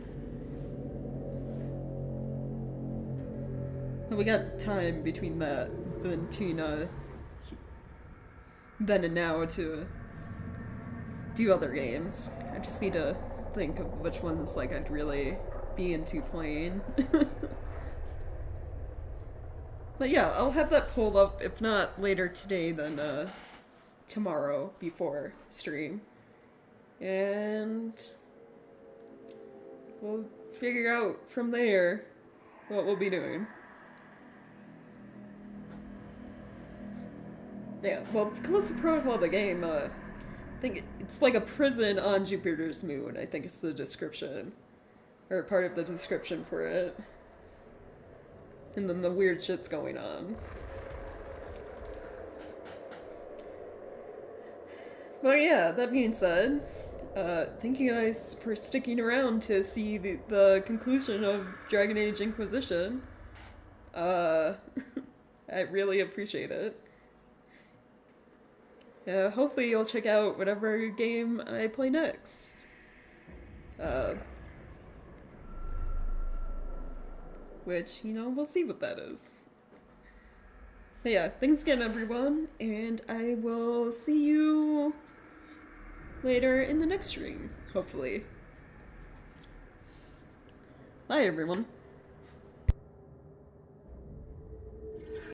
But we got time between that, between, then and now to do other games. I just need to think of which ones like I'd really be into playing. But yeah, I'll have that pulled up, if not later today, then tomorrow before stream. And we'll figure out from there what we'll be doing. Yeah, well, Callisto Protocol, the game, I think it's like a prison on Jupiter's moon, I think is the description. Or part of the description for it. And then the weird shit's going on. But yeah, that being said, Thank you guys for sticking around to see the conclusion of Dragon Age Inquisition. I really appreciate it. Hopefully you'll check out whatever game I play next. Which, you know, we'll see what that is. But yeah, thanks again everyone, and I will see you later in the next stream, hopefully. Bye everyone.